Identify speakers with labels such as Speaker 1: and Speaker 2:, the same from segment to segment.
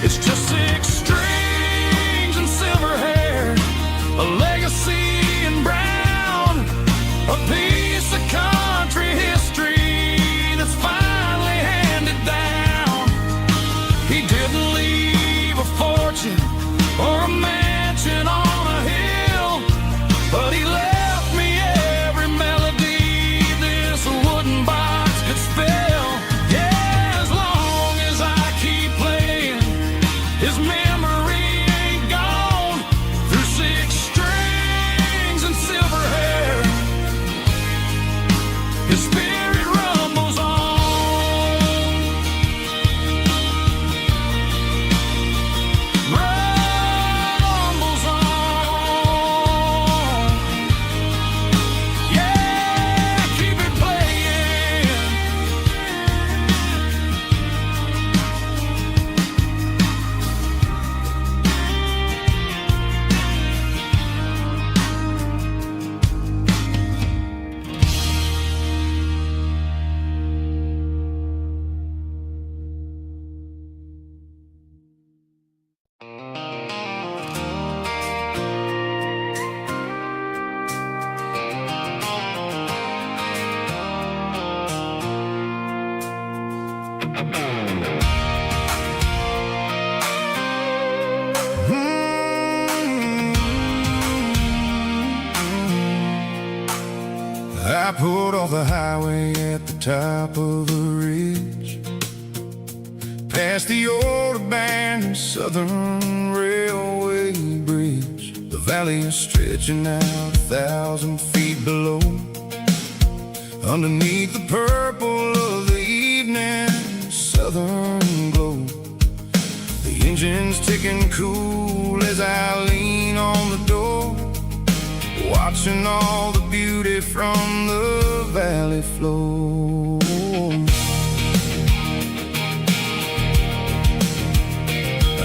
Speaker 1: It's just 6 strings and silver hair, a legacy in brown, a piece of country history that's finally handed down. He didn't leave a fortune or a mansion on a hill, but he left me every melody this wooden box could spell. Yeah, as long as I keep playing, his memory ain't gone. Through 6 strings and silver hair, his spirit rumbles on. Rumbles on. Yeah, keep it playing.
Speaker 2: I pulled off the highway at the top of a ridge, past the old abandoned Southern Railway bridge. The valley is stretching out 1,000 feet below, underneath the purple of the evening southern glow. The engine's ticking cool as I lean on the door, watching all the beauty from the valley flow.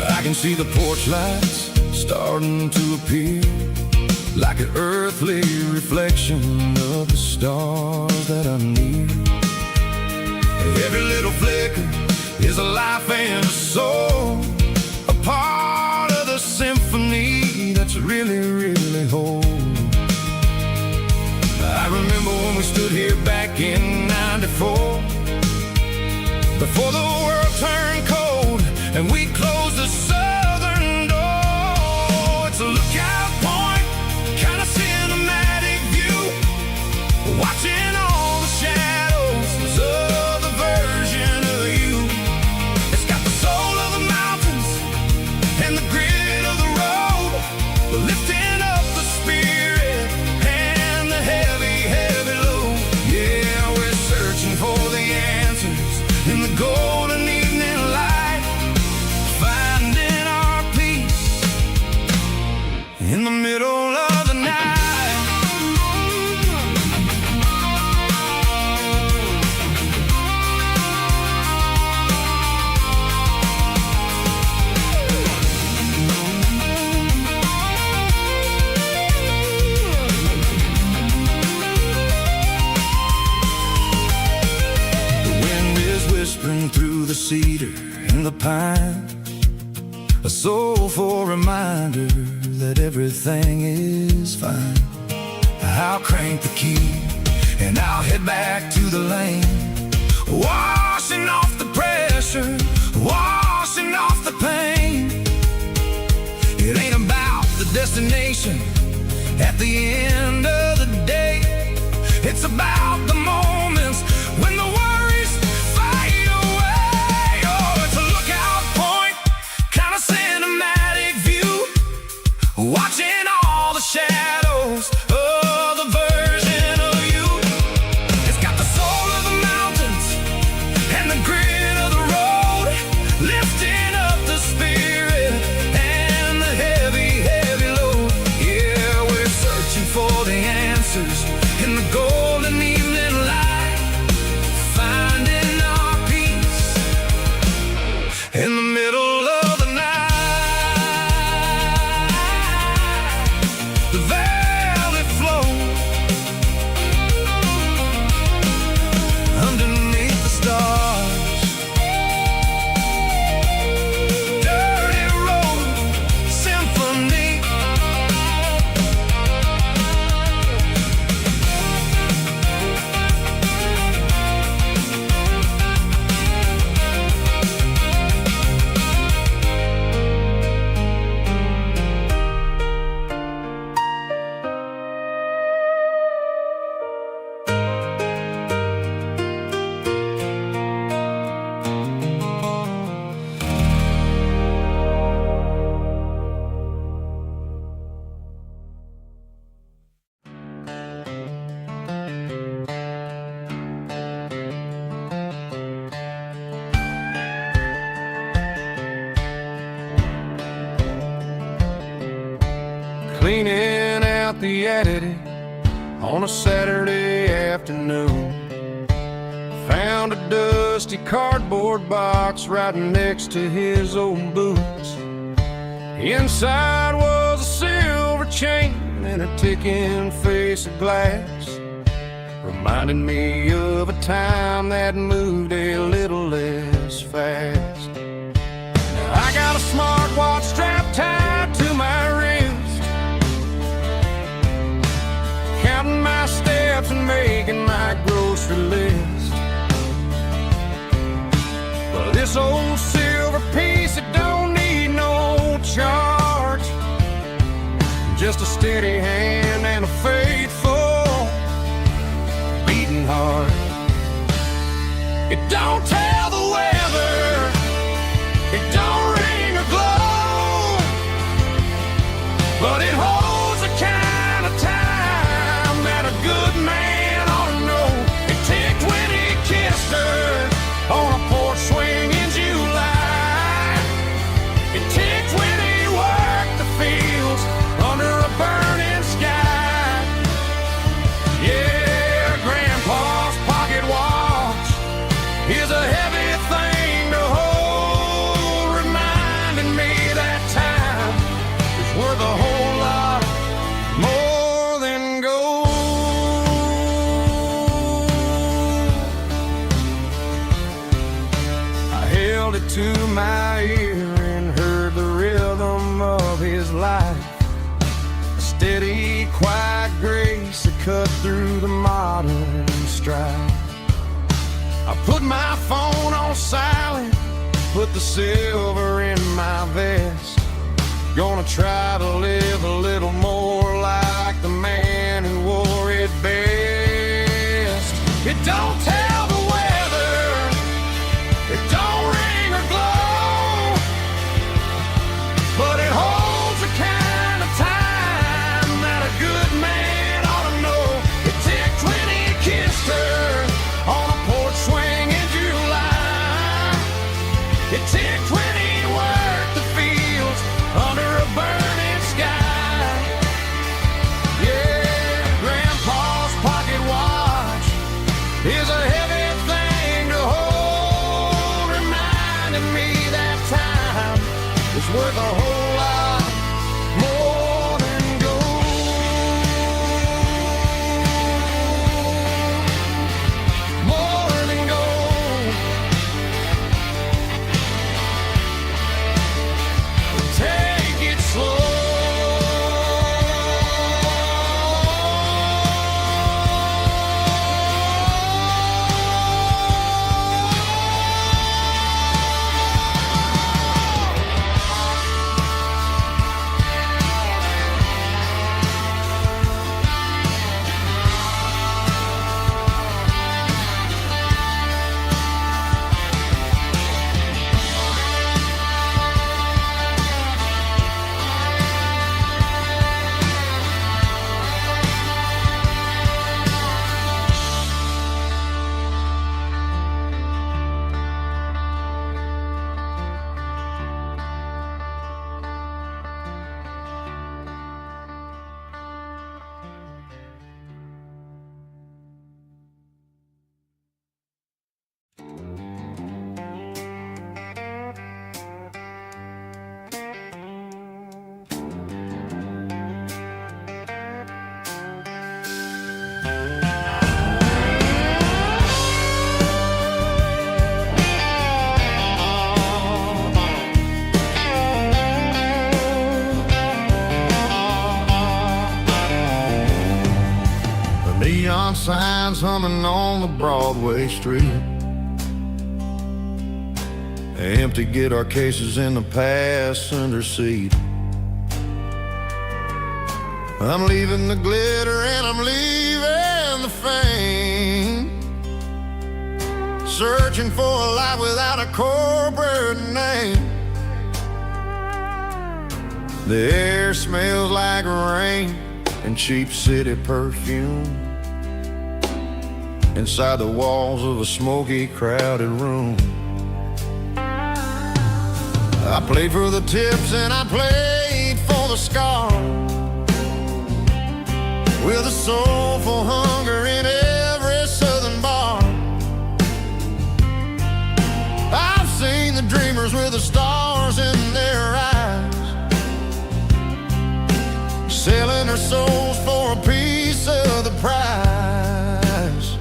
Speaker 2: I can see the porch lights starting to appear, like an earthly reflection of the stars that are near. Every little flicker is a life and a soul, a part of the symphony that's really, really whole. I remember when we stood here back in '94, before the world turned cold and we closed the southern door. It's a lookout point, kind of cinematic view, watching all the shadows of the version of you. It's got the soul of the mountains and the grit of the road, lifting up the spirit and the heavy, heavy load. Yeah, we're searching for the answers in the golden evening light, finding our peace in the middle of the night. Whispering through the cedar and the pine, a soulful reminder that everything is fine. I'll crank the key and I'll head back to the lane, washing off the pressure, washing off the pain. It ain't about the destination at the end of the day, it's about the moments when the worries fade away. Oh, it's a lookout point, kind of cinematic view, watching all the shadows of the version of you. It's got the soul of the mountains and the grit of the road, lifting up the spirit and the heavy, heavy load. Yeah, we're searching for the answers in the golden evening light.
Speaker 1: cleaning out the attic on a Saturday afternoon. Found a dusty cardboard box right next to his old boots. Inside was a silver chain and a ticking face of glass, reminding me of a time that moved a little less fast. Now I got a smartwatch strapped tied to my wrist, counting my steps and making my grocery list. But this old silver piece, it don't need no charge, just a steady hand and a faithful beating heart. It don't tell the weather, it don't ring or glow, but it holds the kind of time that a good man ought to know. It ticked when he kissed her on a porch swing in July. It ticked when he worked the fields under a burning sky. Yeah, Grandpa's pocket watch is a heavy thing to hold, reminding me that time is worth a whole lot more than gold. I held it to my ear and heard the rhythm of his life, a steady, quiet grace that cut through the modern strife. I put my phone on silent, put the silver in my vest. Gonna try to live a little more like the man who wore it best. It don't tell the weather, it don't ring or glow, but it holds the kind of time that a good man ought to know. It ticked when he kissed her on a porch swing in July. It ticked when he worked the fields under a burning sky. Yeah, Grandpa's pocket watch is a heavy thing to hold, reminding me that time is worth a whole lot more than gold. More than gold. Take it slow. Neon signs humming on the Broadway street, empty guitar cases in the passenger seat. I'm leaving the glitter and I'm leaving the fame, searching for a life without a corporate name. The air smells like rain and cheap city perfume inside the walls of a smoky, crowded room. I played for the tips and I played for the scars.
Speaker 2: with a soulful hunger in every southern bar. I've seen the dreamers with the stars in their eyes, selling their souls for a piece of the prize.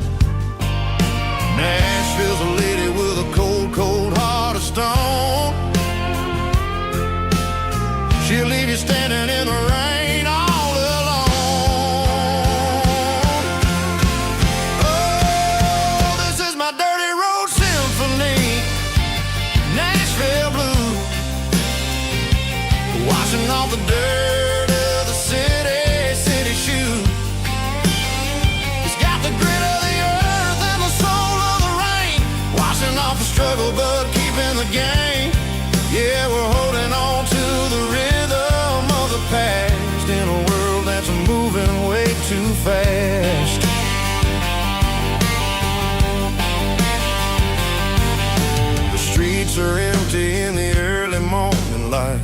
Speaker 2: Nashville's a lady with a cold, cold heart of stone. She'll leave you standing in the rain all alone. Oh, this is my dirty road symphony, Nashville blues, washing off the dirt of the city shoes. It's got the grit of the earth and the soul of the rain, washing off the struggle but keeping the game. Yeah, we're holding on to the rhythm of the past in a world that's moving way too fast. The streets are empty in the early morning light,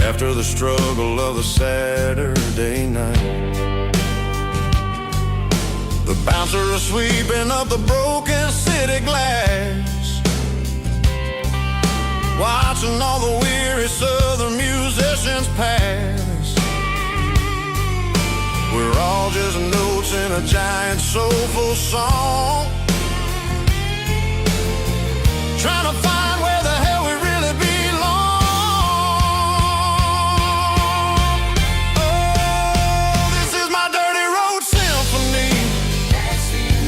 Speaker 2: after the struggle of the Saturday night. The bouncer is sweeping up the broken city glass, watching all the weary southern musicians pass. We're all just notes in a giant soulful song, trying to find where the hell we really belong. Oh, this is my dirty road symphony,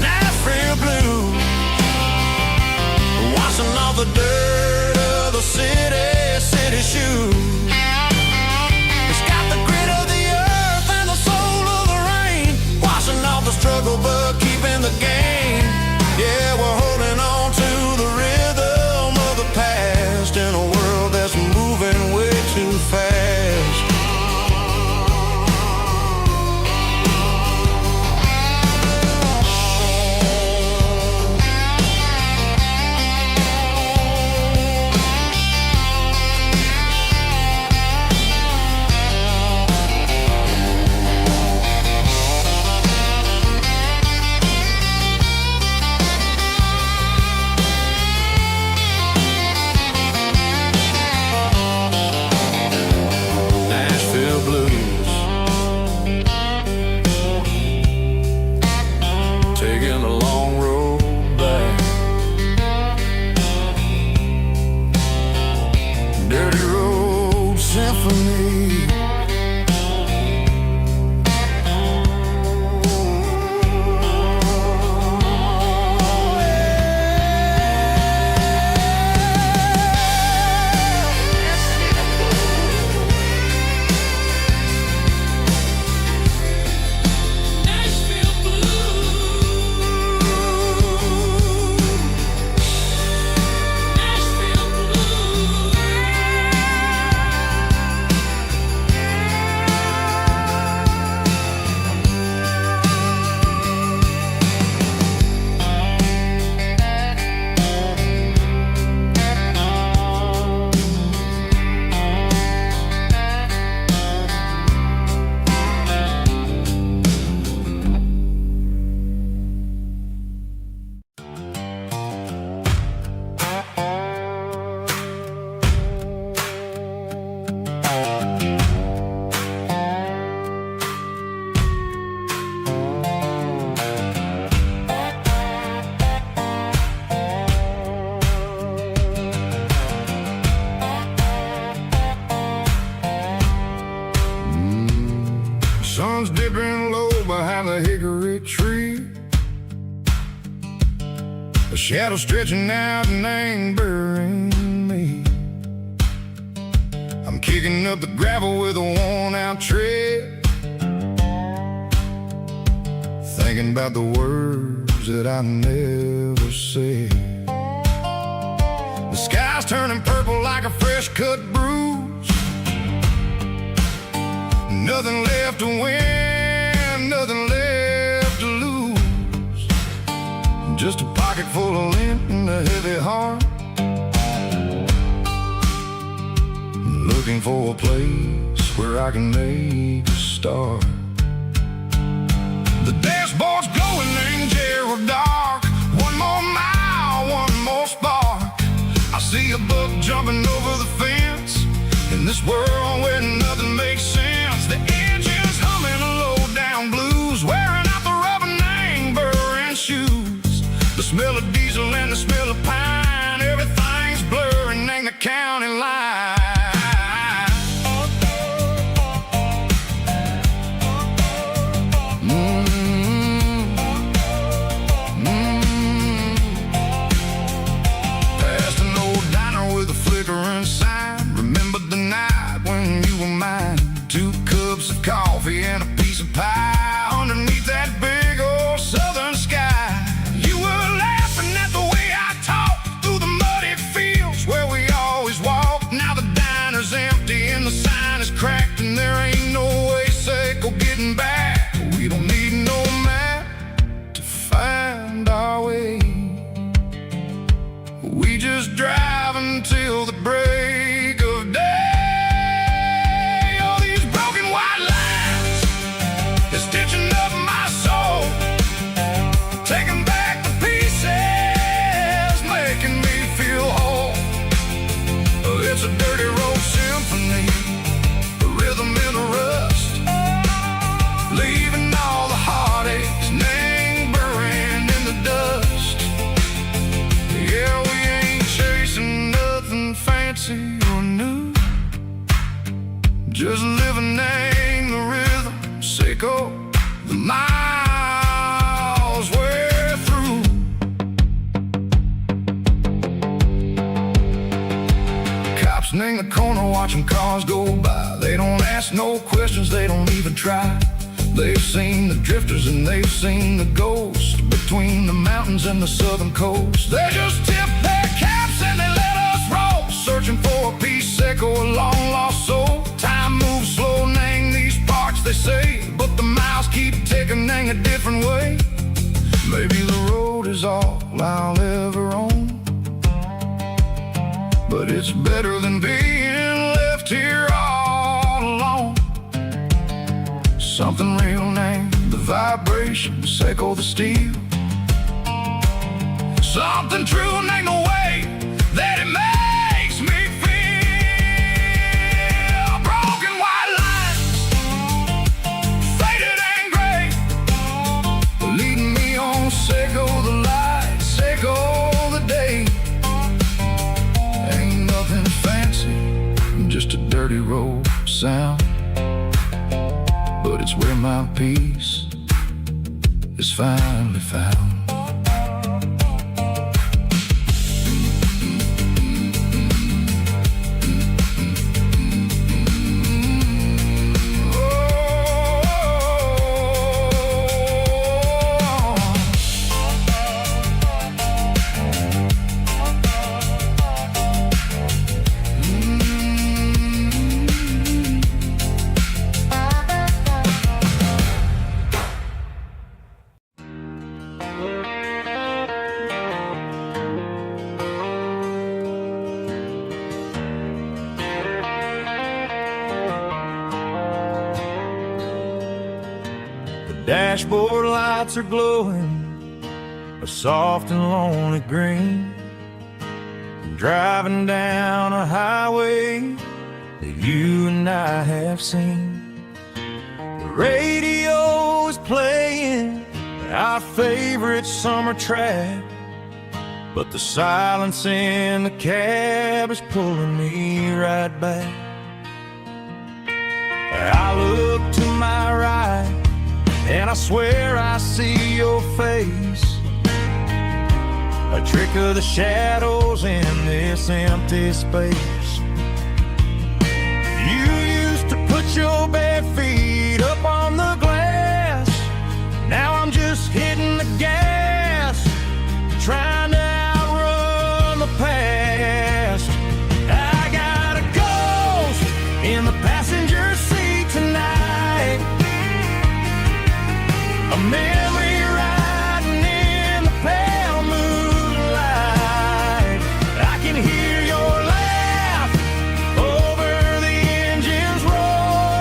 Speaker 2: Nashville blues, washing off the dirt of the city shoes. It's got the grit of the earth and the soul of the rain, washing off the struggle but keeping the game. Yeah, we're holding on to the rhythm of the past in a world that's moving way too fast. Taking a long road back, dirty road symphony. Sun's dipping low behind the hickory tree, a shadow stretching out and angering me. I'm kicking up the gravel with a worn-out tread, thinking about the words that I never said. The sky's turning purple like a fresh-cut bruise, nothing left to win, nothing left to lose, just a pocket full of lint and a heavy heart, looking for a place where I can make a start. The dashboard's glowing in Gerald dark. One more mile, one more spark. I see a buck jumping over the fence. In this world where nothing makes sense, the engine's humming a low-down blues, wearing out the rubbernang burring shoes. The smell of diesel and the smell of pine, everything's blurring in the county line. Past an old diner with a flickering sign. Remember the night when you were mine. 2 cups of coffee and a piece of pie underneath that big old southern sky. You were laughing at the way I talked through the muddy fields where we always walked. Now the diner's empty and the sign is cracked, and there ain't no way safe or getting back. We don't need no map to find our way. We just drive until the break of day. All these broken white lines is stitching up my soul, taking back the pieces, making me feel whole. It's a dirty road symphony, the rhythm in the rust, leaving all the heartaches lingering in the dust. Yeah, we ain't chasing nothing fancy or new, just living in the rhythm, sicko, the miles we're through. Cops in the corner watching cars go by. They don't ask no questions, they don't even try. They've seen the drifters and they've seen the ghosts between the mountains and the southern coast. They just tip their caps and they let us roll, searching for a piece seco, a long lost soul. Time moves slow, nang these parts they say, but the miles keep ticking a different way. Maybe the road is all I'll ever own, but it's better than being left here all alone. Something real named the vibrations echo the steel. Something true named the way that it makes me feel. Broken white lines, faded and gray, leading me on, Seco the light, Seco the day. Ain't nothing fancy, just a dirty road sound, but it's where my peace is finally found.
Speaker 1: Dashboard lights are glowing a soft and lonely green. I'm driving down a highway that you and I have seen. The radio is playing our favorite summer track, but the silence in the cab is pulling me right back. I look to my right and I swear I see your face, a trick of the shadows in this empty space. You used to put your bare feet up on the glass. Now I'm just hitting the gas, trying to outrun the past. I got a ghost in the passenger seat tonight, a memory riding in the pale moonlight. I can hear your laugh over the engine's roar.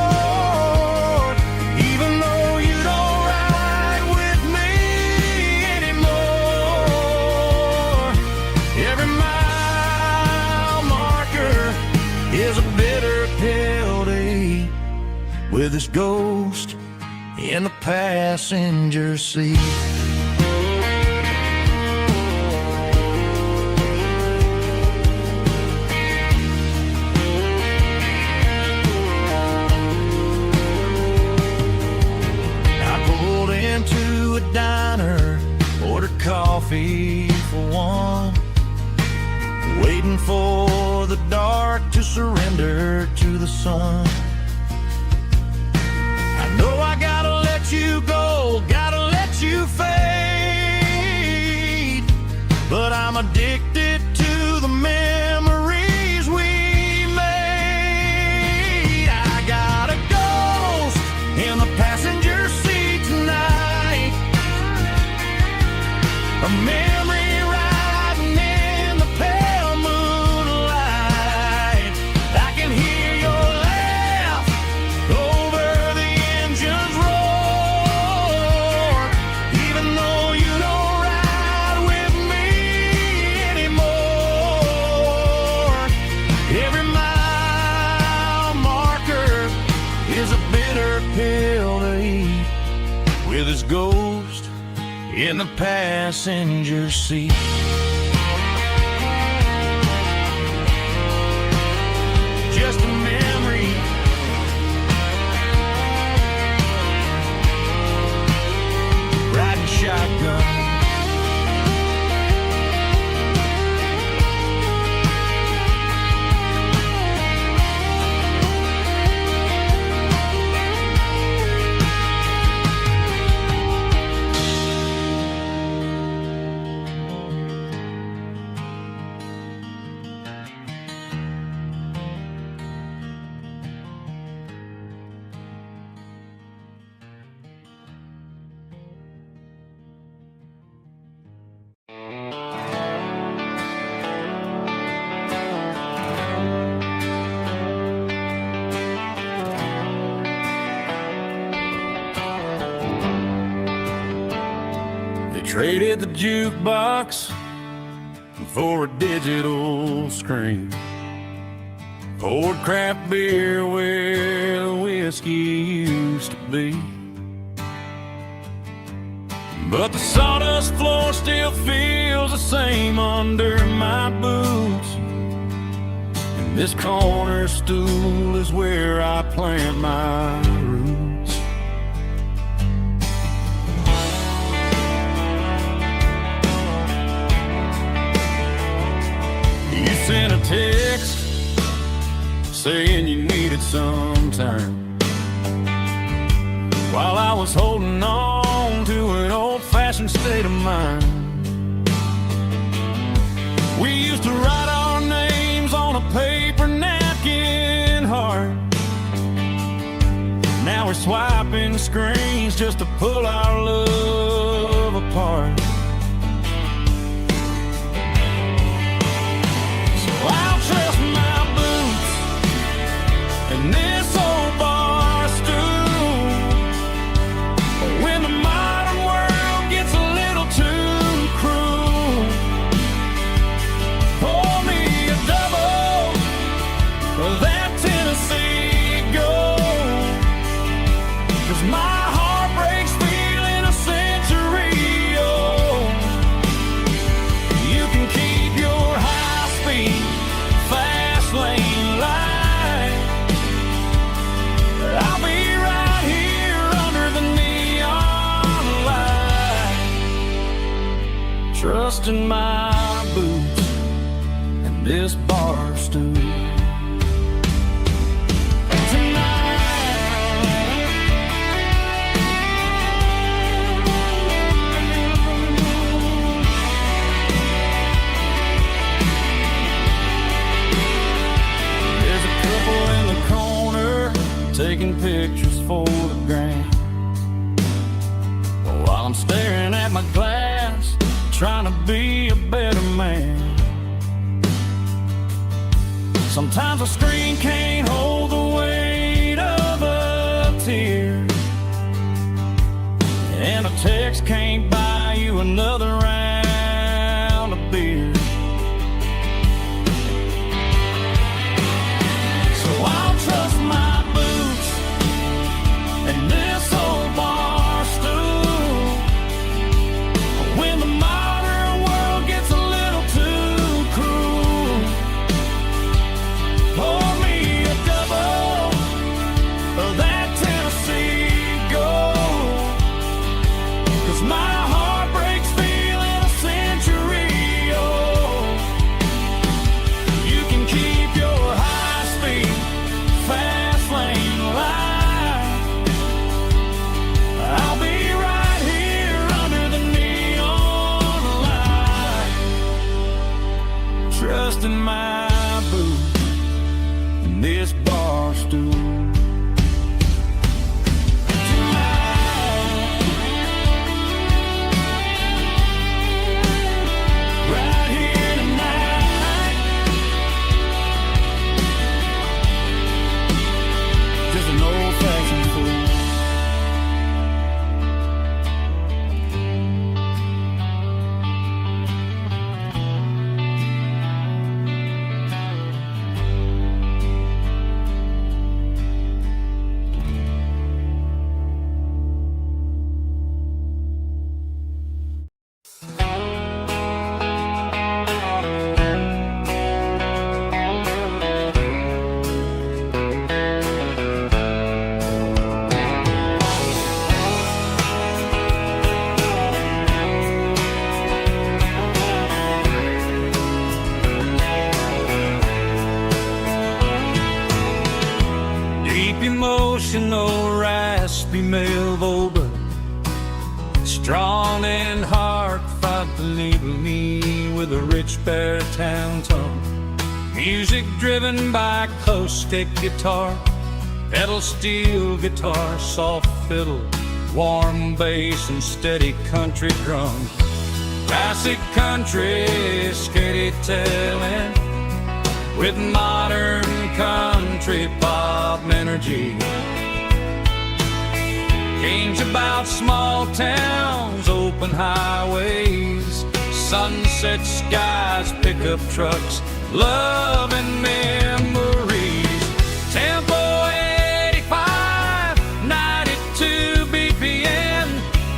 Speaker 2: with his ghost in the passenger seat. Into a diner, ordered coffee for one, waiting for the dark to surrender to the sun. I know I gotta let you go, gotta let you fade, but I'm addicted to the memories we made. I got a ghost in the passenger seat tonight, a memory riding in the pale moonlight. I can hear your laugh over the engine's roar, even though you don't ride with me anymore. Every mile marker is a bitter pill to eat, with his ghost in the passenger seat. Just a memory, riding shotgun. Traded the jukebox for a digital screen, poured craft beer where the whiskey used to be. But the sawdust floor still feels the same under my boots, and this corner stool is where I plant my roots. You sent a text saying you needed some time, while I was holding on to an old-fashioned state of mind. We used to write our names on a paper napkin heart. Now we're swiping screens just to pull our love apart. I'll trust my boots and this old bar stool. When the modern world gets a little too cruel, pour me a double of that Tennessee Gold, 'cause my heart breaks feeling a century old. You can keep your high-speed fast lane light, I'll be right here under the neon light, trusting my boots and this bar stool. Taking pictures for the gram, while I'm staring at my glass, trying to be a better man. Sometimes a screen can't hold the weight of a tear, and a text can't buy you another round of beer. So I'll trust my boots
Speaker 1: in this bar stool. Right here tonight, just an old-fashioned fool. Emotional, raspy male vulva, strong and heartfelt, leaving me with a rich baritone tone. Music driven by acoustic guitar, pedal steel guitar, soft fiddle, warm bass and steady country drums. Classic country storytelling with modern country pop energy. Games about small towns, open highways, sunset skies, pickup trucks, love and memories. Tempo 85, 92 BPM,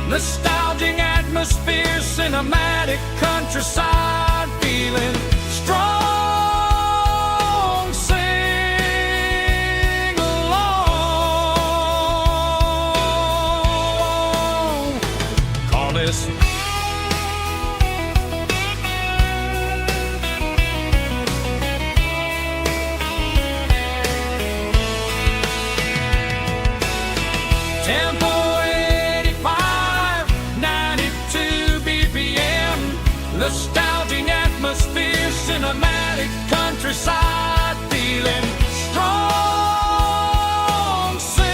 Speaker 1: nostalgic atmosphere, cinematic countryside feeling, strong. Tempo 85, 92 BPM, nostalgic atmosphere, cinematic countryside feeling, strong, sing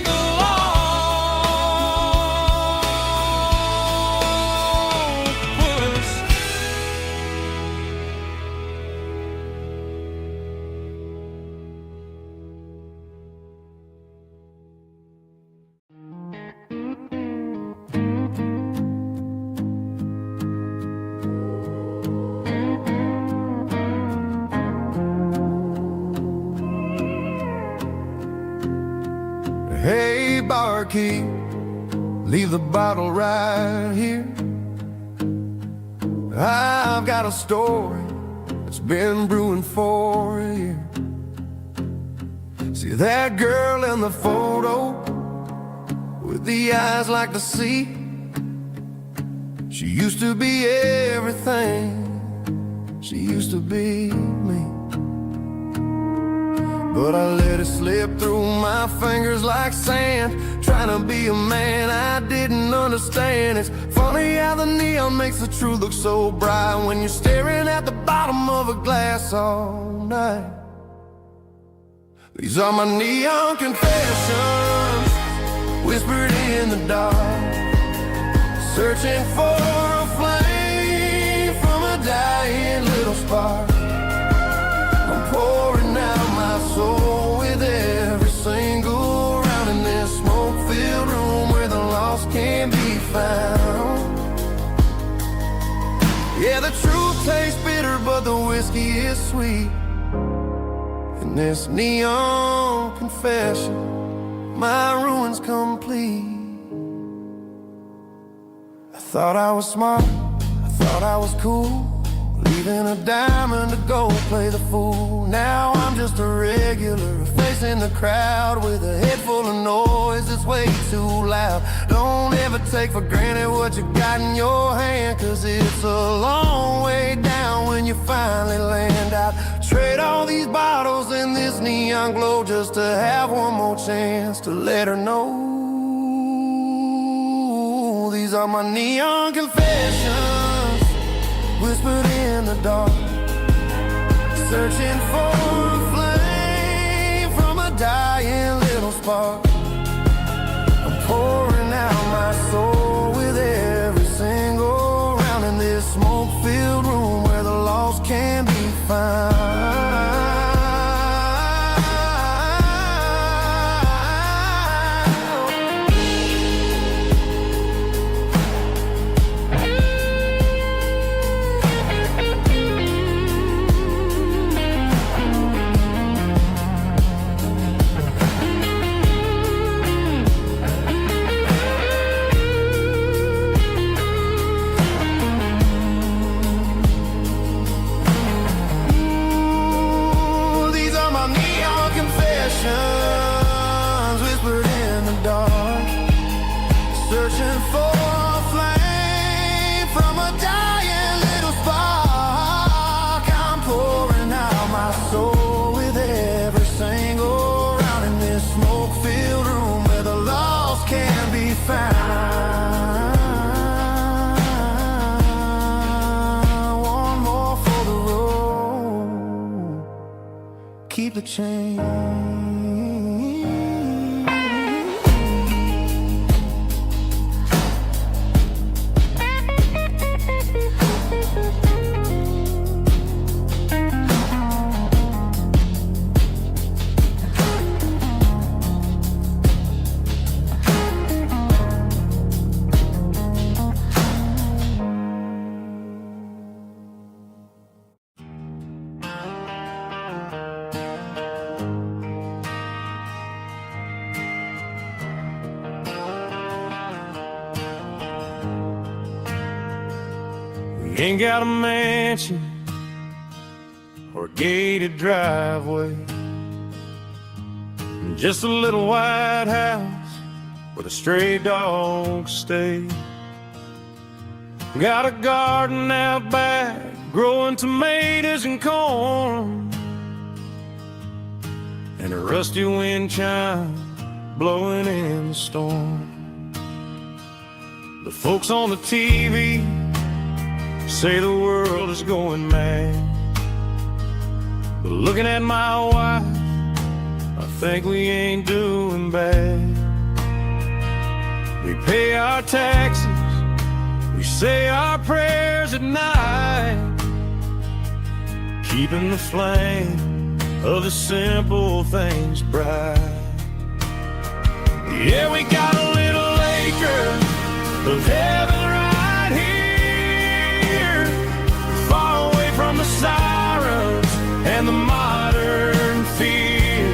Speaker 1: along with us.
Speaker 2: Hey, barkeep, leave the bottle right here. I've got a story that's been brewing for a year. See that girl in the photo with the eyes like the sea? She used to be everything, she used to be me. But I let it slip through my fingers like sand, trying to be a man I didn't understand. It's funny how the neon makes the truth look so bright when you're staring at the bottom of a glass all night. These are my neon confessions, whispered in the dark, searching for a flame from a dying little spark. I'm pouring out my soul with every single round in this smoke-filled room where the lost can be found. Yeah, the truth tastes bitter, but the whiskey is sweet. In this neon confession, my ruin's complete. I thought I was smart, I thought I was cool, leaving a diamond to go play the fool. Now I'm just a regular, facing the crowd with a head full of noise that's way too loud. Don't ever take for granted what you got in your hand, cause it's a long way down when you finally land out. Trade all these bottles and this neon glow just to have one more chance to let her know. These are my neon confessions, whispered in the dark, searching for a flame from a dying little spark. I'm pouring out my soul with every single round in this smoke-filled room where the lost can be found. Whispered in the dark, searching for a flame from a dying little spark. I'm pouring out my soul with every single round in this smoke-filled room where the lost can be found. One more for the road, keep the change.
Speaker 1: Ain't got a mansion or a gated driveway, just a little white house where the stray dogs stay. Got a garden out back growing tomatoes and corn, and a rusty wind chime blowing in the storm. The folks on the TV say the world is going mad, but looking at my wife, I think we ain't doing bad. We pay our taxes, we say our prayers at night, keeping the flame of the simple things bright. Yeah, we got a little acre of heaven right here, far away from the sirens and the modern fear,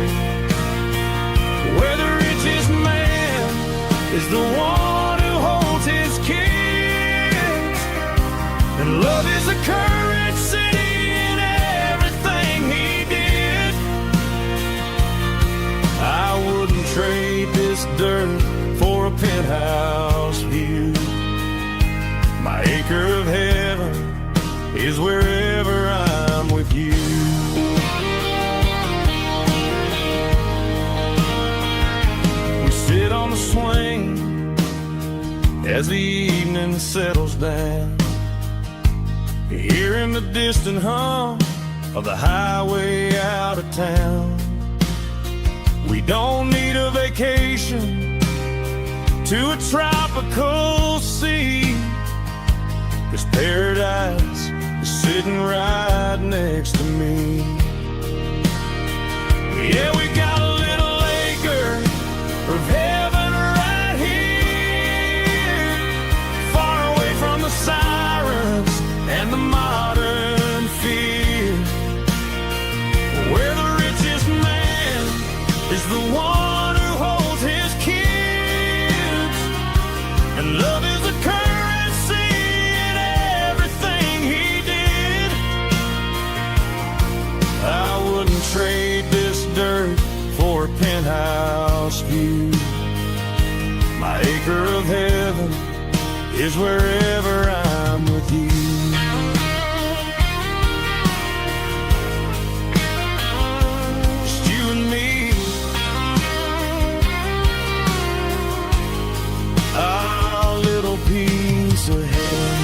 Speaker 1: where the richest man is the one who holds his kids, and love is a currency in everything he did. I wouldn't trade this dirt for a penthouse view. My acre of heaven is wherever I'm with you. We sit on the swing as the evening settles down, hearing the distant hum of the highway out of town. We don't need a vacation to a tropical sea, 'cause paradise is sitting right next to me. Yeah, we got a little acre of heaven right here, far away from the sirens and the modern fear, where the richest man is the one who holds his kids, and love is a currency in everything he did. I wouldn't trade this dirt for a penthouse view. My acre of heaven is wherever I'm with you. Just you and me, our little piece of heaven.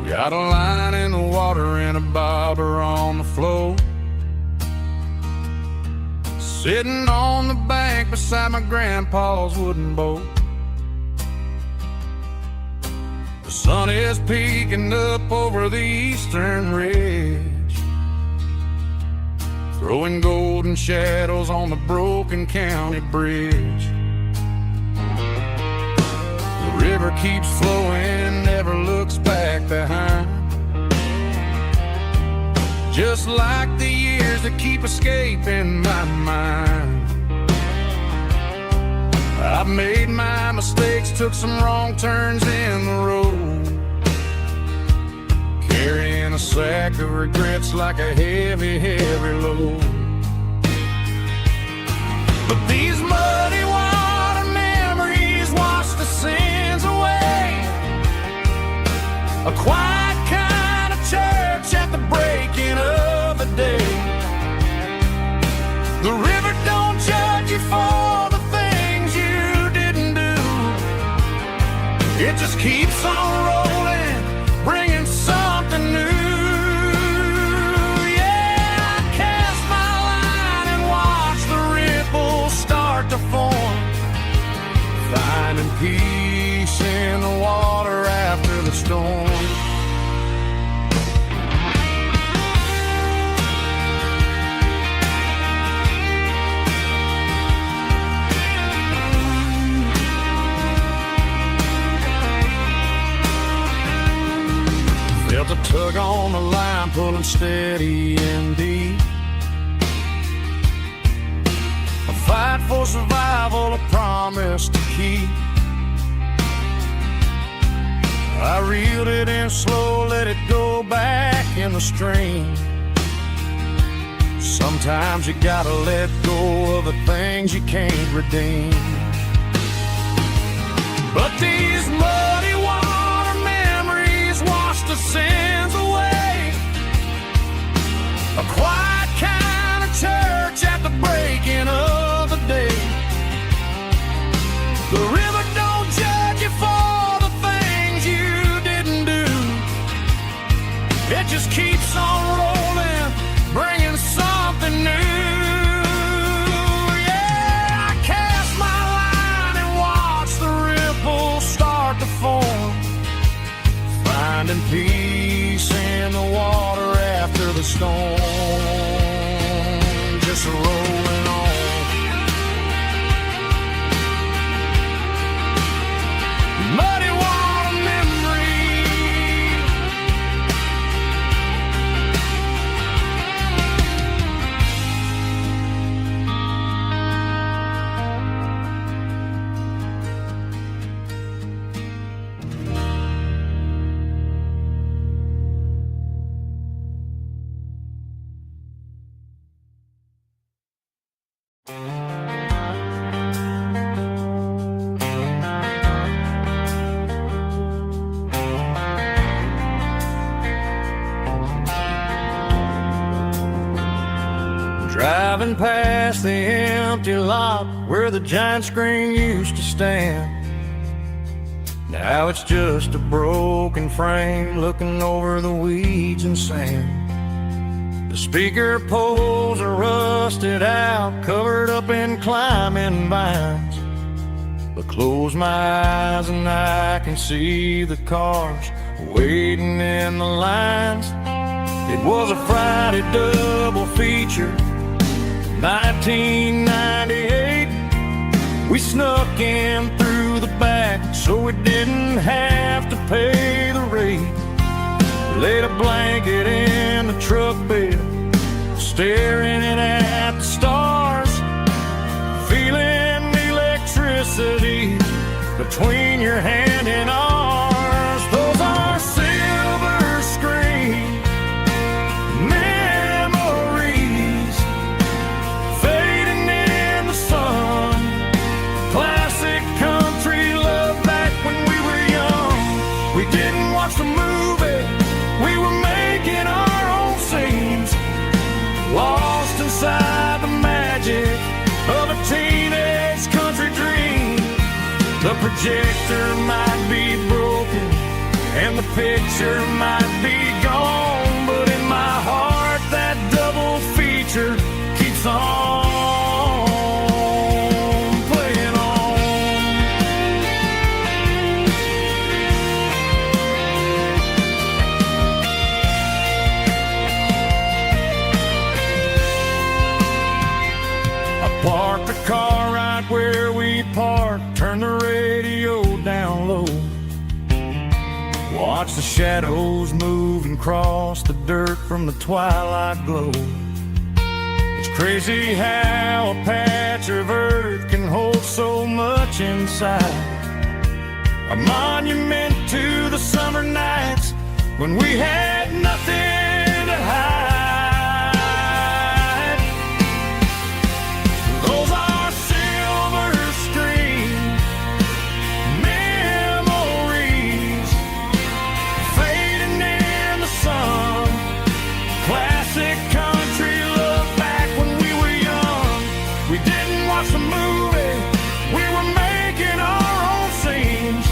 Speaker 1: Got a line in the water and a bobber on the floor. Sitting on the bank beside my grandpa's wooden boat. The sun is peeking up over the eastern ridge, throwing golden shadows on the broken county bridge. The river keeps flowing, never looks back behind, just like the years that keep escaping my mind. I've made my mistakes, took some wrong turns in the road, carrying a sack of regrets like a heavy, heavy load. But these muddy water memories wash the sins away. A quiet kind of church at the breaking of the day. The river don't judge you for the things you didn't do. It just keeps on rolling, bringing something new. Yeah, I cast my line and watch the ripples start to form, finding peace in the water after the storm. Felt a tug on the line, pulling steady and deep. A fight for survival, a promise to keep. I reeled it in slow, let it go back in the stream. Sometimes you gotta let go of the things you can't redeem. But these muddy water memories wash the sins away. A quiet kind of church at the breaking of the day. The river don't judge you for the things you didn't do. It just keeps on rolling, bringing something new. Yeah, I cast my line and watch the ripples start to form, finding peace in the water after the storm. Just rolling on. Muddy water memory. Driving past the empty lot where the giant screen used to stand. Now it's just a broken frame looking over the weeds and sand. The speaker poles are rusted out, covered up in climbing vines. But close my eyes and I can see the cars waiting in the lines. It was a Friday double feature, 1998. We snuck in through the back so we didn't have to pay the rate. Laid a blanket in the truck bed, staring at the stars, feeling the electricity between your hand and ours. Those are silver screen memories, fading in the sun. Classic country love back when we were young. We didn't watch the movie, we were making our own scenes, lost inside the magic of a teenage country dream. The projector might be broken and the picture might be gone, but in my heart that double feature keeps on playing on. I parked the car right where we parked, turned the radio down low, watch the shadows move and cross the dirt from the twilight glow. It's crazy how a patch of earth can hold so much inside, a monument to the summer nights when we had nothing to hide. Those are silver screen memories fading in the sun. Classic country look back when we were young. We didn't watch the movie, we were making our own scenes,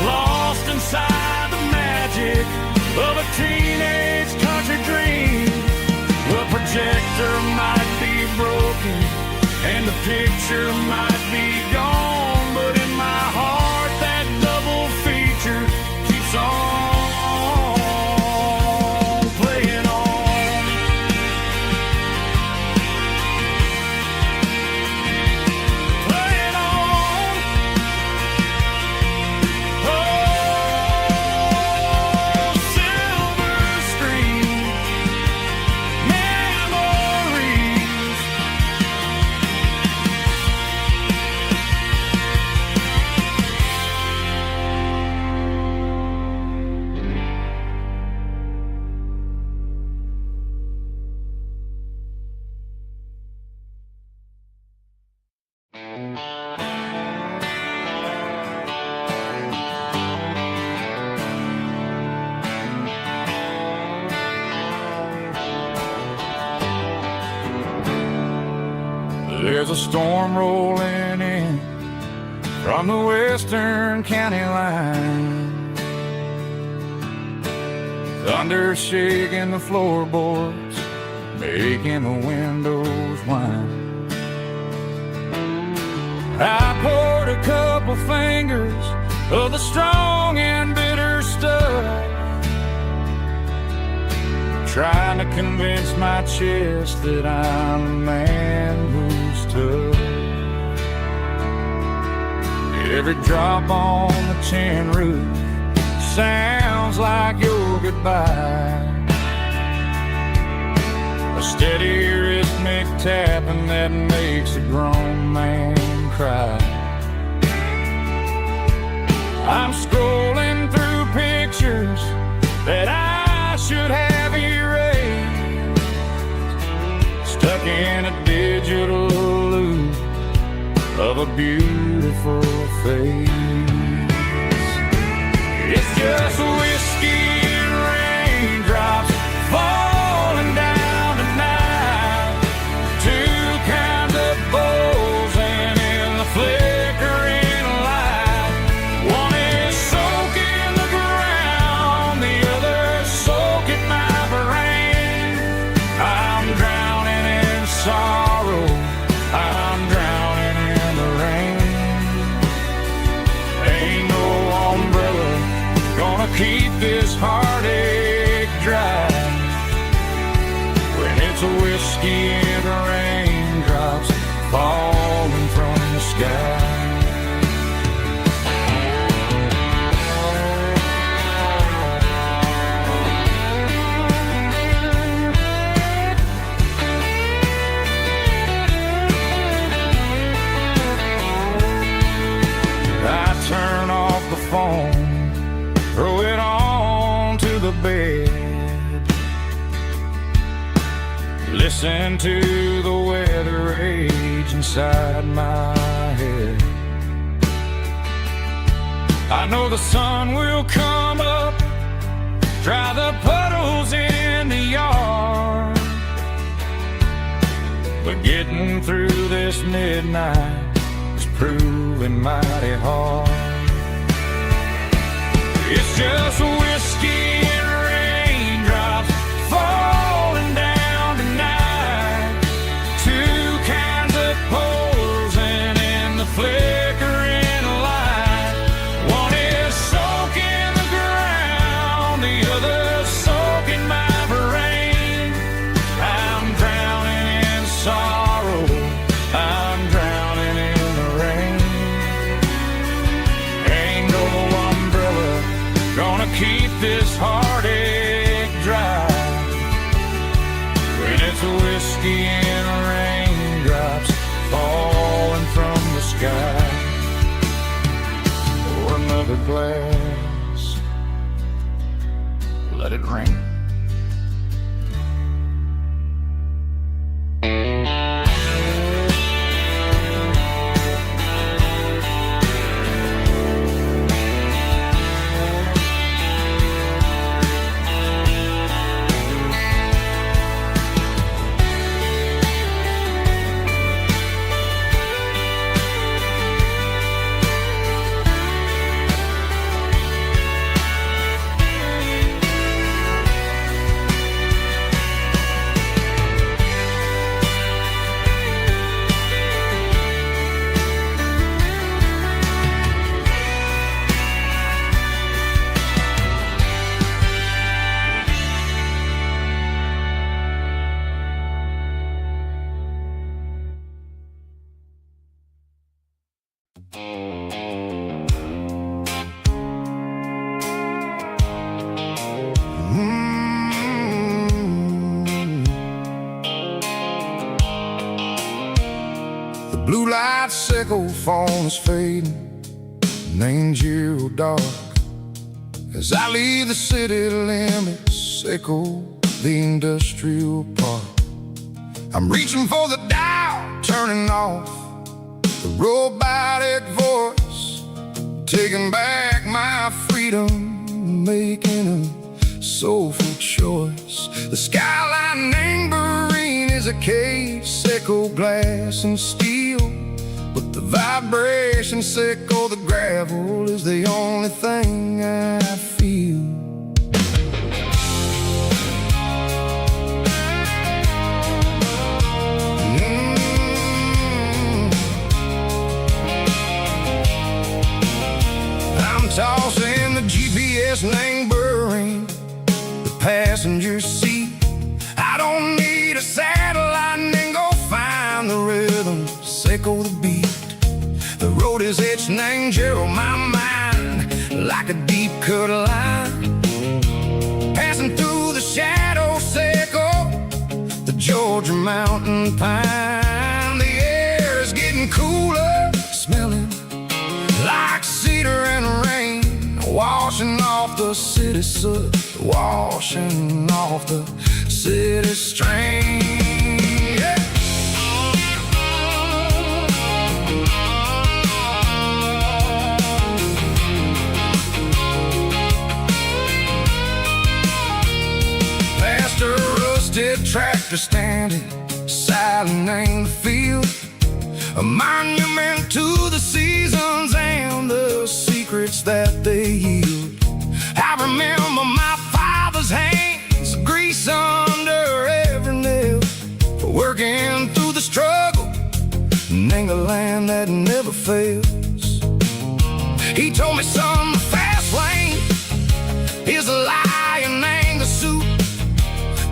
Speaker 1: lost inside the magic of a teenage country dream. The projector might be broken and the picture might be gone, but in my heart that double feature keeps on playing on. Playing on. Oh, silver screen memories. There's a storm rolling in from the western county line, thunder shaking the floorboards, making the windows whine. I poured a couple fingers of the strong and bitter stuff, trying to convince my chest that I'm a man who's tough. Every drop on the tin roof sounds like your goodbye, a steady rhythmic tapping that makes a grown man cry. I'm scrolling through pictures that I should have erased, stuck in a digital loop of a beautiful face. It's just whiskey and raindrops falling down tonight, two kinds of bowls and in the flickering light. One is soaking the ground, the other soaking my brain. I'm drowning in sorrow, I'm drowning in the rain. Ain't no umbrella gonna keep this heartache dry when it's a whiskey and raindrops falling from the sky. I turn off the phone, throw it on to the bed, listen to the weather rage inside my head. I know the sun will come up, dry the puddles in the yard, but getting through this midnight is proving mighty hard. It's just whiskey and raindrops falling down tonight. Two kinds of posing in the flickering light. One is soaking the ground, the other soaking my brain. I'm drowning in sorrow, I'm drowning in the rain. Ain't no umbrella gonna keep this heartache dry when it's whiskey and raindrops falling from the sky. Pour another glass, let it rain.
Speaker 2: The blue light sickle phone is fading, named Giro dark. As I leave the city limits, echo the industrial park. I'm reaching for the dial, turning off the robotic voice, taking back my freedom, making a soulful choice. The skyline neighboring is a case, echo glass and steel, but the vibration echo the gravel is the only thing I feel. I'm tossing the GPS name burring the passenger seat. I don't need a satellite and go find the rhythm, echo the beat. The road is etched named Gerald my mind like a deep cut line, passing through the shadows, echo the Georgia mountain pine. The air is getting cooler, smelling like cedar and rain, washing off the city soot, washing off the city strain. Yeah. Past a rusted tractor standing silent in the field, a monument to the seasons and the secrets that they yield. I remember my father's hands, grease under every nail, for working through the struggle in the land that never fails. He told me, son, the fast lane is a lion and the suit.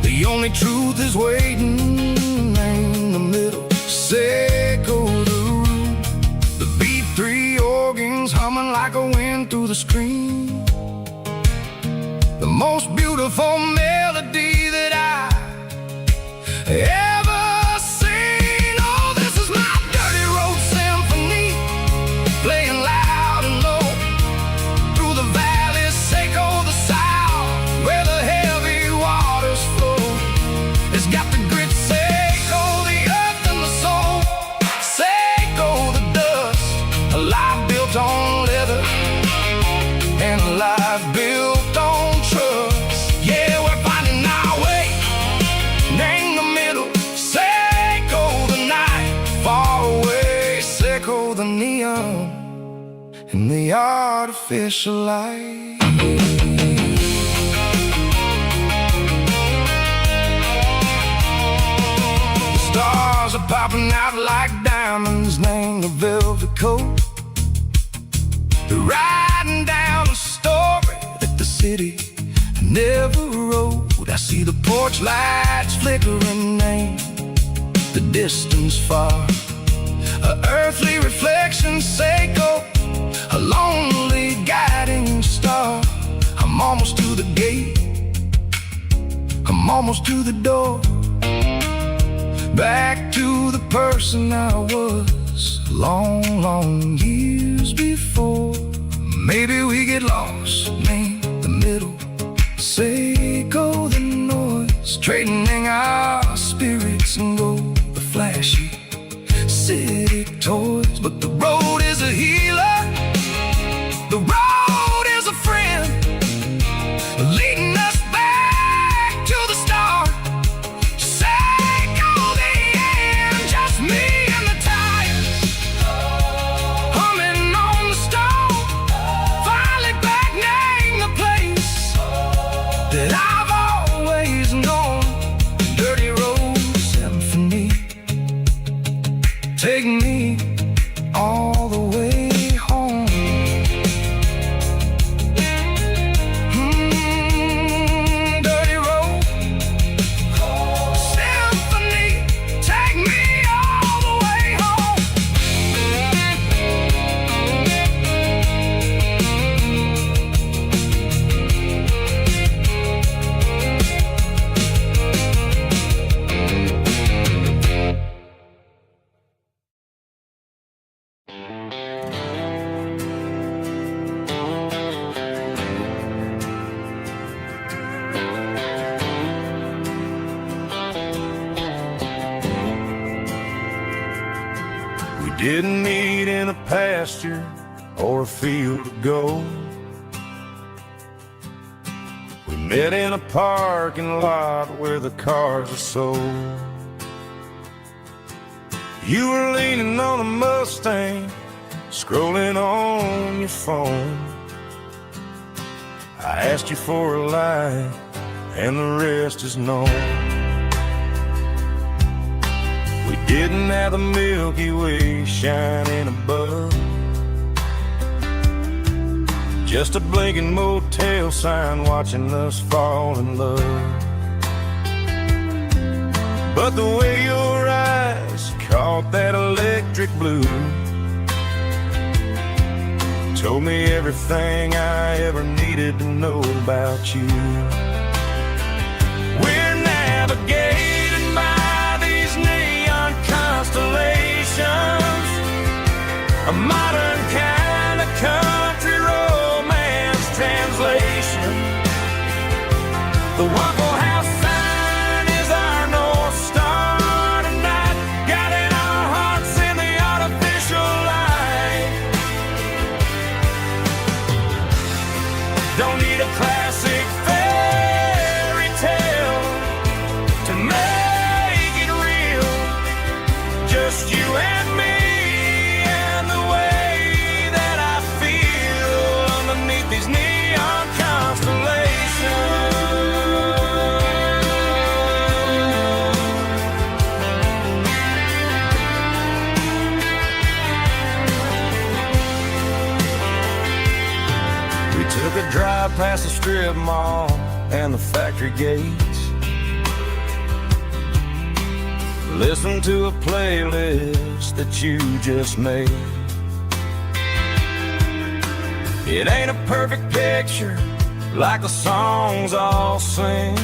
Speaker 2: The only truth is waiting in the middle, echo the root. The B3 organs humming like a wind through the screen, the most beautiful melody that I ever seen. Oh, this is my dirty road symphony, playing loud and low through the valleys, echo the south, where the heavy waters flow. It's got the grit, echo the earth and the soul, echo the dust, a life built on leather and a life built on trust. Yeah, we're finding our way in the middle, echo the night, far away, echo the neon and the artificial light. popping out like diamonds, named the velvet coat. They're riding down a story that the city never wrote. I see the porch lights flickering in the distance far. A earthly reflection, Seiko, a lonely guiding star. I'm almost to the gate, I'm almost to the door. Back to the person I was long, long years before. Maybe we get lost, name the middle, Seiko the noise, trading our spirits and go the flashy city toys. But the road is a healer, the road is a friend, leading us back to the start. Seiko the end, just me and the tires, humming on the stove. Finally back, name the place that I've always known. Dirty road symphony, take me all the way home. Dirty road symphony, take me all the way home. We didn't meet in a pasture or a field of gold. We met in a parking lot where the cars are sold. You were leaning on a Mustang, scrolling on your phone. I asked you for a light, and the rest is known. We didn't have the Milky Way shining above, just a blinking motel sign watching us fall in love. But the way your eyes caught that electric blue told me everything I ever needed to know about you. We're navigating by these neon constellations, a modern kind of country romance translation. The Waffle House sign is our North Star tonight, guiding our hearts in the artificial light. Don't need a classic fairy tale to make it real, just you and me and the way that I feel underneath these neon constellations. We took a drive past the strip mall and the factory gates, listened to a playlist that you just made. It ain't a perfect picture like the songs all sing,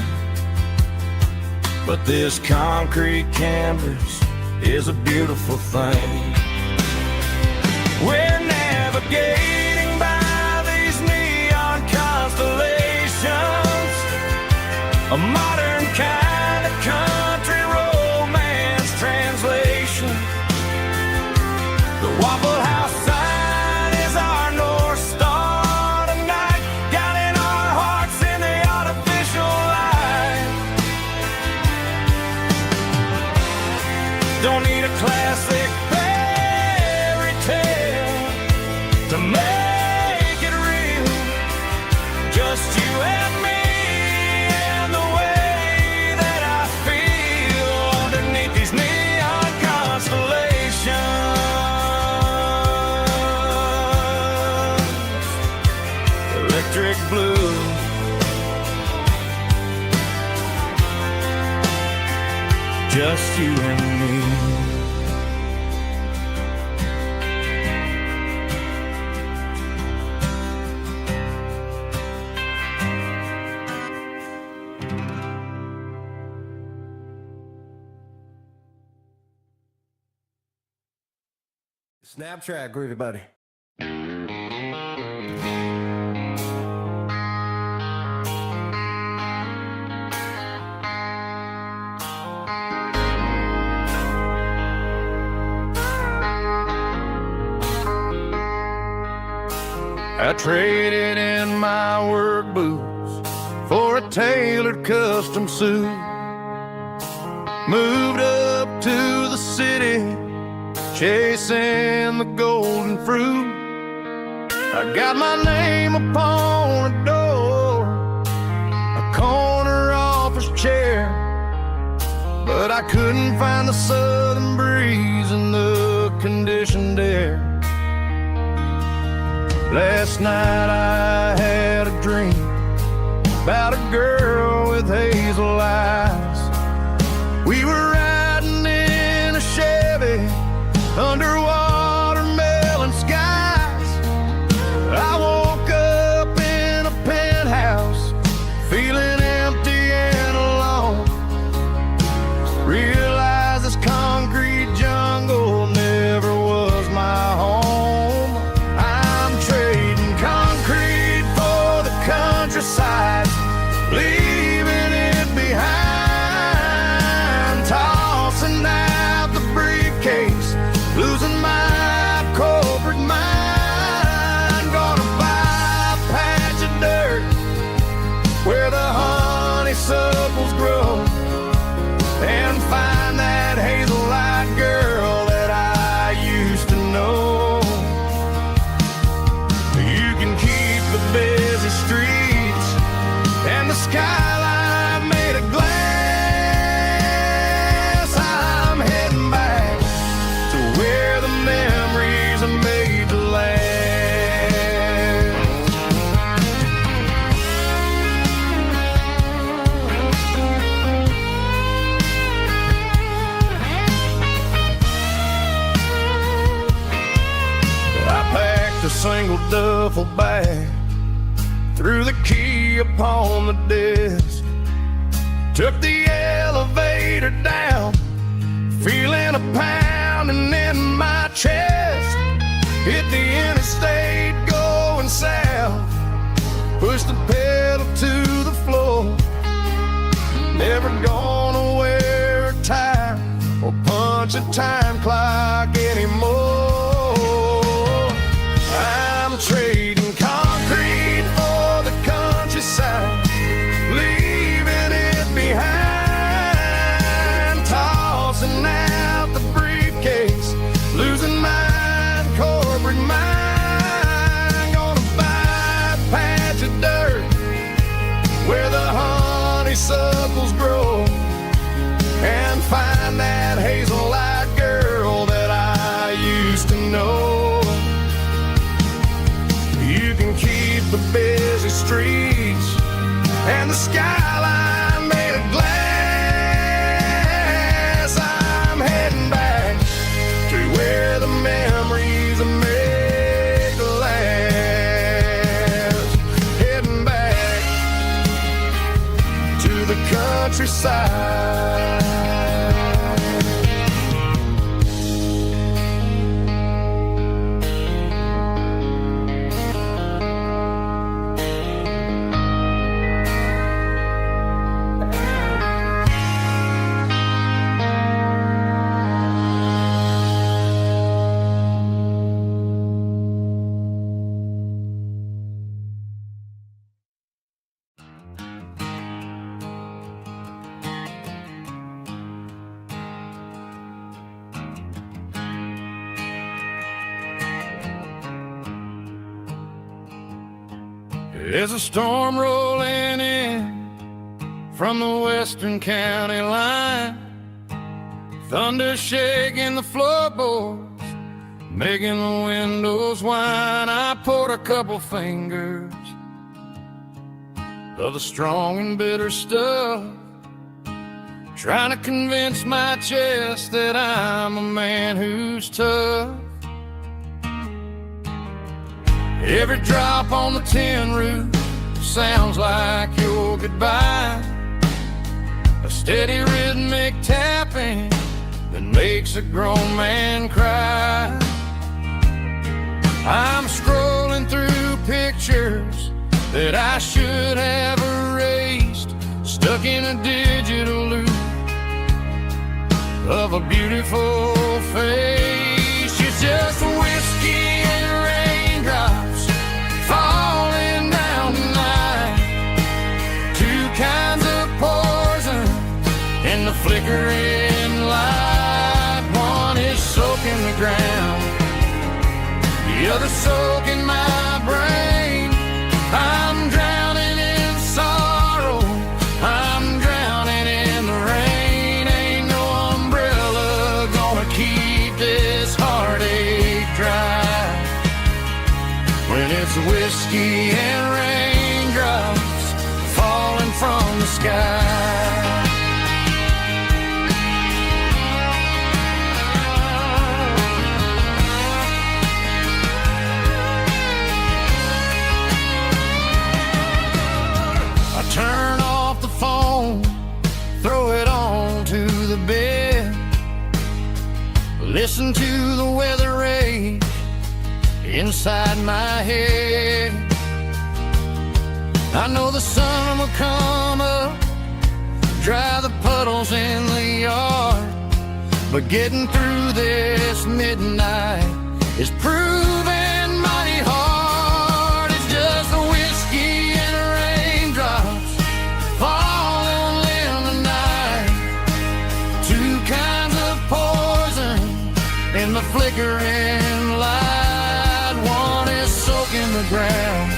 Speaker 2: but this concrete canvas is a beautiful thing. We're navigating by these neon constellations, a modern kind of country romance translation. The Waffle House sign is our North Star tonight, guiding our hearts in the artificial light. Don't need a classic fairy tale to make it real, just you and me and the way that I feel underneath these neon constellations. just you and me.
Speaker 3: Snap track, groovy buddy.
Speaker 2: I traded in my work boots for a tailored custom suit. Moved up to the city, chasing the golden fruit. I got my name upon a door, a corner office chair, but I couldn't find the southern breeze in the conditioned air. Last night I had a dream about a girl with hazel eyes. We were riding in a Chevy under watermelon skies. I woke up in a penthouse, feeling empty and alone. Realized this concrete jungle never was my home. I'm trading concrete for the countryside, leaving it behind, tossing out the briefcase, losing my corporate mind. Gonna buy a patch of dirt where the honeysuckles grow, and find that hazel-eyed girl that I used to know. You can keep the busy streets and the skyline made of glass. I'm heading back to where the memories are made to last. I packed a single duffel bag, threw the key upon the desk, took the elevator down, feeling a pounding in my chest. Hit the interstate going south, pushed the pedal to the floor. Never gonna wear a tie or punch a time clock anymore. I'm trading concrete for the countryside, leaving it behind, tossing out the briefcase, losing my corporate mind. Gonna buy a patch of dirt where the honeysuckles grow, and find that hazel-eyed girl that I used to know. You can keep the busy streets and the skyline made of glass. I'm heading back to where the memories are made to last. Heading back to the countryside. There's a storm rolling in from the western county line, thunder shaking the floorboards, making the windows whine. I poured a couple fingers of the strong and bitter stuff,
Speaker 1: trying to convince my chest that I'm a man who's tough. Every drop on the tin roof sounds like your goodbye, a steady rhythmic tapping that makes a grown man cry. I'm scrolling through pictures that I should have erased, stuck in a digital loop of a beautiful face. It's just whiskey and raindrops falling down tonight, two kinds of poison in the flickering light. One is soaking the ground, the other soaking my brain. I'm drowning in sorrow, I'm drowning in the rain. Ain't no umbrella gonna keep this heartache dry when it's whiskey and raindrops falling from the sky. Turn off the phone, throw it on to the bed, listen to the weather rage inside my head. I know the sun will come up, dry the puddles in the yard, but getting through this midnight is proving mighty hard. It's just a whiskey and raindrops falling in the night, two kinds of poison in the flickering light. One is soaking the ground,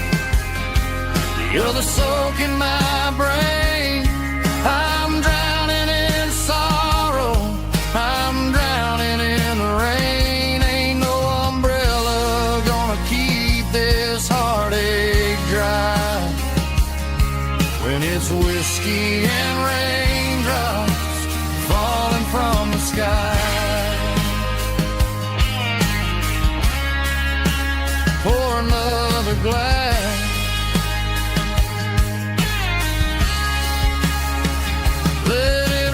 Speaker 1: the other soaking my brain. I'm drowning in sorrow, I'm drowning in the rain. Ain't no umbrella gonna keep this heartache dry when it's whiskey and raindrops falling from the sky. Pour another glass, let it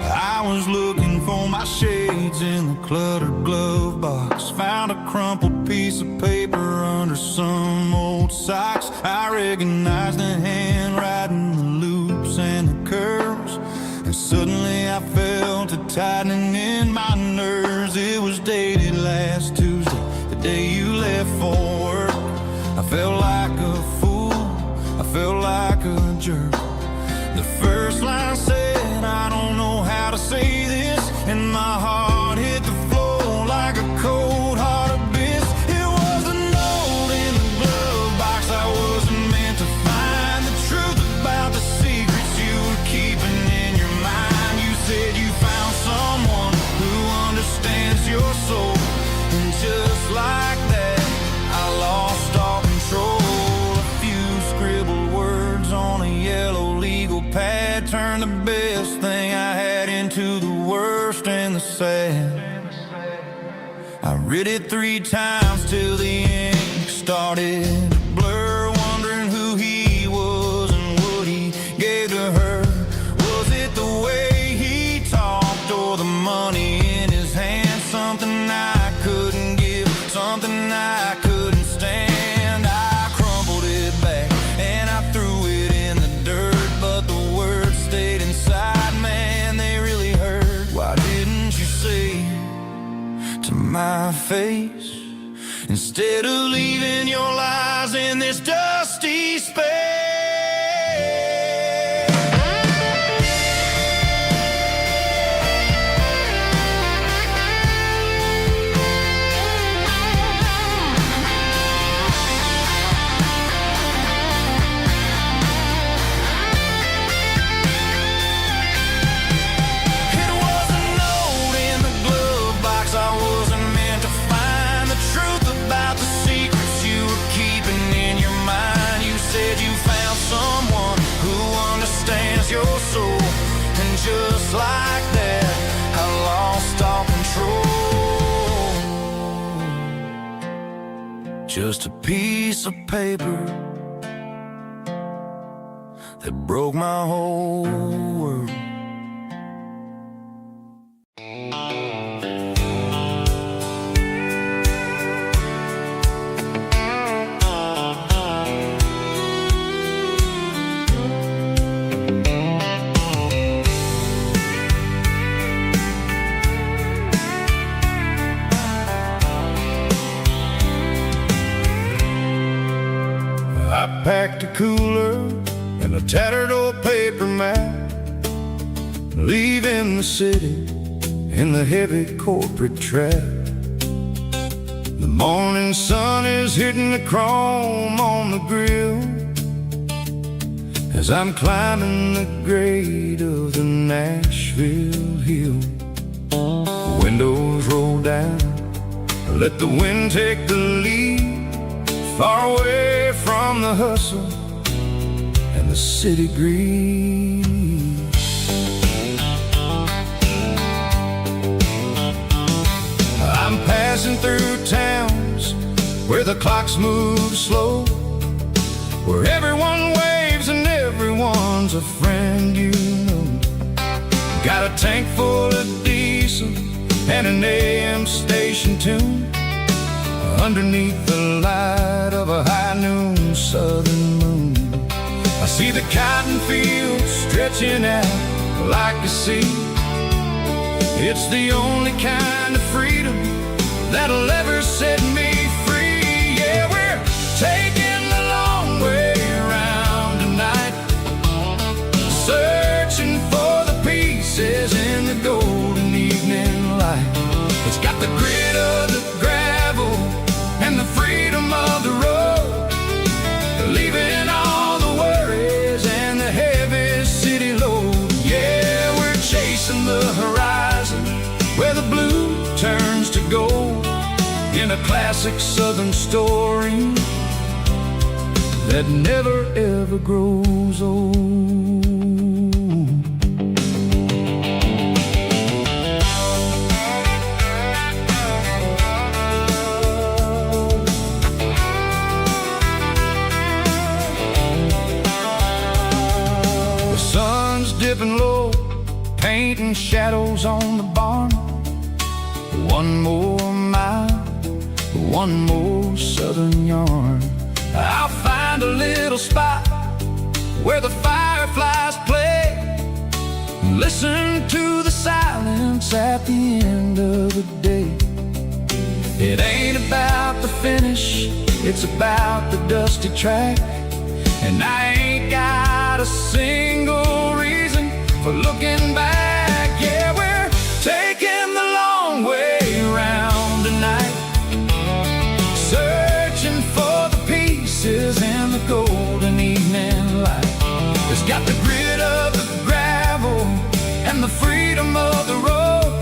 Speaker 2: I was looking for my shades in the cluttered glove box, found a crumpled piece of paper under some old socks. I recognized the handwriting, the loops and the curves, and suddenly I felt a tightening in my nerves. It was dated last Tuesday, the day you left for work. I felt like a fool, I felt like a jerk. The first line said, I don't know how to say this, and my heart hit the floor like a cold heart abyss. It was a note in the glove box I wasn't meant to find, the truth about the secrets you were keeping in your mind. You said you found someone who understands your soul, and just like that I lost all control. A few scribbled words on a yellow legal pad turned the best thing I had into the worst and the sad. I read it 3 times till the ink started to blur, wondering who he was and what he gave to her. Was it the my face, instead of leaving your lies in this dusty space. Your soul, and just like that, I lost all control. Just a piece of paper that broke my whole world. I packed a cooler and a tattered old paper map, leaving the city in the heavy corporate trap. The morning sun is hitting the chrome on the grill as I'm climbing the grade of the Nashville hill. The windows roll down, let the wind take the lead, far away from the hustle and the city greed. I'm passing through towns where the clocks move slow, where everyone waves and everyone's a friend you know. Got a tank full of diesel and an AM station tune, underneath the light of a high noon southern moon. I see the cotton fields stretching out like a sea. It's the only kind of freedom that'll ever set me free. Yeah, we're taking the long way around tonight, searching for the pieces in the golden evening light. It's got the grit of the gravel and the freedom of the road, leaving all the worries and the heavy city load. Yeah, we're chasing the horizon where the blue turns to gold, in a classic southern story that never ever grows old. Dipping low, painting shadows on the barn. One more mile, one more southern yarn. I'll find a little spot where the fireflies play, listen to the silence at the end of the day. It ain't about the finish, it's about the dusty track. And I ain't got a single reason for looking back. Yeah, we're taking the long way around tonight, searching for the pieces in the golden evening light. It's got the grit of the gravel and the freedom of the road,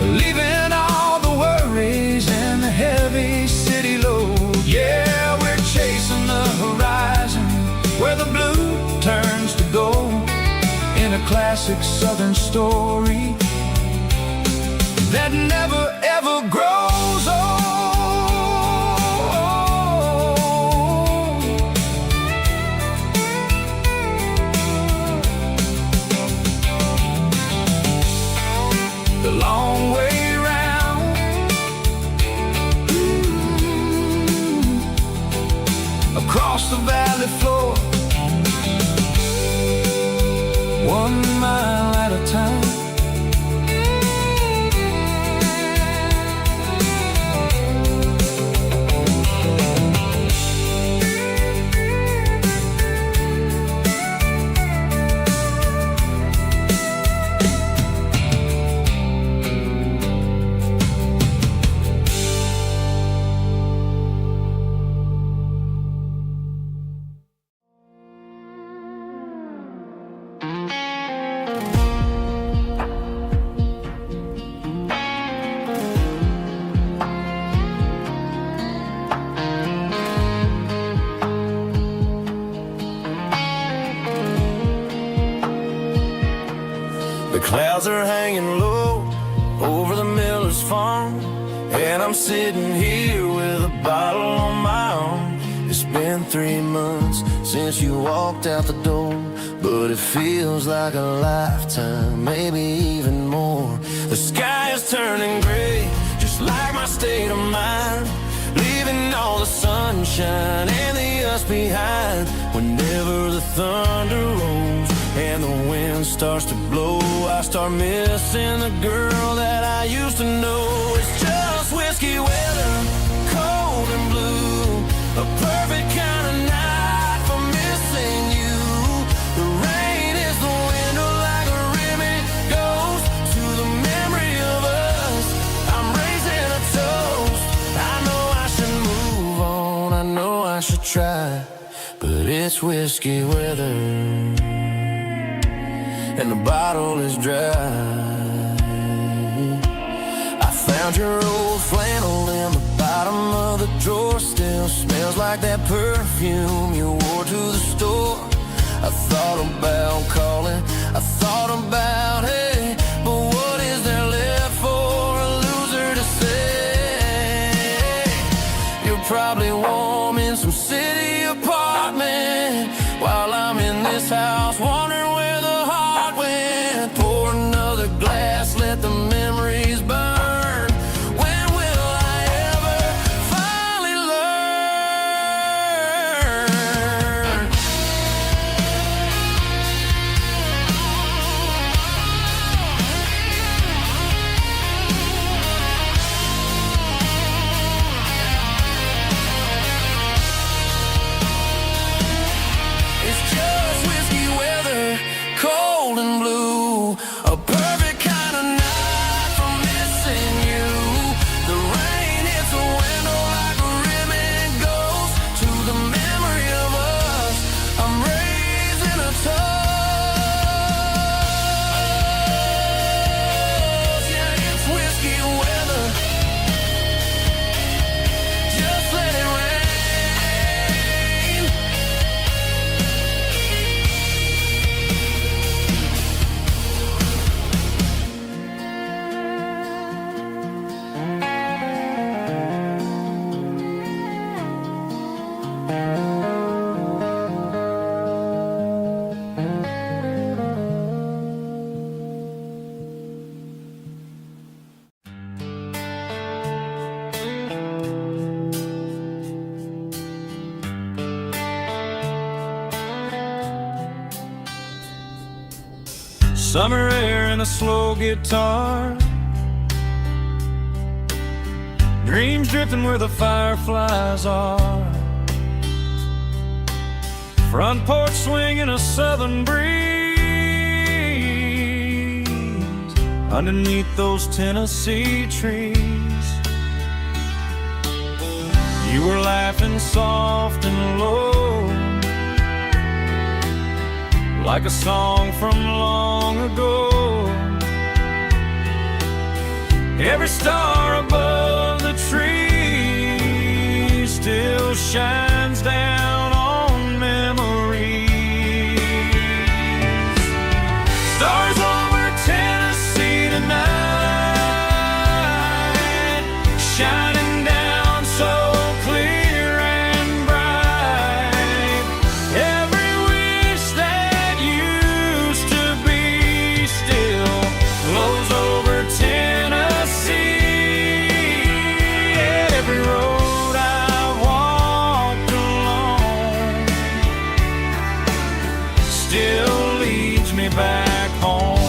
Speaker 2: leaving all the worries and the heavy city load. Yeah, we're chasing the horizon where the blue turns to gold, in a classic southern story that never ever grows old. The long way round, across the valley floor, 1 mile at a time. The clouds are hanging low over the miller's farm, and I'm sitting here with a bottle on my arm. It's been 3 months since you walked out the door, but it feels like a lifetime, maybe even more. The sky is turning gray, just like my state of mind, leaving all the sunshine and the us behind. Whenever the thunder rolls and the wind starts to blow, I start missing the girl that I used to know. It's just whiskey weather, cold and blue, a perfect kind of night for missing you. The rain is the window like a ribbon goes to the memory of us. I'm raising a toast. I know I should move on, I know I should try, but it's whiskey weather, and the bottle is dry. I found your old flannel in the bottom of the drawer, still smells like that perfume you wore to the store. I thought about calling, I thought about, hey, but what is there left for a loser to say? You're probably warm in some city apartment, while I'm in this house wondering where the heart went. Pour another glass, let the memories burn. When will I ever finally learn? It's just whiskey weather, cold and blue, a perfect kind of night for missing you. The rain hits the window like a ribbon goes to the memory of us. I'm raising a toast. Yeah, it's whiskey weather, just let it rain.
Speaker 1: Summer air and a slow guitar, dreams drifting where the fireflies are. Front porch swinging a southern breeze underneath those Tennessee trees. You were laughing soft and low, like a song from long ago. Every star above the tree still shines down on memories. Stars over Tennessee tonight, shining down so clear and bright. Every wish that used to be still flows over Tennessee. Every road I've walked along still leads me back home.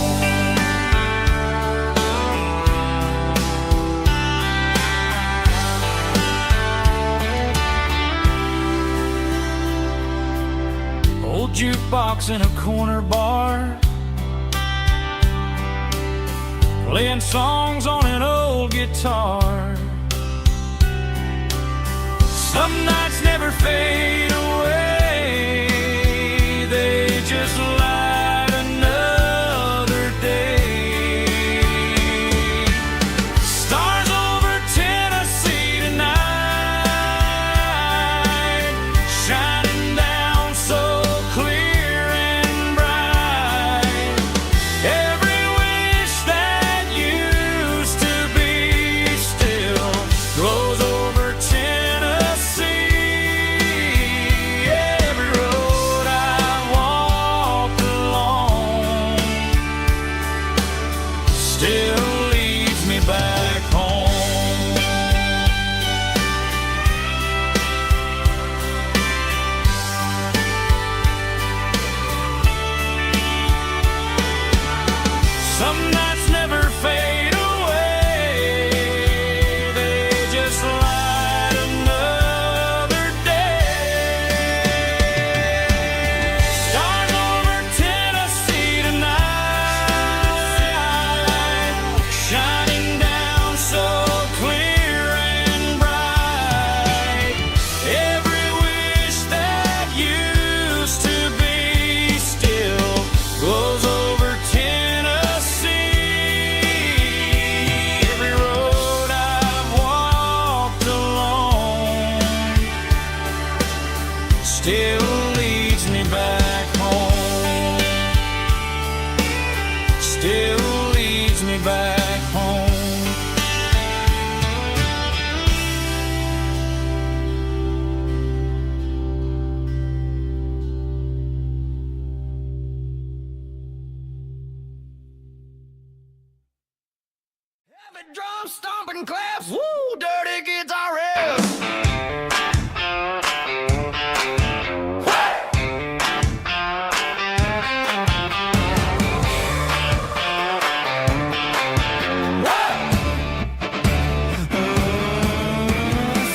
Speaker 1: Old jukebox in a corner bar, playing songs on an old guitar. Some nights never fade away, they just light another day. Stars over Tennessee tonight, shining down so clear and bright. Every drum stomping claps, woo, dirty guitar riffs.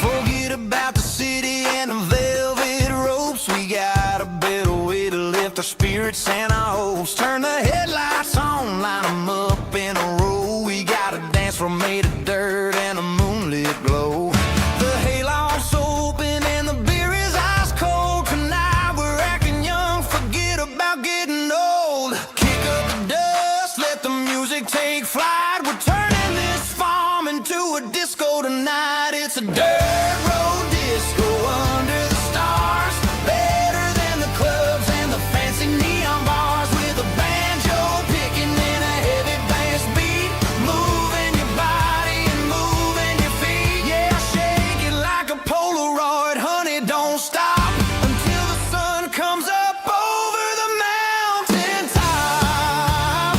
Speaker 2: Forget about the city and the velvet ropes. We got a better way to lift our spirits and our hopes. Turn the headlights on, line them up in a row. We got a dance floor made of dirt and a moonlit glow. The hayloft's open and the beer is ice cold. Tonight we're acting young, forget about getting old. Kick up the dust, let the music take flight. We're turning this farm into a disco tonight. It's a dirt road disco under the stars. Better than the clubs and the fancy neon bars. With a banjo picking and a heavy bass beat. Moving your body and moving your feet. Yeah, shake it like a Polaroid, honey, don't stop until the sun comes up over the mountain top.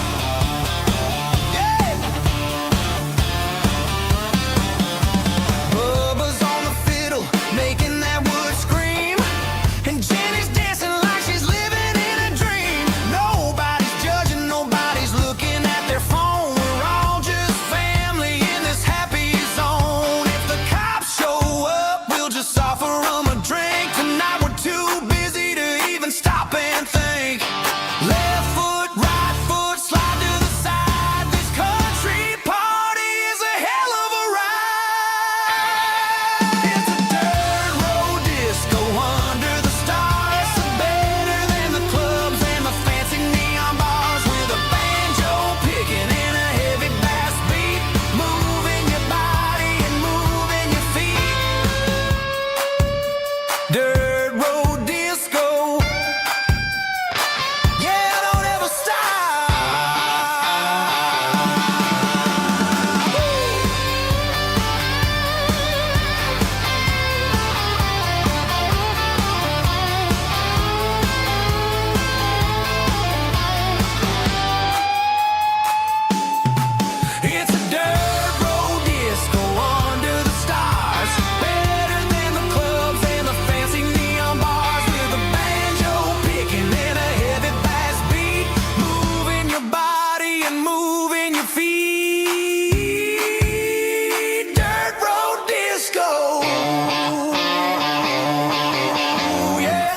Speaker 2: Yeah. Bubba's on the fiddle, making that wood scream. And Jenny's dancing like she's living in a dream. Nobody's judging, nobody's looking at their phone. We're all just family in this happy zone. If the cops show up, we'll just offer them a drink. Tonight we're too busy to even stop and think. Left foot, right foot, slide to the side. This country party is a hell of a ride. It's a dirt road disco under the stars. Better than the clubs and the fancy neon bars. With a banjo picking and a heavy bass beat. Moving your body and moving your feet. Dirt road disco. Yeah, don't ever stop. It's a dirt road disco under the stars. Better than the clubs and the fancy neon bars. With a banjo picking and a heavy bass beat. Moving your body and moving your feet. Dirt road disco. Yeah.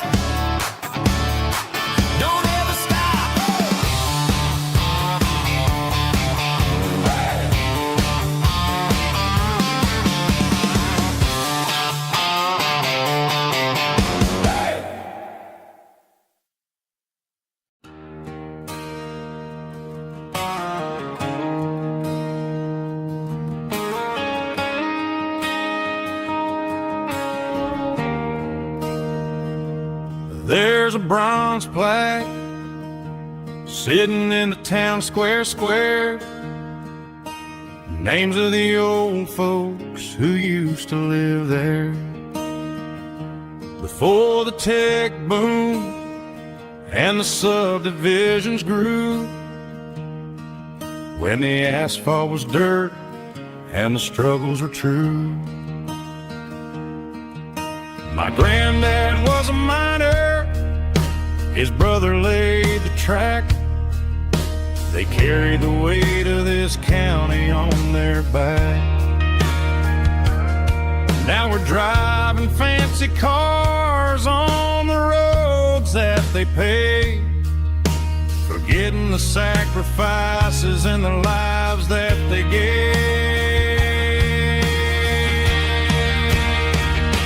Speaker 2: Don't ever stop.
Speaker 1: There's a bronze plaque sitting in the town square. Names of the old folks who used to live there. Before the tech boom and the subdivisions grew. When the asphalt was dirt and the struggles were true. My granddad was a miner, his brother laid the track. They carried the weight of this county on their back. Now we're driving fancy cars on the roads that they paved, forgetting the sacrifices and the lives that they gave.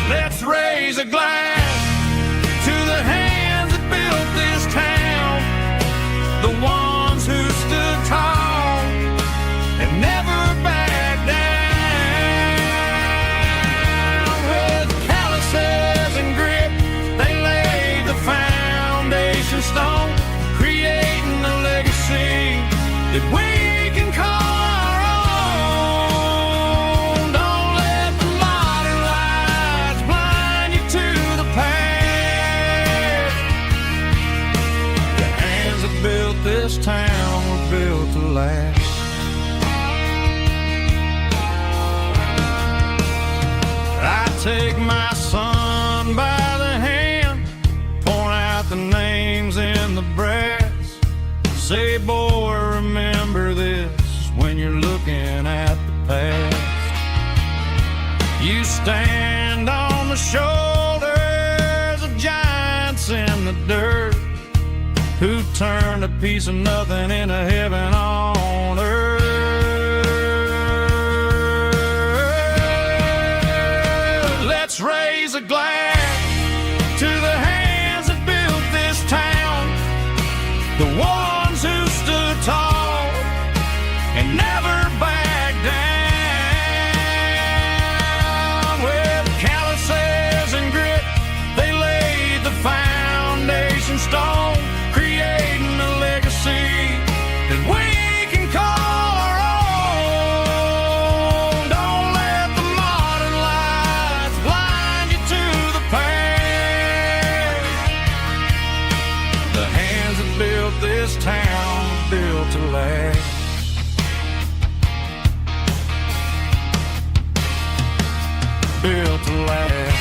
Speaker 1: Let's raise a glass to the hands that built this town, the ones who stood tall and never backed down. With calluses and grit, they laid the foundation stone, creating a legacy that we can call our own. Don't let the modern lights blind you to the past. The hands that built this town were built to last. take my son by the hand, point out the names in the brass, say, boy, remember this when you're looking at the past. You stand on the shoulders of giants in the dirt, who turned a piece of nothing into heaven on earth. Let's raise a glass to the hands that built this town, the ones who stood tall and never backed down. With calluses and grit, they laid the foundation stone, creating a legacy that we can call our own. Don't let the modern lights blind you to the past. The hands that built this town built to last. Built to last.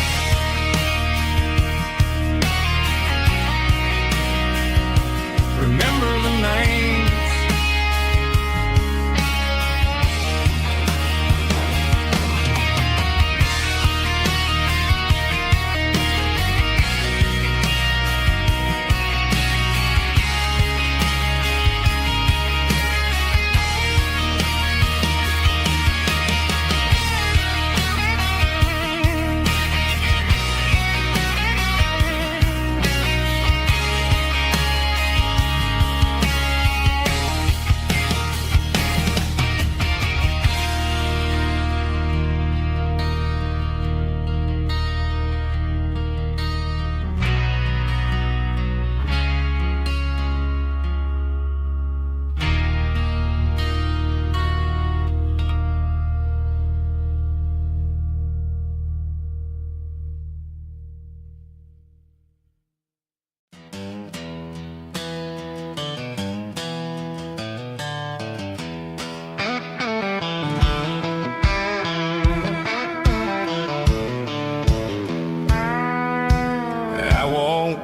Speaker 1: Remember the names.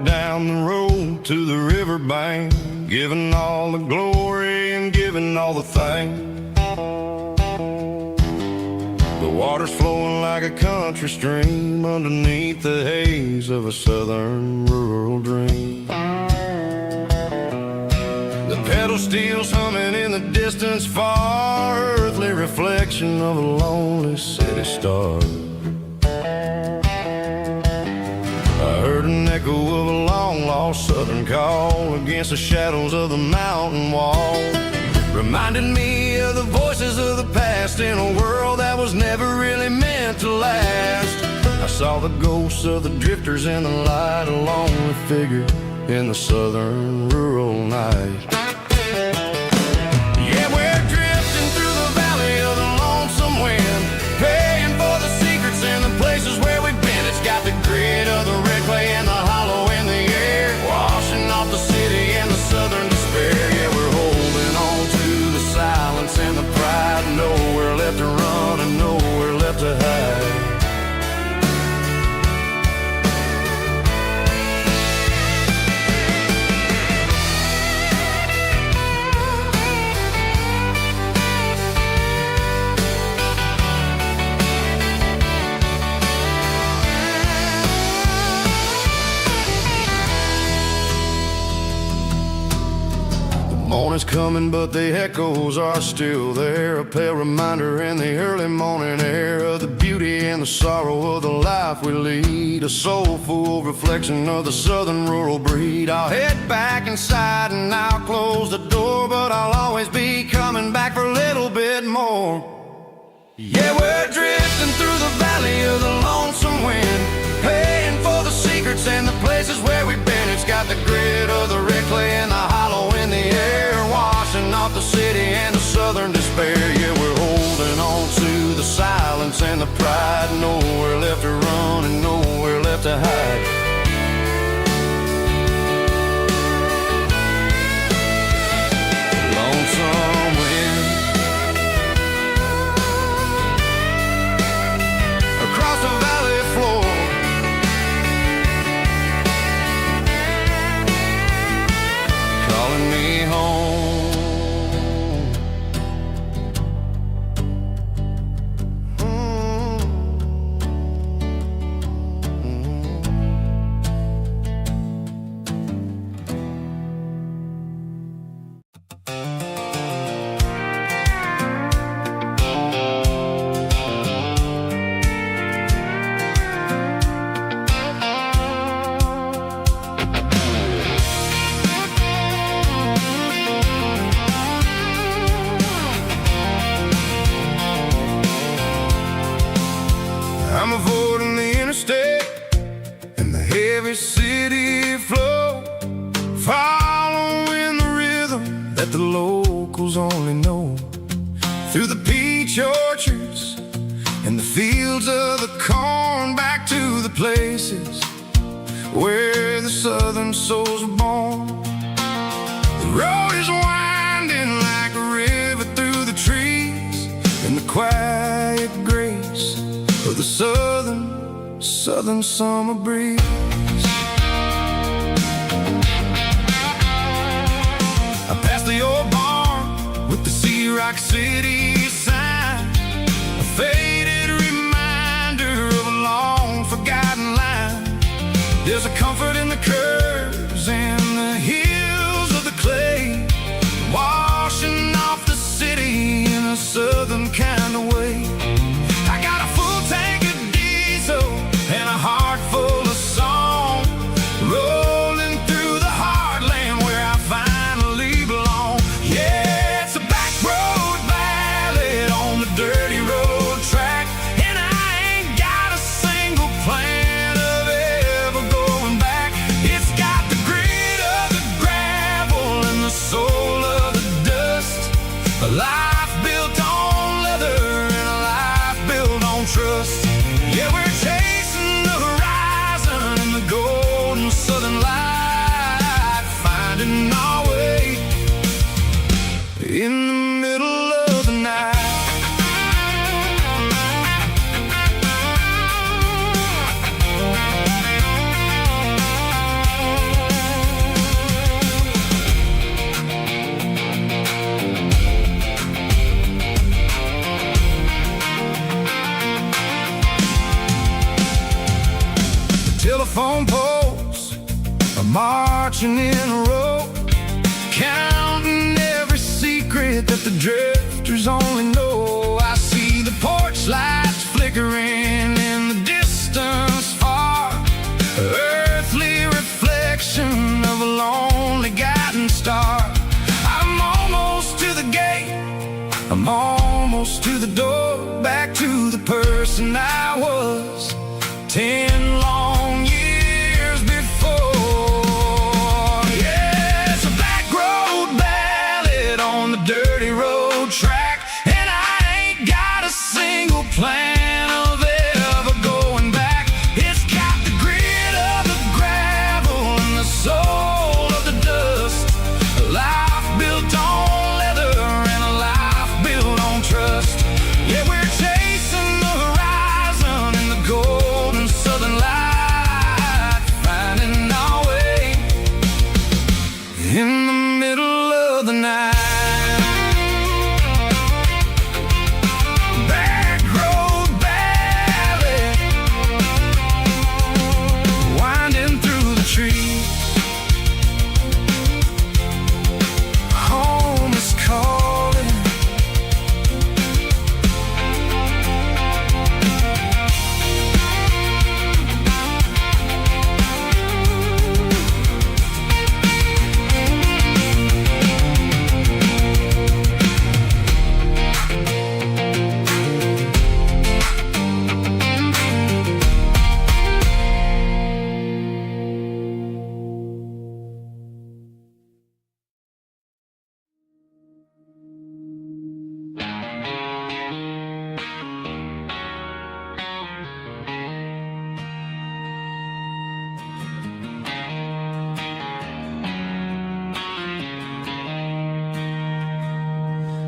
Speaker 1: Down the road to the riverbank, giving all the glory and giving all the thanks. The water's flowing like a country stream underneath the haze of a southern rural dream. The pedal steel's humming in the distance far, earthly reflection of a lonely city star. I heard an echo of a long-lost southern call against the shadows of the mountain wall, reminded me of the voices of the past in a world that was never really meant to last. I saw the ghosts of the drifters in the light, a lonely figure in the southern rural night. Yeah, we're drifting through the valley of the lonesome wind, paying for the secrets and the places where we've been. It's got the grit of the red clay and the hollow in the air, washing off the city and the southern despair. Yeah, we're holding on to the silence and the pride, nowhere left to run and nowhere left to hide. Morning's coming, but the echoes are still there, a pale reminder in the early morning air of the beauty and the sorrow of the life we lead, a soulful reflection of the southern rural breed. I'll head back inside and I'll close the door, but I'll always be coming back for a little bit more. Yeah, we're drifting through the valley of the lonesome wind, paying for the secrets and the places where we've been. It's got the grit of the red clay and the hollow in the air, washing off the city and the southern despair. Yeah, we're holding on to the silence and the pride, nowhere left to run and nowhere left to hide. Lonesome wind across the valley bring me home.
Speaker 2: I'm avoiding the interstate and the heavy city flow, following the rhythm that the locals only know. Through the peach orchards and the fields of the corn, back to the places where the southern souls were born. The road is winding like a river through the trees, and the quiet grace of the southern summer breeze. I passed the old barn with the Sea Rock City sign, a faded reminder of a long forgotten line. There's a comfort in the curves and the hills of the clay, washing off the city in a southern kind of way. I got a full tank of diesel and a heart full of song, rolling through the heartland where I finally belong. Yeah, it's a back road ballad on the dirty road track, and I ain't got a single plan of ever going back. It's got the grit of the gravel and the soul of the dust, a life built on leather and a life built on trust. Yeah, we're chasing the horizon in the golden southern light, finding our way in the middle of the night. Telephone poles are marching in a row, counting every secret that the drifters only know. I see the porch lights flickering in the distance far, earthly reflection of a lonely guiding star. I'm almost to the gate, I'm almost to the door, back to the person I was 10 long years before. Yeah, it's a back road ballad on the dirty road track, and I ain't got a single plan of ever going back. It's got the grit of the gravel and the soul of the dust, a life built on leather and a life built on trust. Yeah, we're chasing the horizon in the golden southern light, finding our way in the middle of the night. Back road ballad, winding through the trees. Home is calling.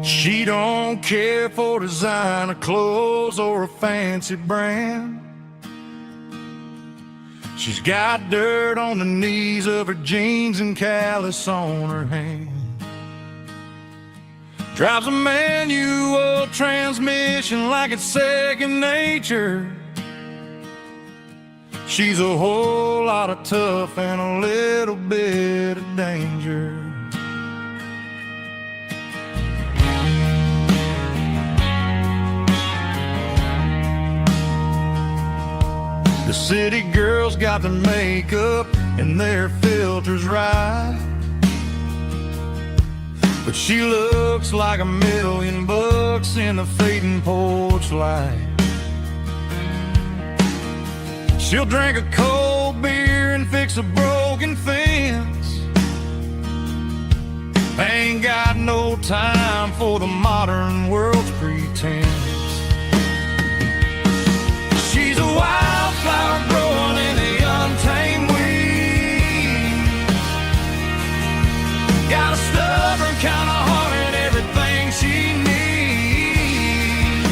Speaker 2: She don't care for designer clothes or a fancy brand. She's got dirt on the knees of her jeans and callus on her hand. Drives a manual transmission like it's second nature. She's a whole lot of tough and a little bit of danger. The city girls got their makeup and their filters right, but she looks like $1,000,000 in the fading porch light. She'll drink a cold beer and fix a broken fence. Ain't got no time for the modern world's pretense. She's a wildflower growing in the untamed weed. Got a stubborn kind of heart and everything she needs.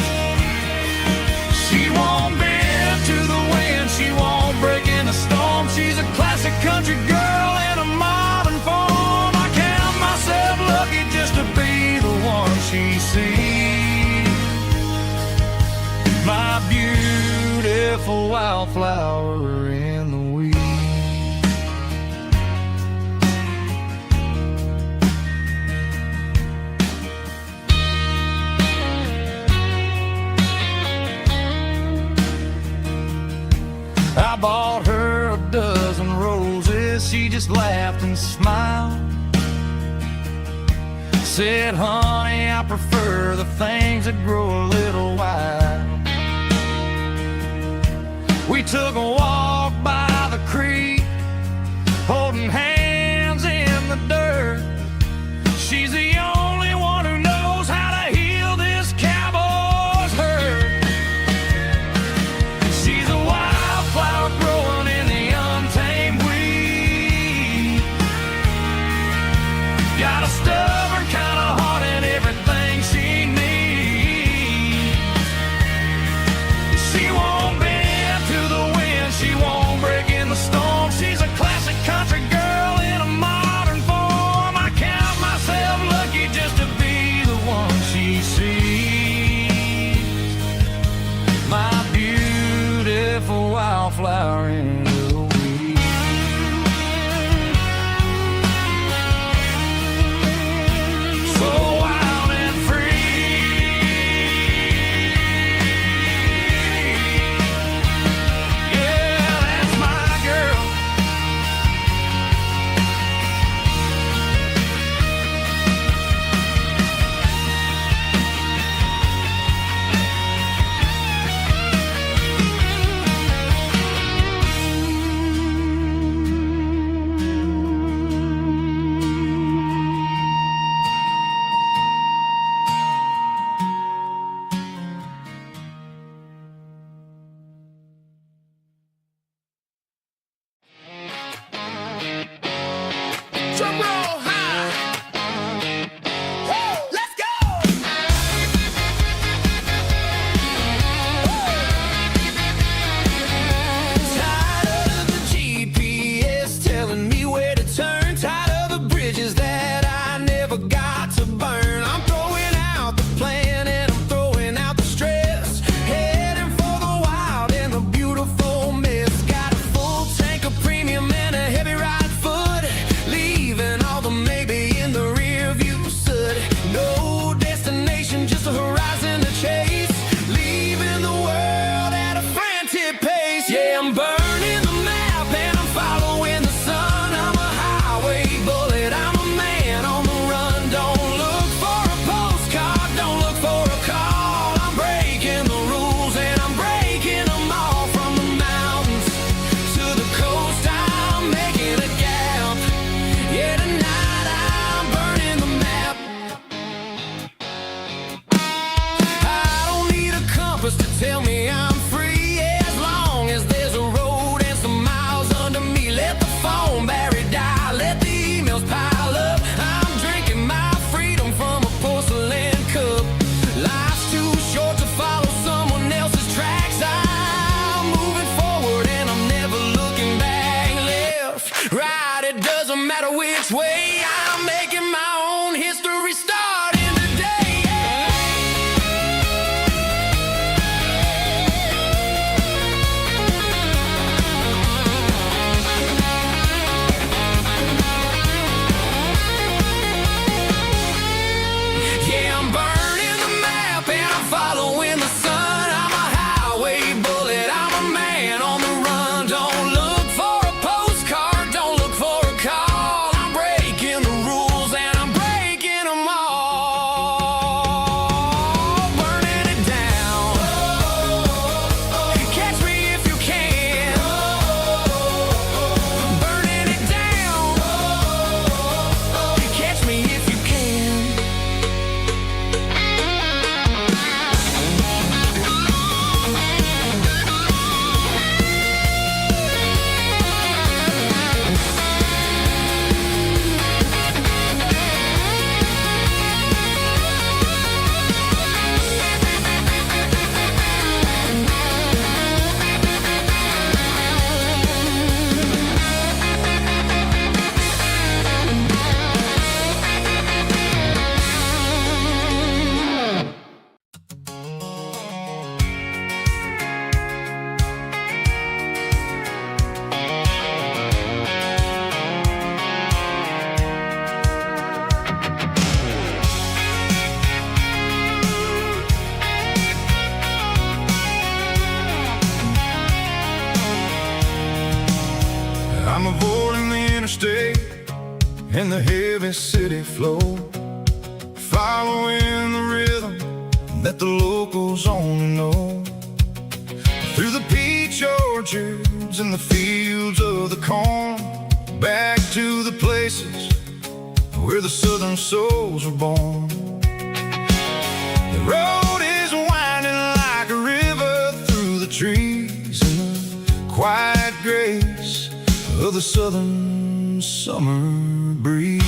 Speaker 2: She won't bend to the wind, she won't break in the storm. She's a classic country girl in a modern form. I count myself lucky just to be the one she sees. My beautiful wildflower in the weeds. I bought her a dozen roses, she just laughed and smiled. Said, honey, I prefer the things that grow a little wild. We took a walk by the creek, holding hands in the dirt. She's the only one who knows how to heal this cowboy's hurt. She's a wildflower growing in the untamed weed. Got a stubborn kind of heart and everything she needs. She won't bend to the wind, she won't break in the storm. She's a classic country girl in a modern form. I count myself lucky just to be the one she sees. My beautiful wildflower in the weeds. and the heavy city flow, following the rhythm that the locals only know. Through the peach orchards and the fields of the corn, back to the places where the southern souls were born. The road is winding like a river through the trees in the quiet grace of the southern summer breeze.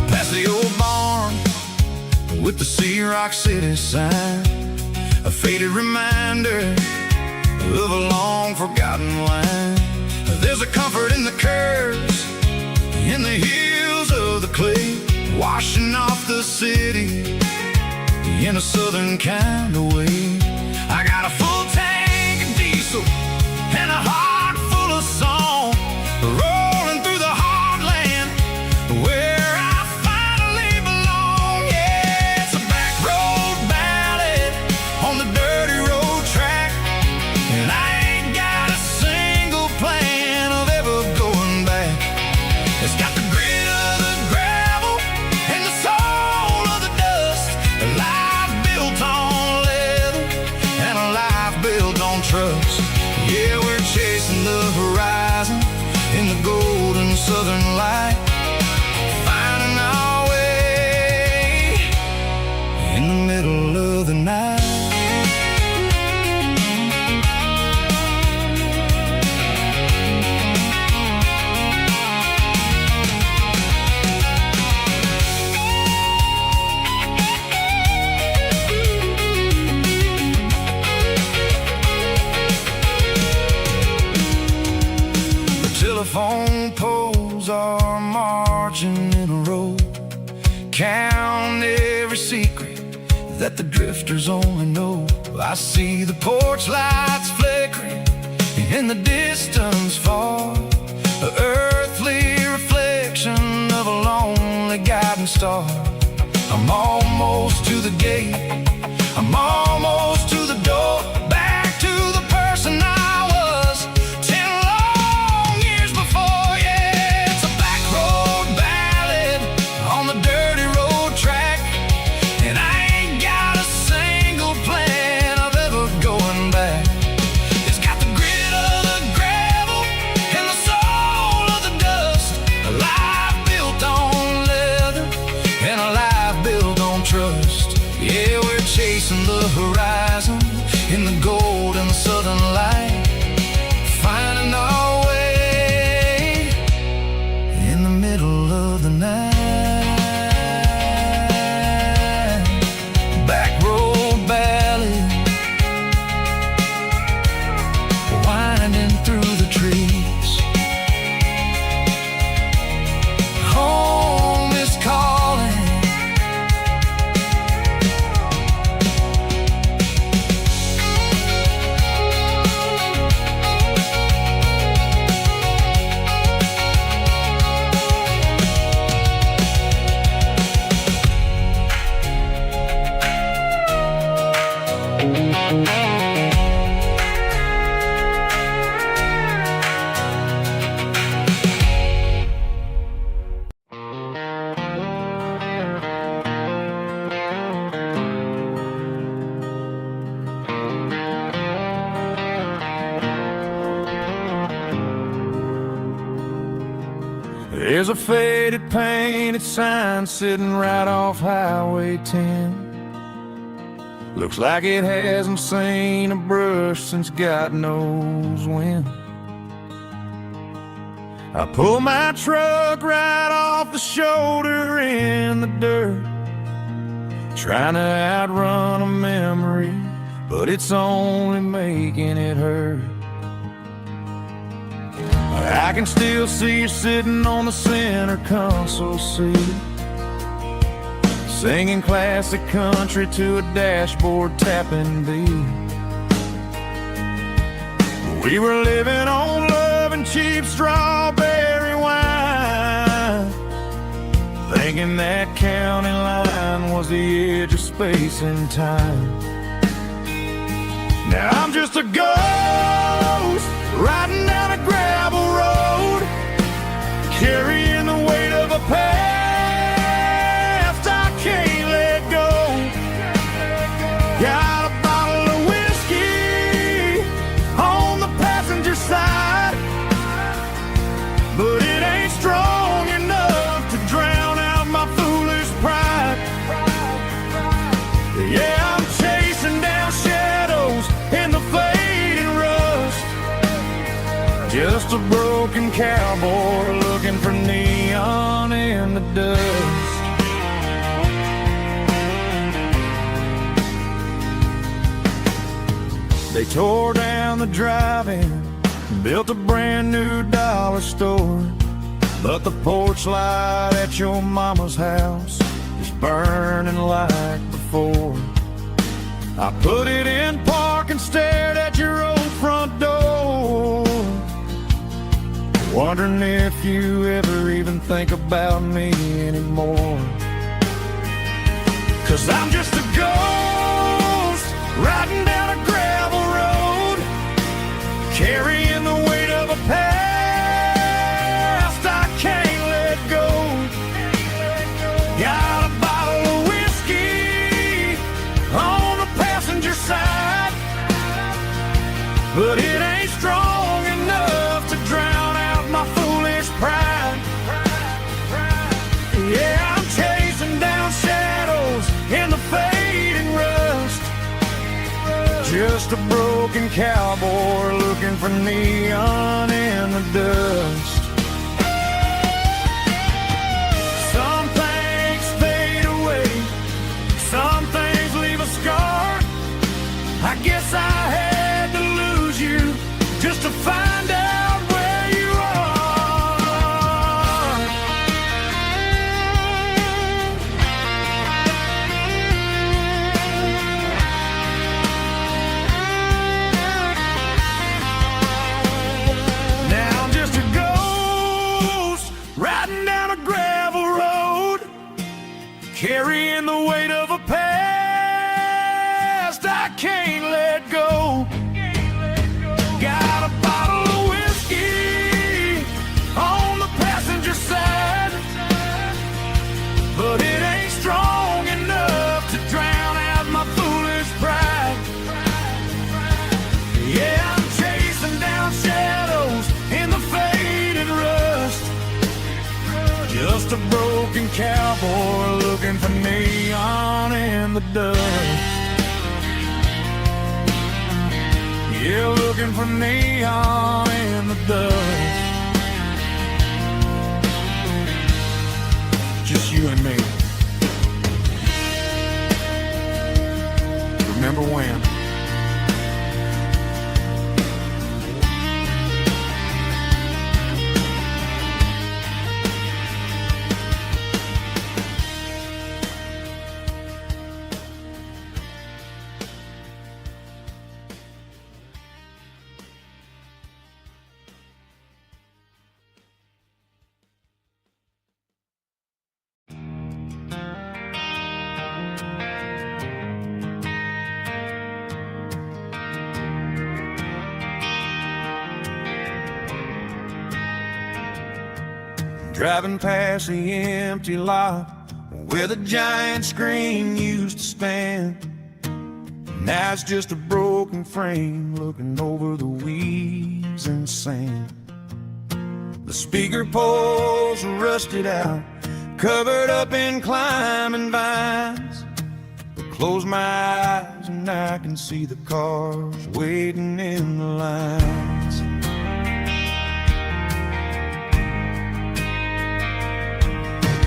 Speaker 2: Past the old barn with the Sea Rock City sign, a faded reminder of a long forgotten line. There's a comfort in the curves, in the hills of the clay, washing off the city in a southern kind of way. I got a full tank of diesel and a heart full of song, rolling through the heartland where I finally belong. Yeah, it's a back road ballad on the dirty road track, and I ain't got a single plan of ever going back. It's got the grit of the gravel and the soul of the dust, a life built on leather and a life built on trust. Yeah, we're chasing the horizon in the golden southern light, finding our way in the middle of the night. Telephone poles are marching in a row, count every secret that the drifters only know. I see the porch lights flickering in the distance far, an earthly reflection of a lonely guiding star. I'm almost to the gate, I'm almost to the door, back to the person I was 10 long years before. Yeah, it's a back road ballad on the dirty road track, and I ain't got a single plan of ever going back. It's got the grit of the gravel and the soul of the dust, a life built on leather and a life built on trust. Yeah, we're chasing the horizon in the golden southern light, finding our way in the middle of the night. Back road ballad, winding through the trees. Home is calling. There's a faded painted sign sitting right off Highway 10. Looks like it hasn't seen a brush since God knows when. I pull my truck right off the shoulder in the dirt, trying to outrun a memory, but it's only making it hurt. I can still see you sitting on the center console seat, singing classic country to a dashboard tapping beat. We were living on love and cheap strawberry wine, thinking that county line was the edge of space and time.
Speaker 1: Now I'm just a ghost riding down a gravel road, carrying the weight of a past I can't let go. Got a bottle of whiskey on the passenger side, but it ain't strong enough to drown out my foolish pride. Yeah, I'm chasing down shadows in the fading rust, just a broken cowboy looking for neon in the dust. They tore down the drive-in, built a brand new dollar store, but the porch light at your mama's house is burning like before. I put it in park and stared at your old front door, wondering if you ever even think about me anymore. 'Cause I'm just a ghost riding down a gravel road, carrying the weight of a past I can't let go. Got a bottle of whiskey on the passenger side, but it ain't strong enough to drown out my foolish pride. Yeah, I'm chasing down shadows in the fading rust, just a broken cowboy looking for neon in the dust. Some things fade away, some things leave a scar. I guess I had to lose you just to find out where you are. Now I'm just a ghost riding down a gravel road, carrying the weight of a past I can't let go. Got a bottle of whiskey on the passenger side, but it ain't strong enough to drown out my foolish pride. Yeah, I'm chasing down shadows in the faded rust, just a broken cowboy looking for neon in the dust. Yeah, looking for neon in the dust. Just you and me. Remember when? Driving past the empty lot where the giant screen used to stand. Now it's just a broken frame looking over the weeds and sand. The speaker poles are rusted out, covered up in climbing vines. But close my eyes and I can see the cars waiting in the lines.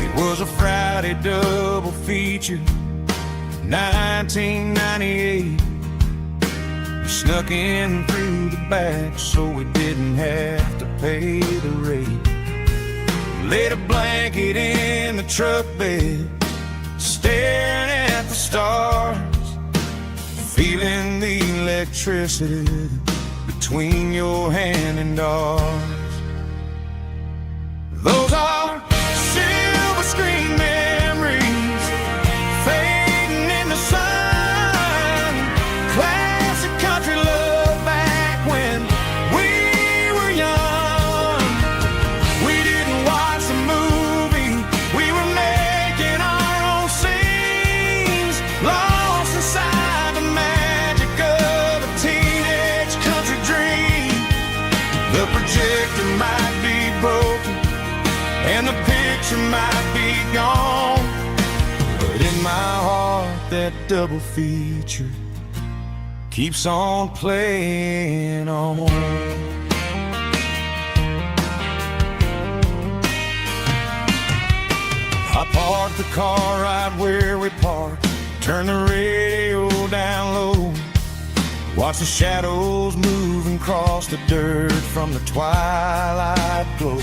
Speaker 1: It was a Friday double feature, 1998. We snuck in through the back so we didn't have to pay the rate. Laid a blanket in the truck bed, staring at the stars, feeling the electricity between your hand and ours. Those are silver screen memories fading in the sun, classic country
Speaker 2: that double feature keeps on playing on. I parked the car right where we parked, turn the radio down low, watch the shadows moving across the dirt from the twilight glow.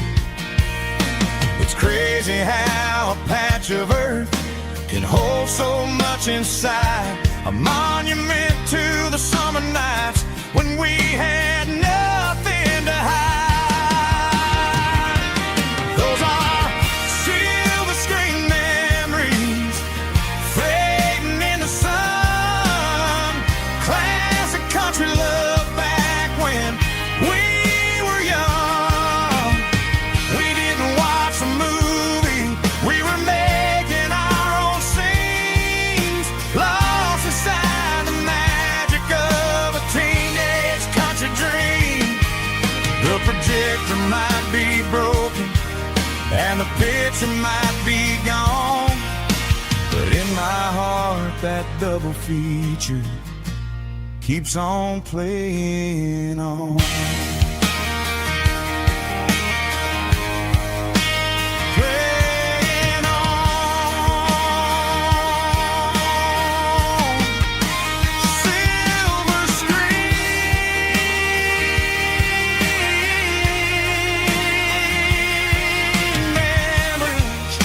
Speaker 2: It's crazy how a patch of earth can hold so much inside, a monument to the summer nights when we had nothing to hide. Those are silver screen memories fading in the sun, classic country love back when we were young. We didn't watch a movie, we were making our own scenes, lost inside the magic of a teenage country dream. The projector might be broken and the picture might be gone, but in my heart that double feature keeps on playing on. Playing on. Silver screen memories.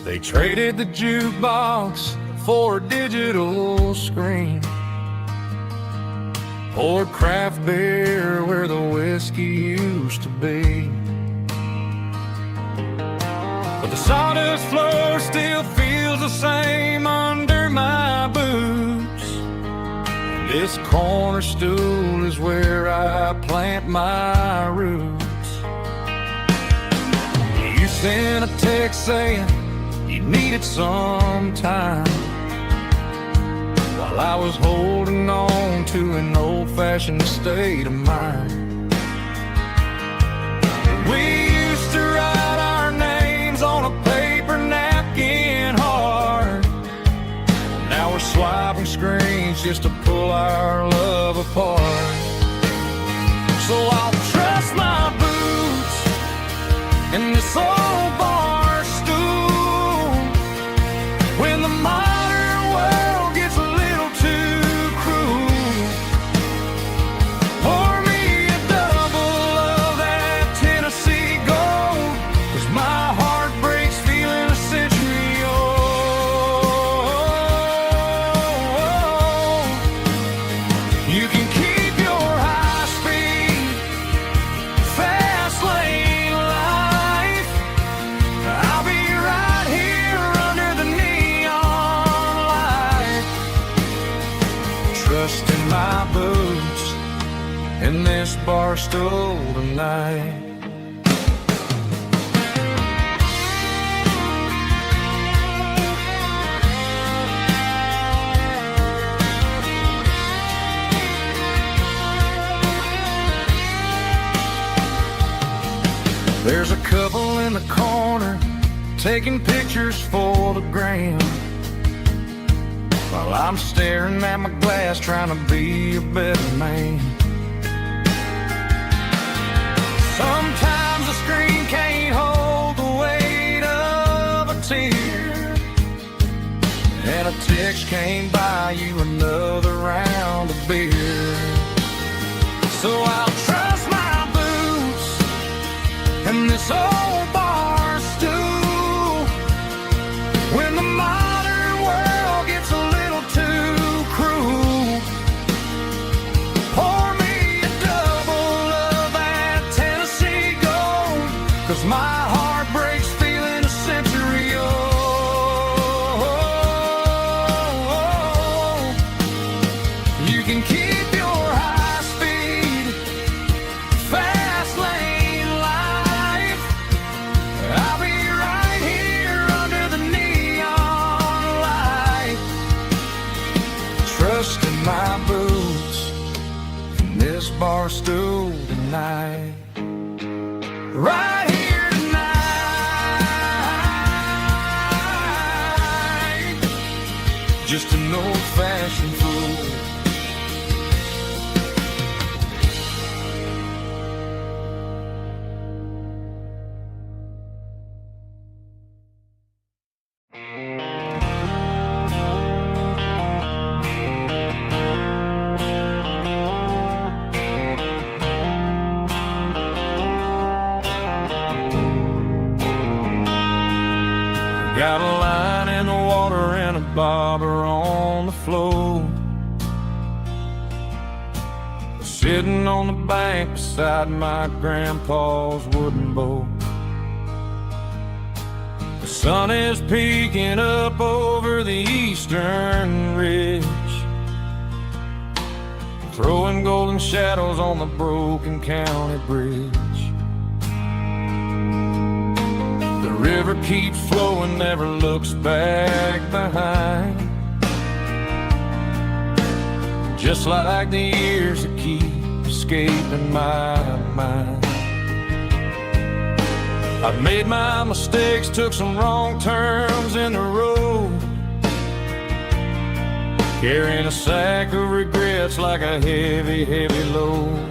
Speaker 2: They traded the jukebox for a digital screen, poured craft beer where the whiskey used to be. But the sawdust floor still feels the same under my boots. This corner stool is where I plant my roots. You sent a text saying you needed some time, while I was holding on to an old-fashioned state of mind. We used to write our names on a paper napkin hard. Now we're swiping screens just to pull our love apart. So I'll trust my boots in this old bar stool when the modern world gets a little too cruel. Pour me a double of that Tennessee gold, 'cause my heart breaks feeling a century old. You can keep your high-speed fast lane life. I'll be right here under the neon light, trusting my boots in this bar stool tonight. There's a couple in the corner taking pictures for the gram, while I'm staring at my glass trying to be a better man. Sometimes the screen can't hold the weight of a tear, and a text can't buy you another round of beer. So I'll trust my boots and this old bar stool when the modern world gets a little too cruel. Pour me a double of that Tennessee gold, 'cause my heart breaks feeling a century old. You can keep your high speed fast tonight. Right here tonight. Just an old-fashioned fool. Got a line in the water and a bobber on the floor, sitting on the bank beside my grandpa's wooden boat. The sun is peeking up over the eastern ridge, throwing golden shadows on the broken county bridge. The river keeps flowing, never looks back behind, just like the years that keep escaping my mind. I've made my mistakes, took some wrong turns in the road, carrying a sack of regrets like a heavy, heavy load.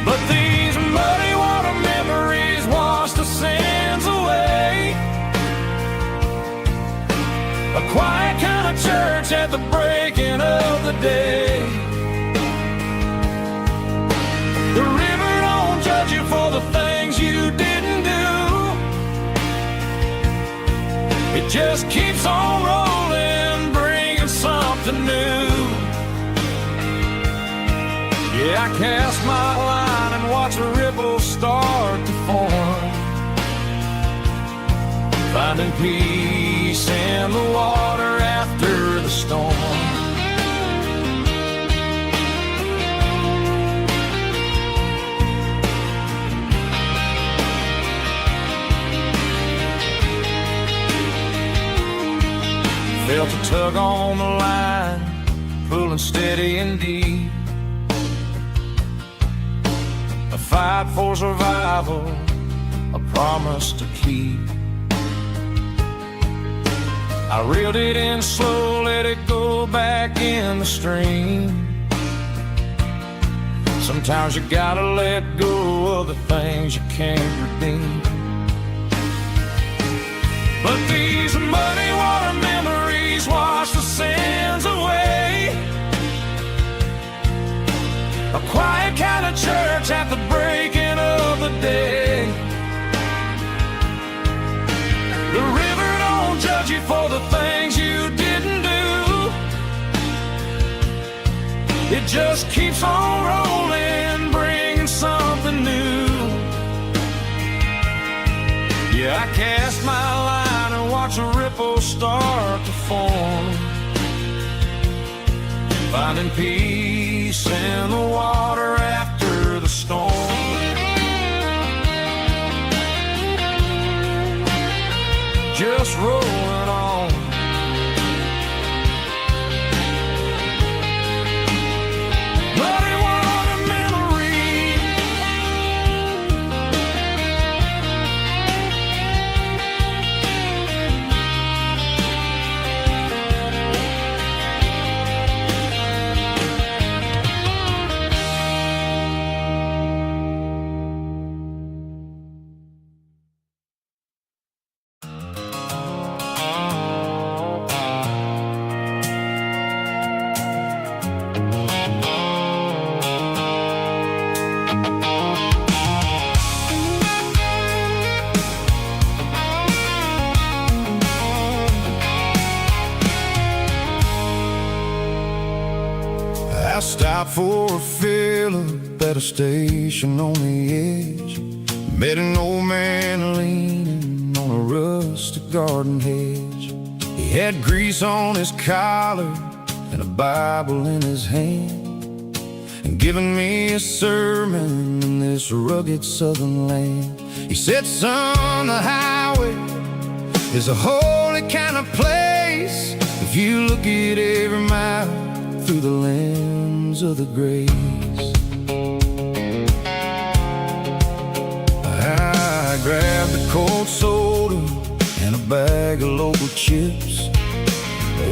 Speaker 2: But these muddy water memories wash the sins away. A quiet kind of church at the breaking of the day. The river don't judge you for the things you didn't do. It just keeps on rolling, bringing something new. Yeah, I cast my line and watch a ripple start to form, finding peace in the water after the storm. Felt a tug on the line, pulling steady and deep. A fight for survival, a promise to keep. I reeled it in slow, let it go back in the stream. Sometimes you gotta let go of the things you can't redeem. But these muddy water memories wash the sins away. A quiet kind of church at the breaking of the day. The river don't judge you for the things you didn't do. It just keeps on rolling, bringing something new. Yeah, I cast my line and watch a ripple start to form, finding peace in the water after the storm. Just rolling on. Muddy water memory. I stopped for a fill-up at a station on the edge. Met an old man leaning on a rustic garden hedge. He had grease on his collar and a Bible in his hand, and giving me a sermon in this rugged southern land. He said, son, the highway is a holy kind of place if you look at every mile through the lens of the grace. I grabbed a cold soda and a bag of local chips,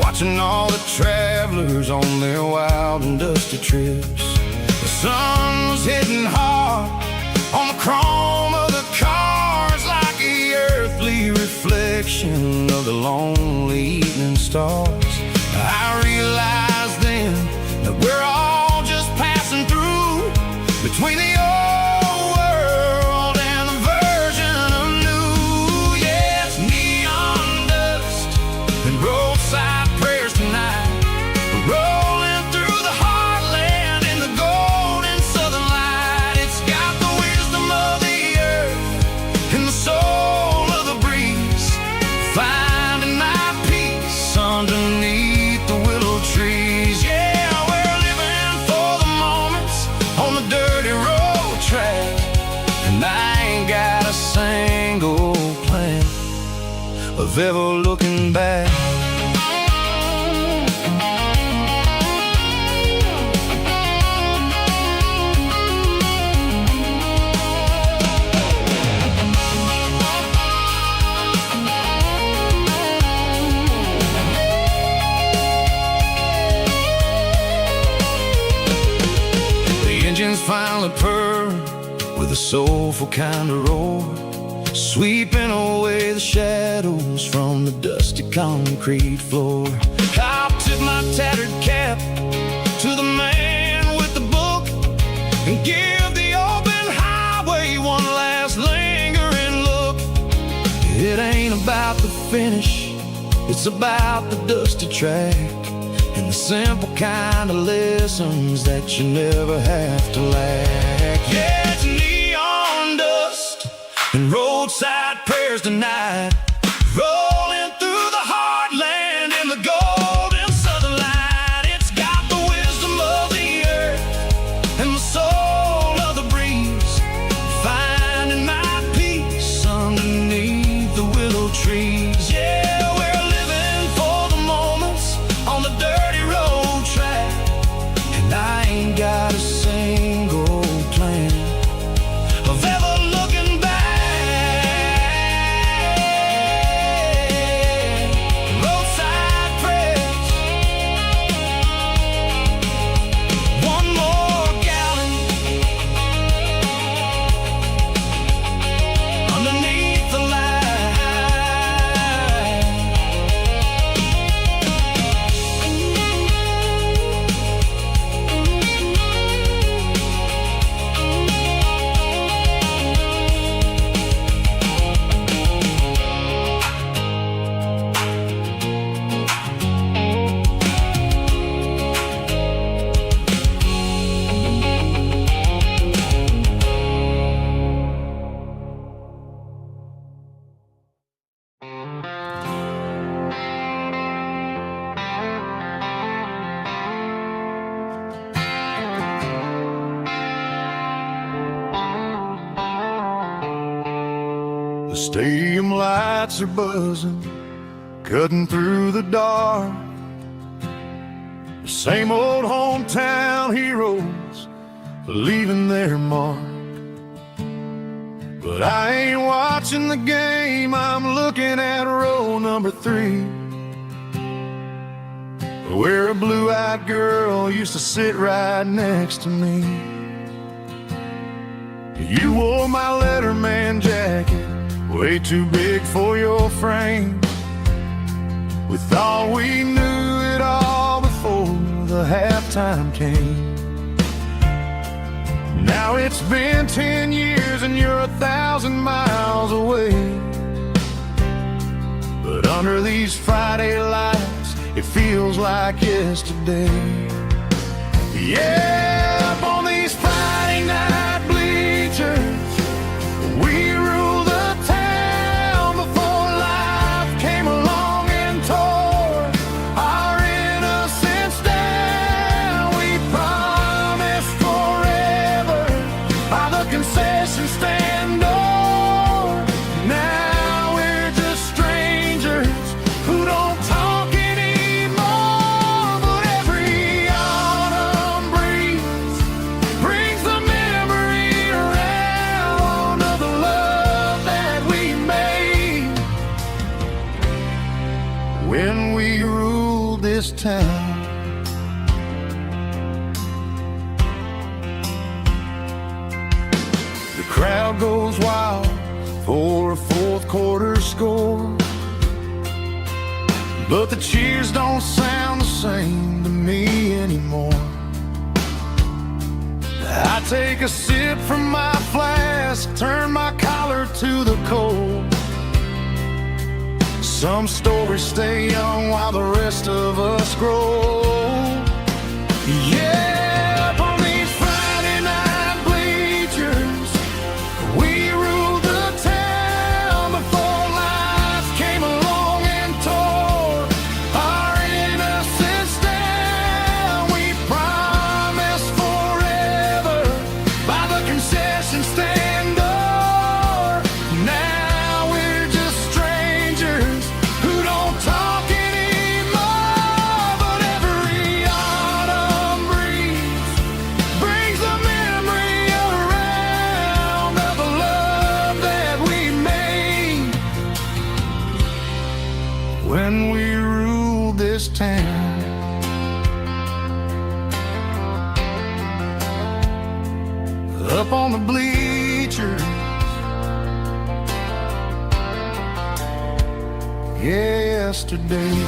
Speaker 2: watching all the travelers on their wild and dusty trips. The sun was hitting hard on the chrome of the cars, like the earthly reflection of the lonely evening stars. I realized then that we're all just passing through between the old world and the version of new. Yes, neon dust and roadside prayers tonight, rolling through the heartland in the golden southern light. It's got the wisdom of the earth and the soul of the breeze, finding my peace underneath the willow trees. Yeah, we're living for the moments on the dirty road track, and I ain't got a single plan of ever looking back. Engines finally purr with a soulful kind of roar, sweeping away the shadows from the dusty concrete floor. I'll tip my tattered cap to the man with the book and give the open highway one last lingering look. It ain't about the finish, it's about the dusty track and the simple kind of lessons that you never have to lack. Yeah, it's neon dust and roadside prayers tonight, rolling through the heartland in the golden southern light. It's got the wisdom of the earth and the soul of the breeze, finding my peace underneath the willow trees. Yeah, we're living for the moments on the dirty road track, and I ain't got a single plan of ever looking back. Roadside prayers, one more gallon underneath the light.
Speaker 1: The stadium lights are buzzing, cutting through the dark. The same old hometown heroes leaving their mark. But I ain't watching the game, I'm looking at row number 3, where a blue-eyed girl used to sit right next to me. You wore my Letterman jacket, way too big for your frame. We thought we knew it all before the halftime came. Now it's been 10 years and you're 1,000 miles away. But under these Friday lights, it feels like yesterday. Yeah, up on these Friday night bleachers, we rule the town before life came along and tore our innocence down. We promised forever by the concession stand door. Now we're just strangers who don't talk anymore. But every autumn breeze
Speaker 2: this town. The crowd goes wild for a fourth quarter score, but the cheers don't sound the same to me anymore. I take a sip from my flask, turn my collar to the cold. Some stories stay young while the rest of us grow. Yeah, up on these Friday night bleachers, we ruled the town before life came along and tore our innocence down. We promised forever by the concession stand door. Now we're just strangers who don't talk anymore. But every autumn breeze brings the memory around of the love that we made when we ruled this town. Up on the bleachers, yesterday.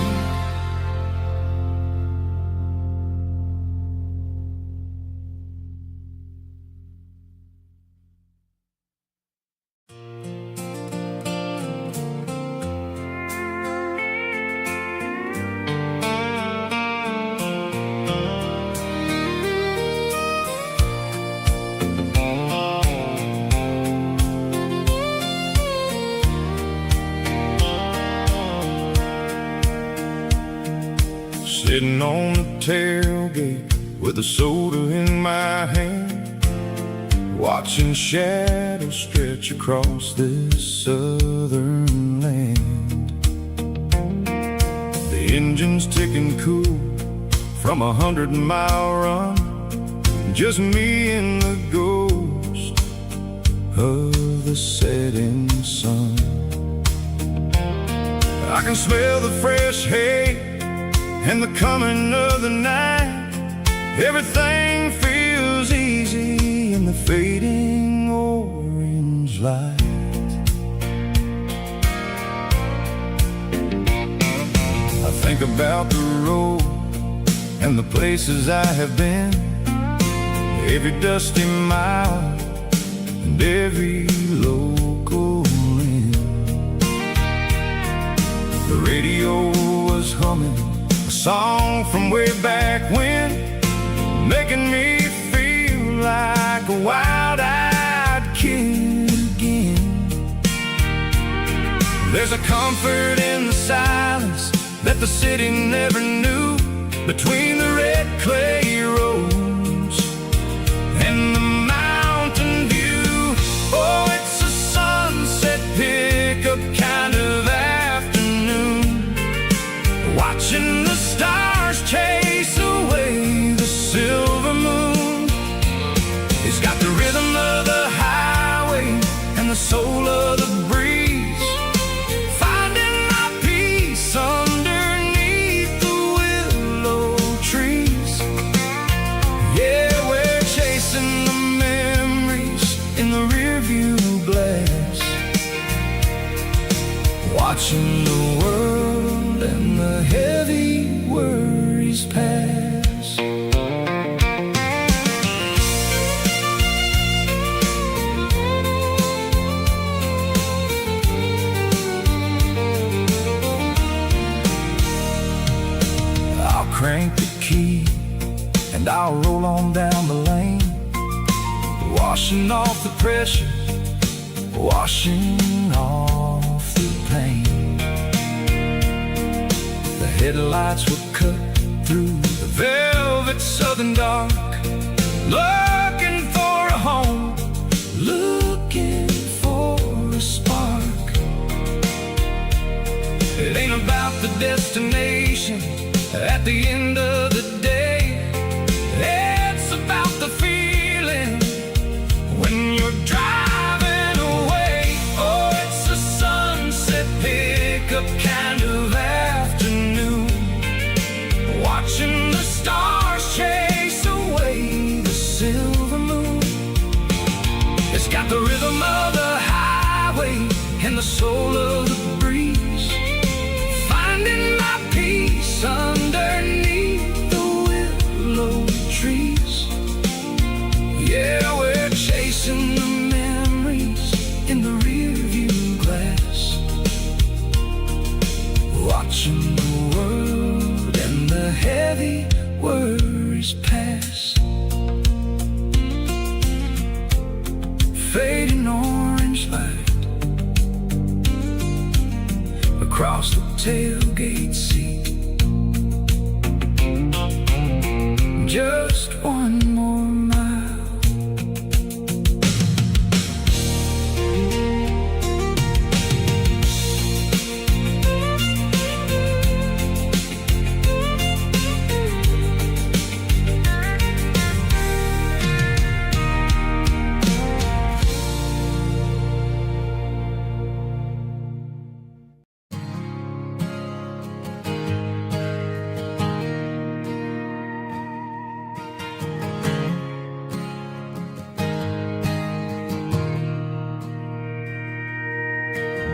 Speaker 2: Sitting on the tailgate with a soda in my hand, watching shadows stretch across this southern land. The engine's ticking cool from 100-mile run, just me and the ghost of the setting sun. I can smell the fresh hay and the coming of the night. Everything feels easy in the fading orange light. I think about the road and the places I have been, every dusty mile and every local inn. The radio was humming a song from way back when, making me feel like a wild-eyed kid again. There's a comfort in the silence that the city never knew, between the red clay roads and the mountain view. Oh, it's a sunset pickup kind of afternoon, watching the stars chase away the silver moon. It's got the rhythm of the highway and the soul of the breeze, finding my peace underneath the willow trees. Yeah, we're chasing the memories in the rearview glass, watching the world and the heavy worries pass. I'll crank the key and I'll roll on down the lane, washing off the pressure, washing off the pain. The headlights will cut through the velvet southern dark, looking for a home, looking for a spark. It ain't about the destination at the end of the day, it's about the feeling when you're driving away. Oh, it's a sunset pickup kind of afternoon, soul of the breeze, finding my peace underneath the willow trees. Yeah, we're chasing the memories in the rearview glass, watching the world and the heavy worries pass. Fading orange light across the tailgate seat. Just one more mile.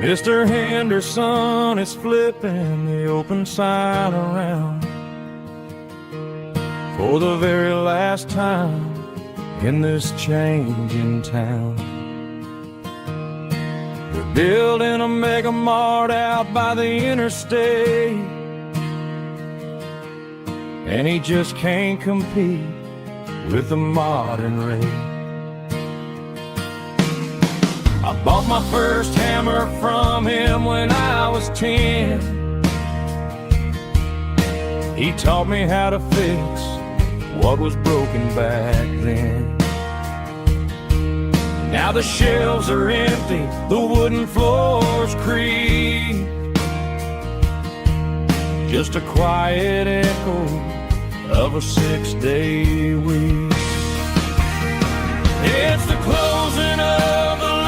Speaker 1: Mr. Henderson is flipping the open sign around for the very last time in this changing town. They're building a mega mart out by the interstate, and he just can't compete with the modern rate. I bought my first hammer from him when I was 10. He taught me how to fix what was broken back then. Now the shelves are empty, the wooden floors creak, just a quiet echo of a 6-day week. It's the closing of the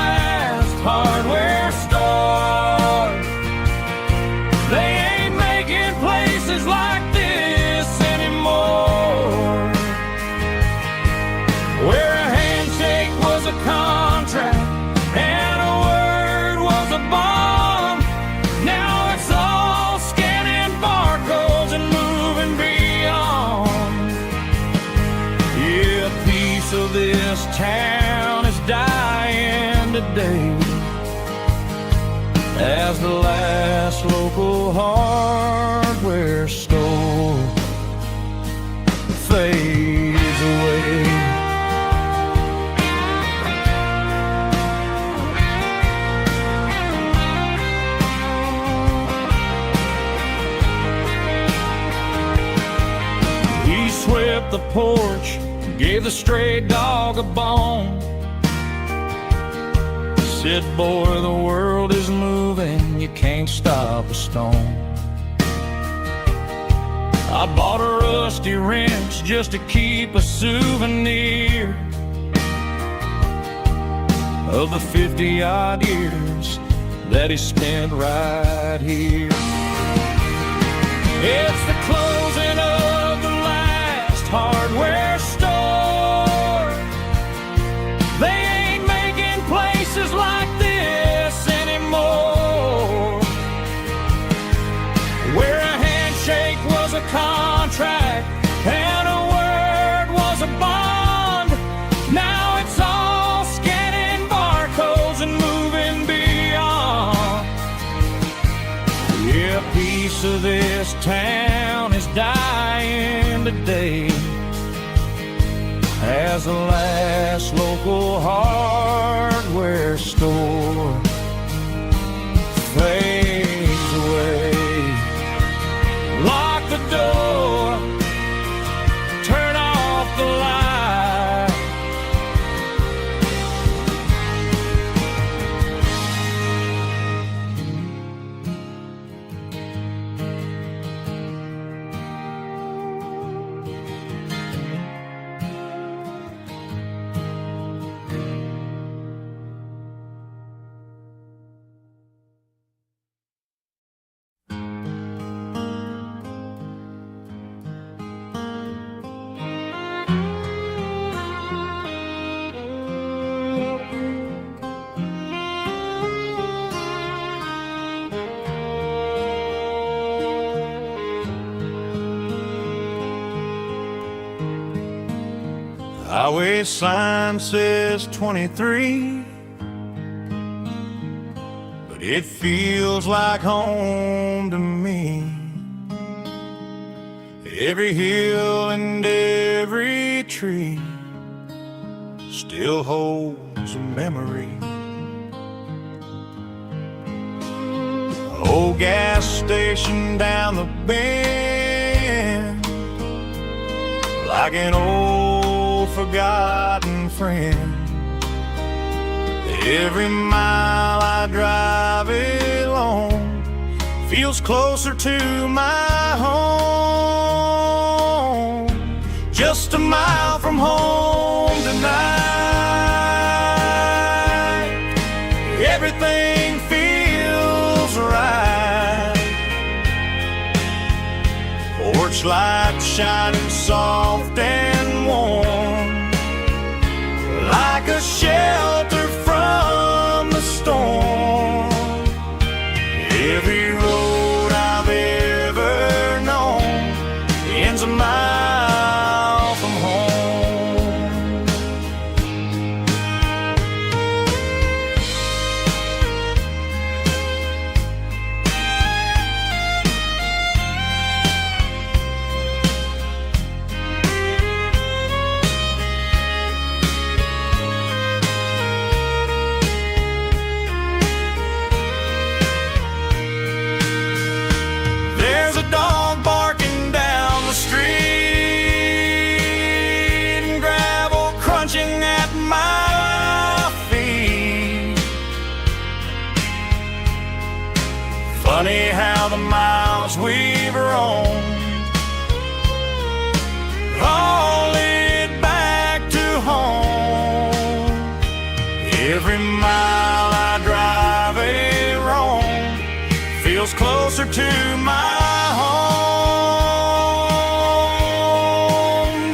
Speaker 1: hardware store. They ain't making places like this anymore, where a handshake was a contract and a word was a bond. Now it's all scanning barcodes and moving beyond. Yeah, a piece of this town is dying today as the last local hardware store fades away. He swept the porch, gave the stray dog a bone, said, boy, the world is moving, you can't stop a stone. I bought a rusty wrench just to keep a souvenir of the 50-odd years that he spent right here. It's the closing of the last hardware store. They ain't making places like this anymore, where a handshake was a contract and a word was a bond. Now it's all scanning barcodes and moving beyond. Yeah, a piece of this town is dying today as the last local hardware store fades away. Lock the door, turn off the light.
Speaker 2: highway sign says 23, but it feels like home to me. Every hill and every tree still holds a memory. Old gas station down the bend, like an old forgotten friend. Every mile I drive it along feels closer to my home. Just a mile from home tonight, everything feels right. Porch lights shining soft and warm, like a shelter from the storm. Every road I've ever known ends a mile from home. There's a dog barking down the street, and gravel crunching at my feet. Funny how the miles we've roamed all lead back to home. Every mile I drive a roam feels closer to my home.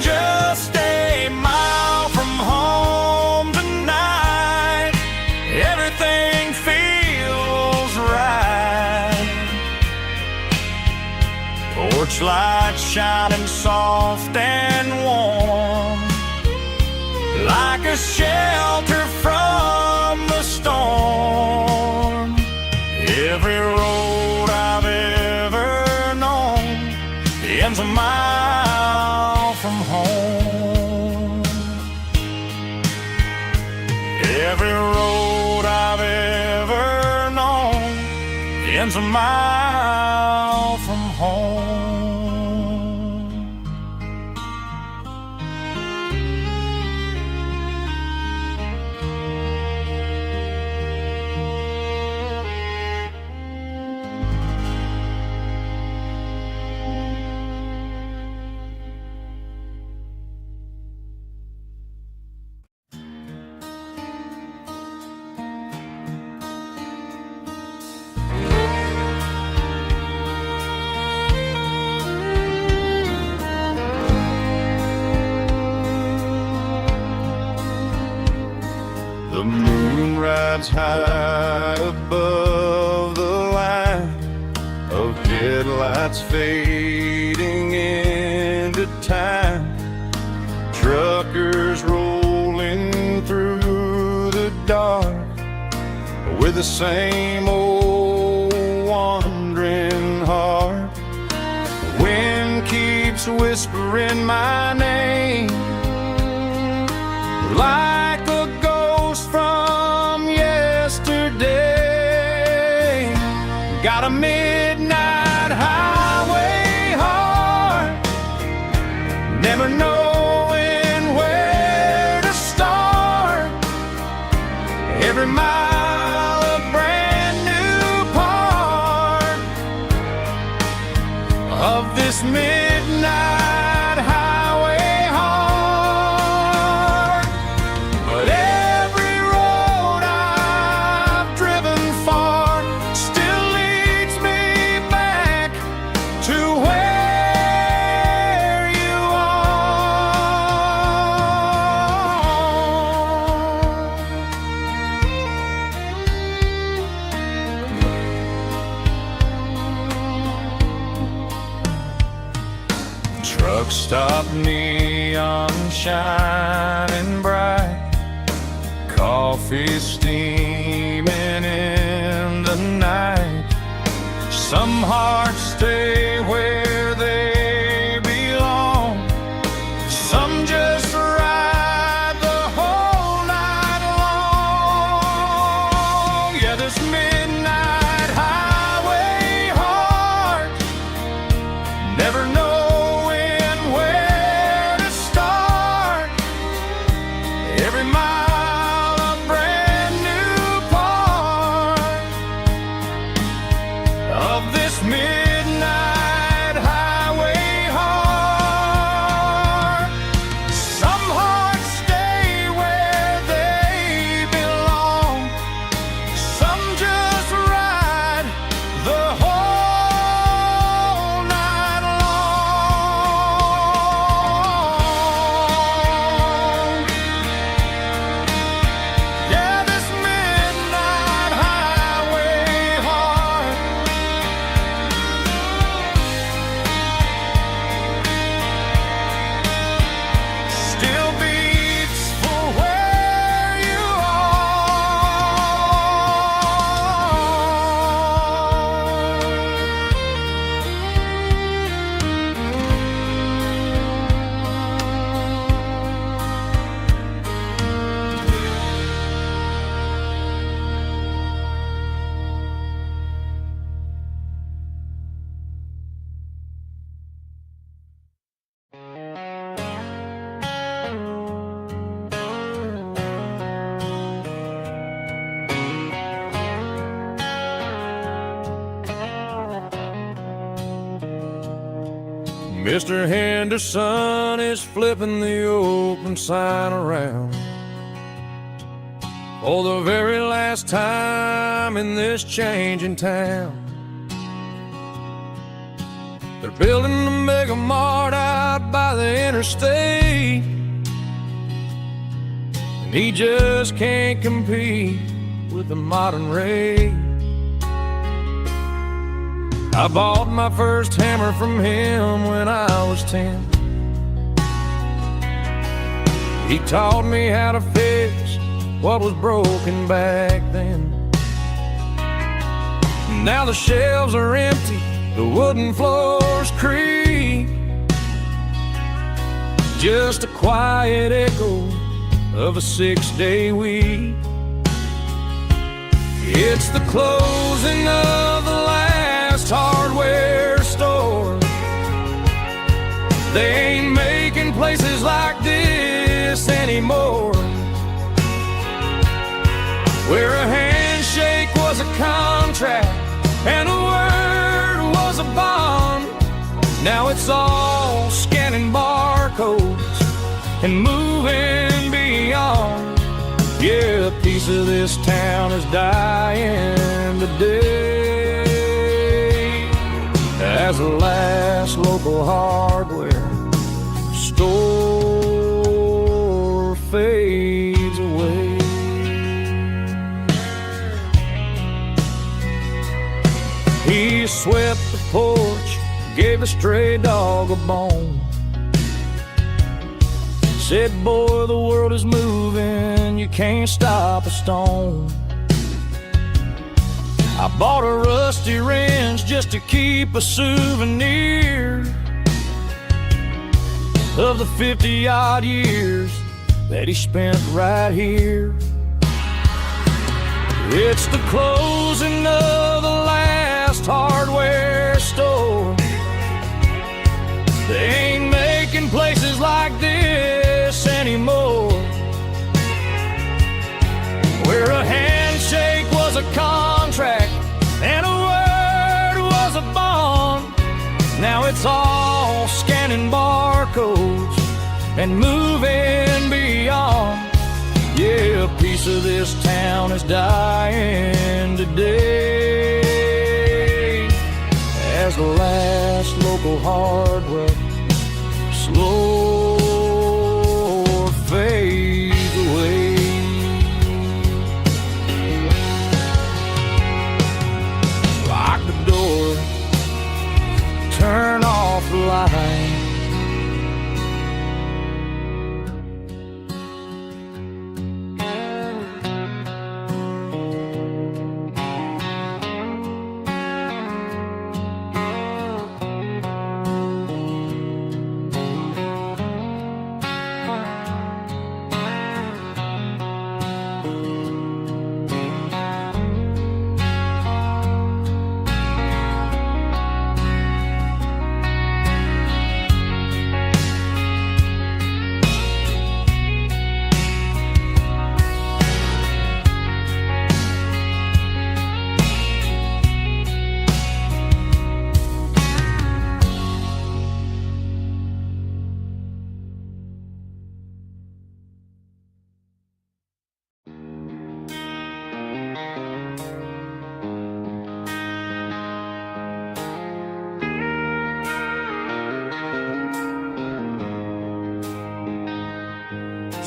Speaker 2: Just a mile from home tonight, everything feels right. Porch lights shining soft and warm, like a shelter from the storm. Every road I've ever known ends a mile from home. Every road I've ever known ends a mile from home. The moon rides high above the line of headlights fading into time. Truckers rolling through the dark with the same old wandering heart. The wind keeps whispering my name like a ghost from yesterday. Got a midnight highway heart, never knowing where to start. Every mile a brand new part of this midnight highway heart. But every road I've driven far still leads me back to where you are. Truck stop, neon
Speaker 1: neon shining bright, coffee steaming in the night. Some hearts stay where they belong, some just ride the whole night long. Yeah, this midnight highway heart, never knowing where to start. Every mile a brand new part of this midnight highway heart. Some hearts stay where they belong, some just ride the whole night long. Yeah, this midnight highway heart still beats for where you Mr. Henderson is flipping the open sign around for the very last time in this changing town. They're building a mega mart out by the interstate, and he just can't compete with the modern rate. I bought my first hammer from him when I was 10. He taught me how to fix what was broken back then. Now the shelves are empty, the wooden floors creak, just a quiet echo of a 6-day week. It's the closing of the last hardware store. They ain't making places like this anymore, where a handshake was a contract and a word was a bond. Now it's all scanning barcodes and moving beyond. Yeah, a piece of this town is dying today as the last local hardware store fades away. He swept the porch, gave a stray dog a bone, said, boy, the world is moving, you can't stop a stone. I bought a rusty wrench just to keep a souvenir of the 50-odd years that he spent right here. It's the closing of the last hardware store. They ain't making places like this anymore, where a handshake was a contract and a word was a bond. Now it's all scanning barcodes and moving beyond. Yeah, a piece of this town is dying today as the last local hardware slow fades away. Lock the door, turn off the light,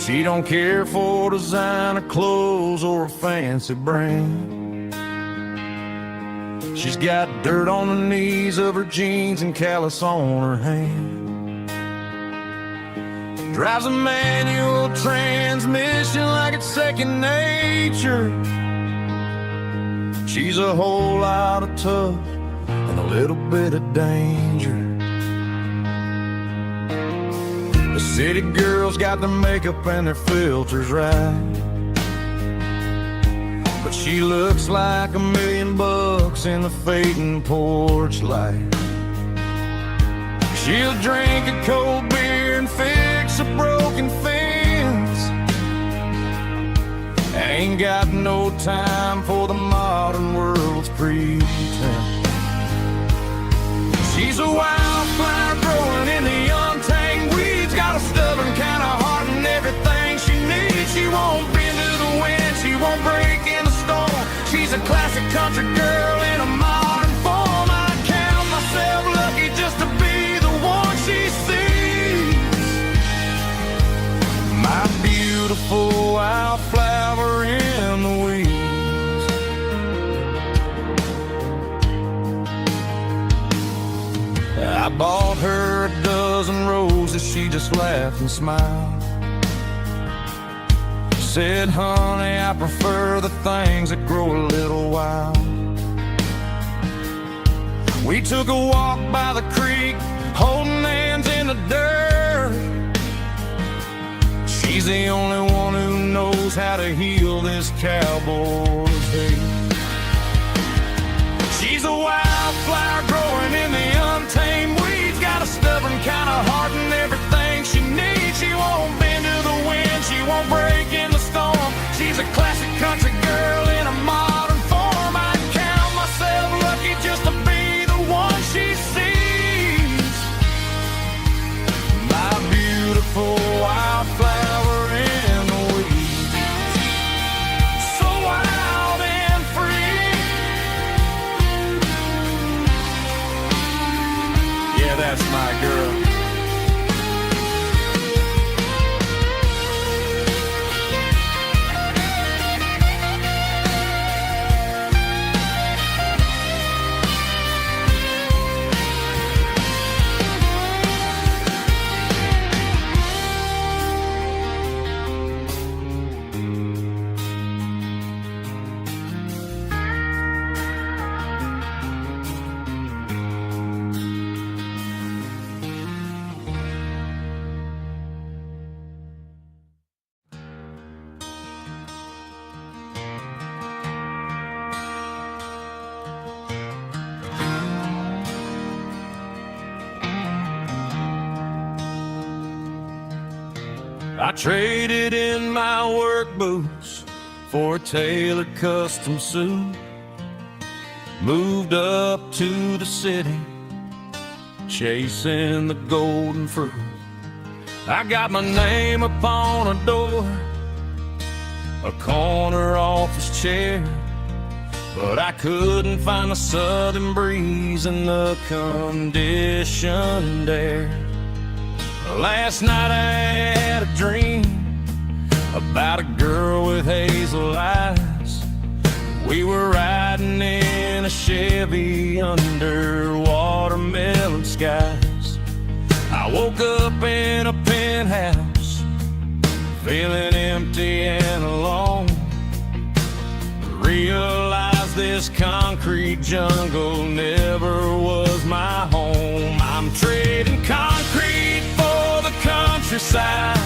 Speaker 1: She don't care for designer clothes or a fancy brand. She's got dirt on the knees of her jeans and callus on her hand. Drives a manual transmission like it's second nature. She's a whole lot of tough and a little bit of danger. The city girls got their makeup and their filters right, but she looks like $1,000,000 in the fading porch light. She'll drink a cold beer and fix a broken fence. Ain't got no time for the modern world's pretense. She's a wildflower growing in the untamed weeds. Got a stubborn kind of heart and everything she needs. She won't bend to the wind, she won't break in the storm. She's a classic country girl in a modern form. I count myself lucky just to be the one she sees. My beautiful wildflower in the weeds. I bought her a dozen roses, she just laughed and smiled. Said, honey, I prefer the things that grow a little wild. We took a walk by the creek, holding hands in the dirt. She's the only one who knows how to heal this cowboy's hate. She's a wildflower growing in the untamed weeds. Got a stubborn kind of heart and everything she needs. She won't bend to the wind, she won't break in the storm. She's a classic country girl in a modern form. I count myself lucky just to be the one she sees. My beautiful wildflower in the weeds. So wild and free. Yeah, that's my girl. I traded in my work boots for a tailored custom suit. Moved up to the city, chasing the golden fruit. I got my name upon a door, a corner office chair, but I couldn't find the southern breeze in the conditioned air. Last night I had a dream about a girl with hazel eyes. We were riding in a Chevy under watermelon skies. I woke up in a penthouse, feeling empty and alone. Realized this concrete jungle never was my home. I'm trading concrete for the countryside,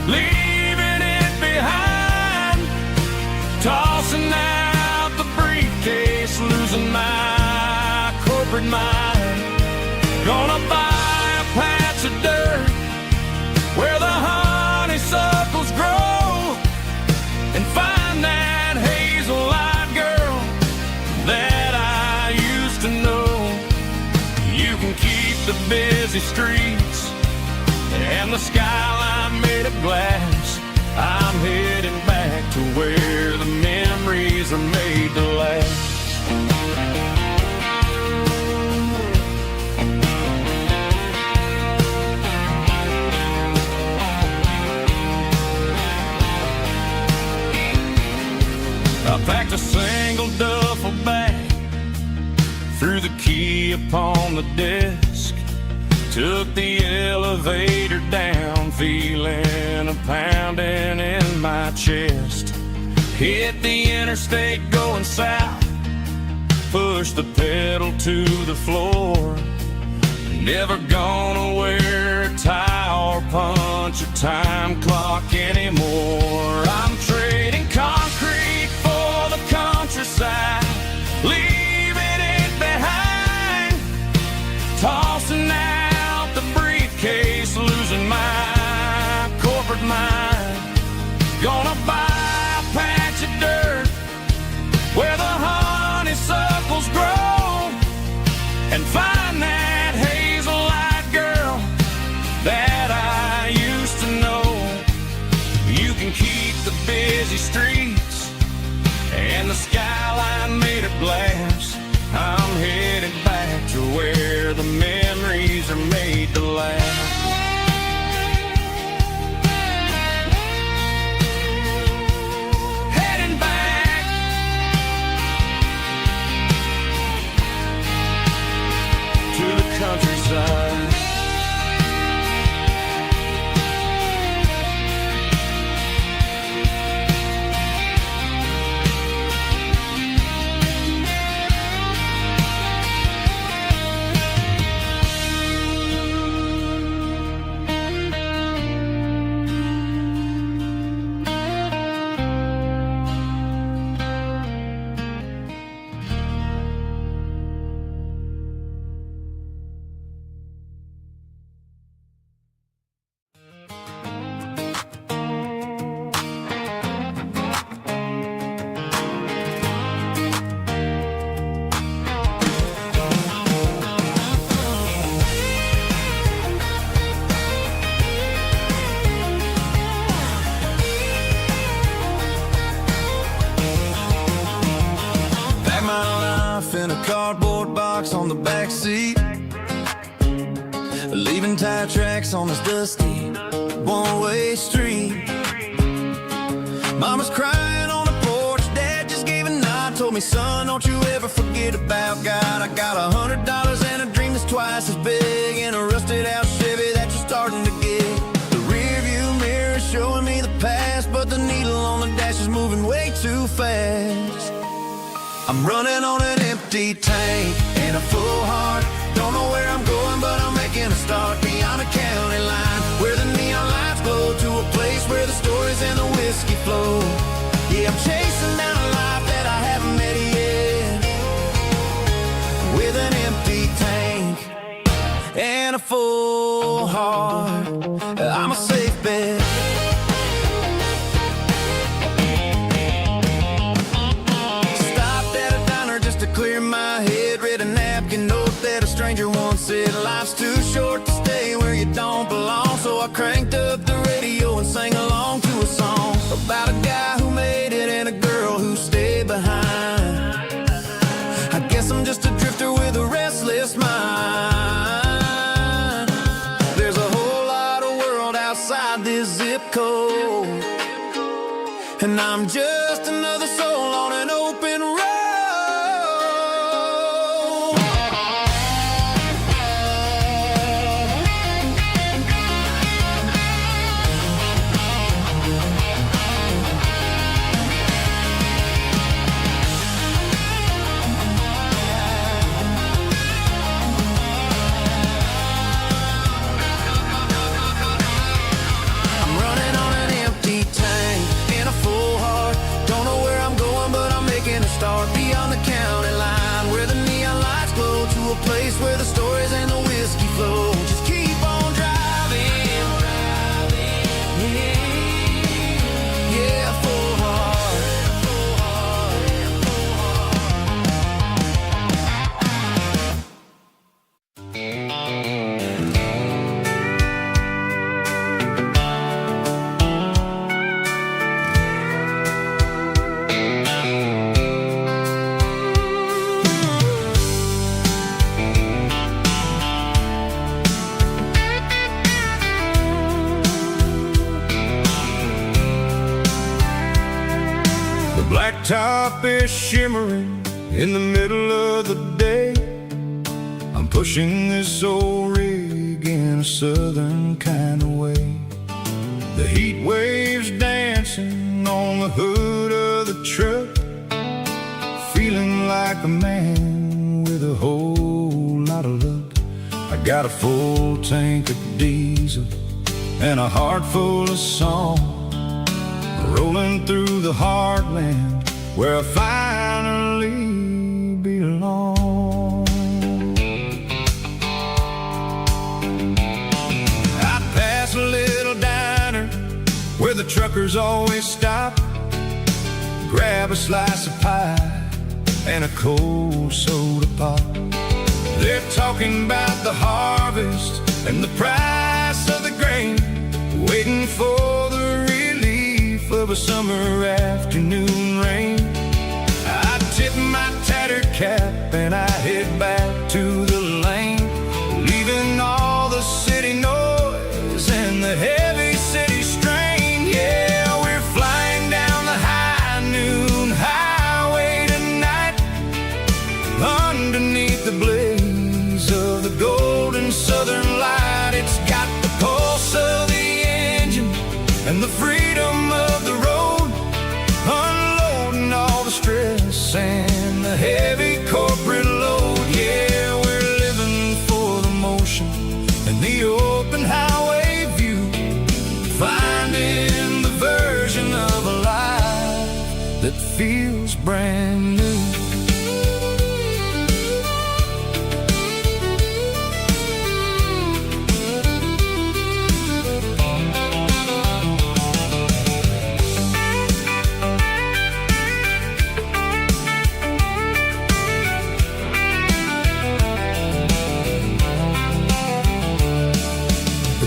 Speaker 1: leaving it behind. Tossing out the briefcase, losing my corporate mind. Gonna buy a patch of dirt where the honeysuckles grow, and find that hazel-eyed girl that I used to know. You can keep the busy streets and the skyline made of glass. I'm heading back to where the memories are made to last. threw the key upon the desk, took the elevator down, feeling a pounding in my chest. Hit the interstate going south, pushed the pedal to the floor. Never gonna wear a tie or punch a time clock anymore. I'm trading concrete for the countryside, leaving it behind, tossing out the briefcase, losing my corporate mind. Gonna buy a patch of dirt where the honeysuckles grow and find that hazel-eyed girl that I used to know. You can keep the busy streets and the skyline made of glass. I'm headed back to where the memories are made to last. Countryside.
Speaker 2: In a cardboard box on the back seat, leaving tire tracks on this dusty one-way street. Mama's crying on the porch, Dad just gave a nod, told me, son, don't you ever forget about God. I got $100 and a dream that's twice as big, in a rusted out Chevy that you're starting to get. The rear view mirror is showing me the past, but the needle on the dash is moving way too fast. I'm running on an empty tank and a full heart. Don't know where I'm going, but I'm making a start beyond a county line, where the neon lights glow, to a place where the stories and the whiskey flow. Yeah, I'm chasing down a life that I haven't met yet, with an empty tank and a full heart. I'm a safe bet. Clear my head, read a napkin note that a stranger once said, life's too short to stay where you don't belong. So I cranked up the radio and sang along to a song about a guy who made it and a girl who stayed behind. I guess I'm just a drifter with a restless mind. There's a whole lot of world outside this zip code, and I'm just another soul on an open road. Start beyond the county line, where the neon lights glow, to a place where the stories and the whiskey flow. Just keep on driving, yeah, full heart, full heart, full
Speaker 1: Blacktop is shimmering in the middle of the day.
Speaker 2: pushing this old rig in a southern kind of way. The heat waves dancing on the hood of the truck, feeling like a man with a whole lot of luck. I got a full tank of diesel and a heart full of song, rolling through the heartland where I finally belong. I pass a little diner where the truckers always stop, grab a slice of pie and a cold soda pop. They're talking about the harvest and the price of the grain, waiting for the relief of a summer afternoon rain. I tip my tattered cap and I head back to the lane, leaving all the city noise and the heavy city strain. Yeah, we're flying down the high noon highway tonight, underneath the blaze of the golden southern light. It's got the pulse of the engine and the freedom of the road, unloading all the stress and the heavy corporate load. Yeah, we're living for the motion and the open highway view, finding the version of a life that feels brand new.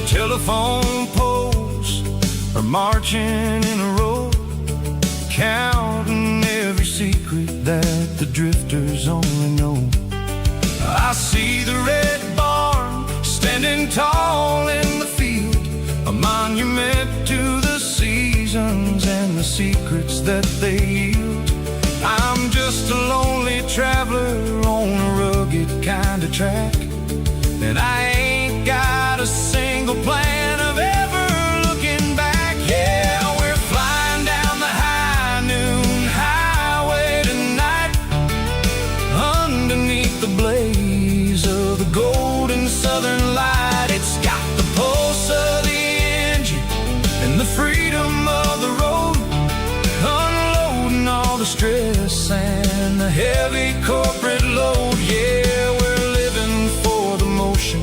Speaker 2: Telephone poles are marching in a row, counting every secret that the drifters only know. I see the red barn standing tall in the field, a monument to the seasons and the secrets that they yield. I'm just a lonely traveler on a rugged kind of track, and I ain't got a single plan of ever looking back. Yeah, we're flying down the high noon highway tonight, underneath the blaze of the golden southern light. It's got the pulse of the engine and the freedom of the road, unloading all the stress and the heavy corporate load. Yeah, we're living for the motion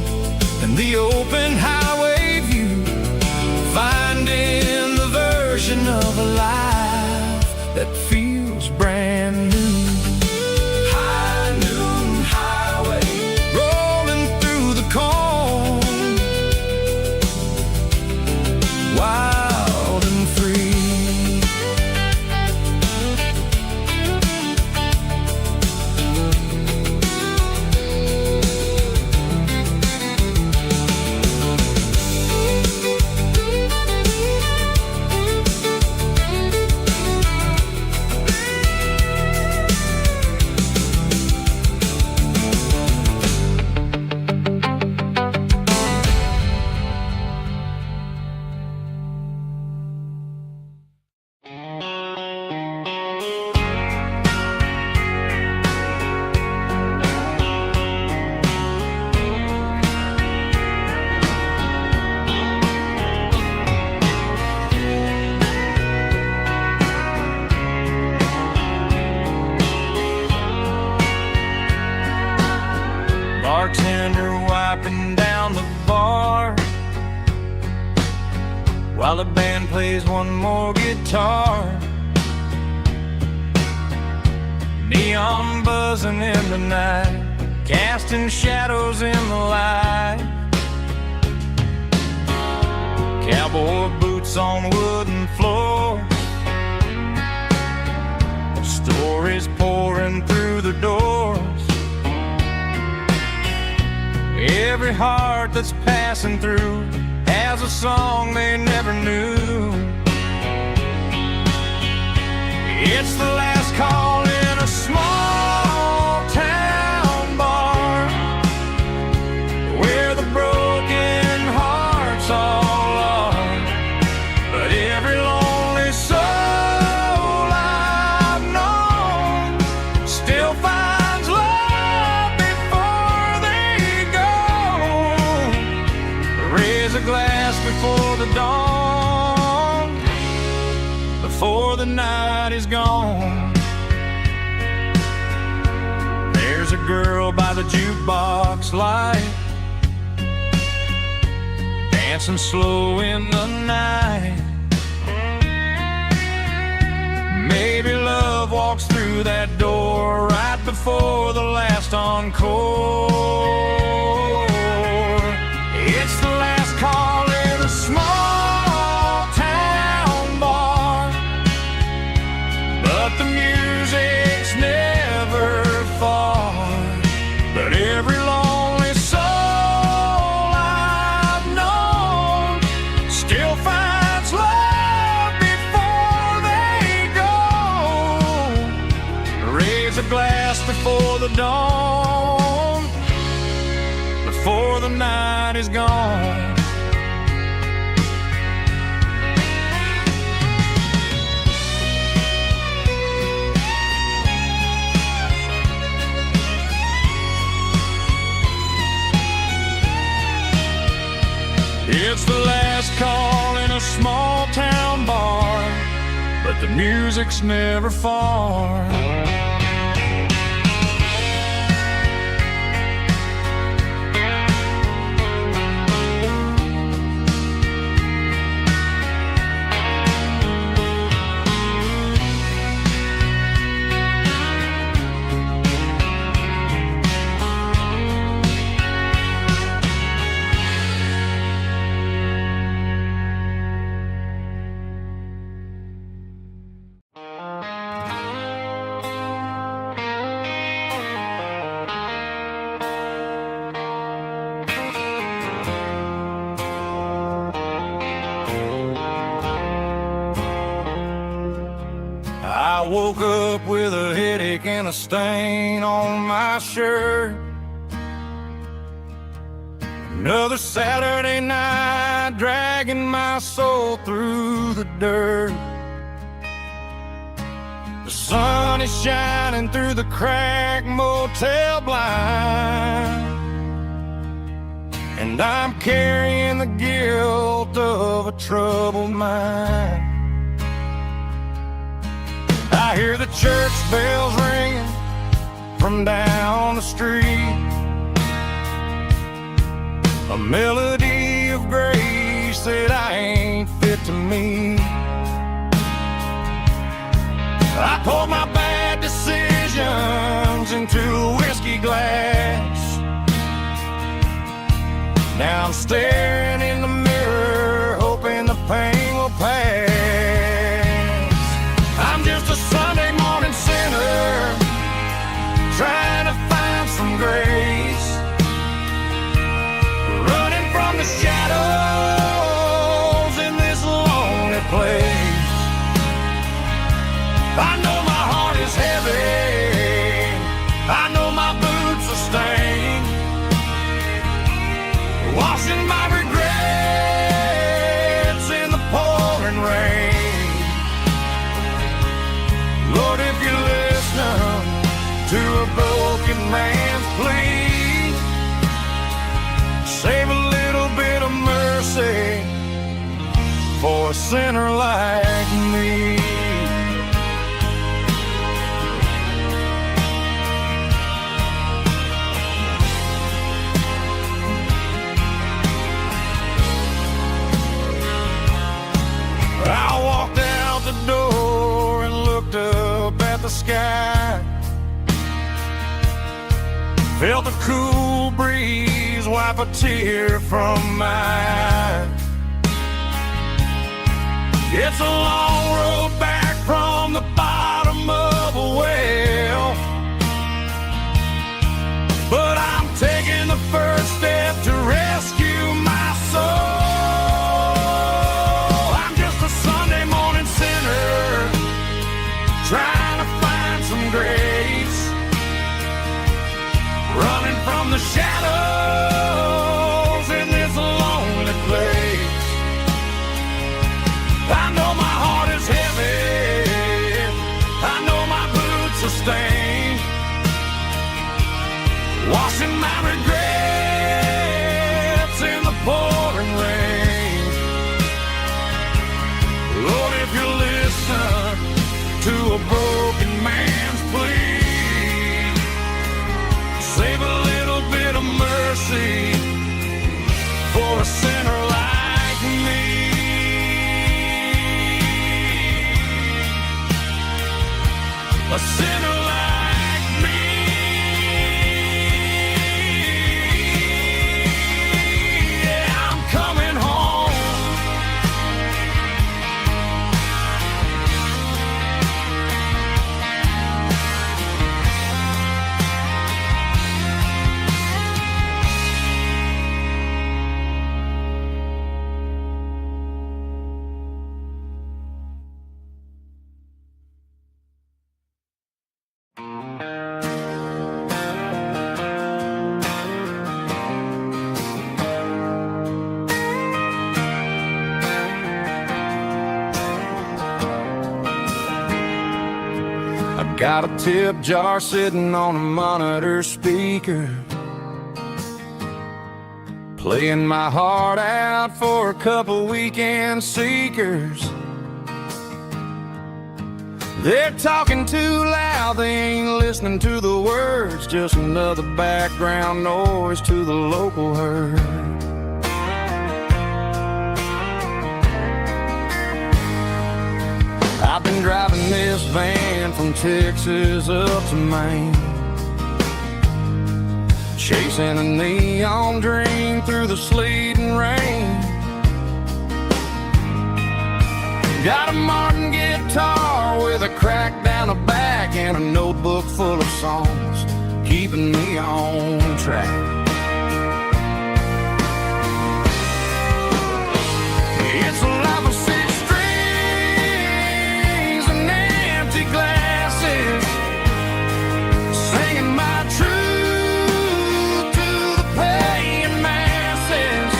Speaker 2: and the open highway view, finding the version of a life that feels brand new. High noon highway, rolling through the corn, wild and free. Bartender wiping down the bar while the band plays one more guitar. Neon buzzing in the night, casting shadows in the light. Cowboy boots on wooden floors, stories pouring through the doors. Every heart that's passing through has a song they never knew. It's the last call in a small town bar,
Speaker 1: the night is gone. There's a girl by the jukebox light, dancing slow in the night. Maybe love walks through that door right before the last encore. It's the last call in a small town bar, but the music's never far. But every lonely soul I've known still finds love before they go. Raise a glass before the dawn, before the night is gone. It's the last call in a small town bar, but the music's never far. I woke up with a headache and a stain on my shirt. Another Saturday night dragging my soul through the dirt. The sun is shining through the cracked motel blind, and I'm carrying the guilt of a troubled mind. I hear the church bells ringing from down the street, a melody of grace that I ain't fit to meet. I poured my bad decisions into a whiskey glass. Now I'm staring in the mirror, hoping the pain will pass. I'm just a Sunday morning sinner, trying to find some grace, running from the shadows in this lonely place. I know my heart is heavy, I know my boots are stained, washing my regrets in the pouring rain. Lord, if you listen to a broken man's plea, save a little bit of mercy for a sinner like me. I walked out the door and looked up at the sky, felt the cool breeze wipe a tear from my eye. It's a long road back from the bottom of a well, but I'm taking the first step to rescue my soul. Trying to find some grace, running from the shadows in this lonely place. I know my heart is heavy, I know my boots are stained, washing my regrets in the pouring rain. Lord, if you listen mercy for a sinner like me. A sinner like me. Yeah, I'm coming home. Got a tip jar sitting on a monitor speaker, playing my heart out for a couple weekend seekers. They're talking too loud, they ain't listening to the words, just another background noise to the local herd. I've been driving this van from Texas up to Maine, chasing a neon dream through the sleet and rain. Got a Martin guitar with a crack down the back and a notebook full of songs, keeping me on track. It's a life of six strings and empty glasses, singing my truth to the paying masses.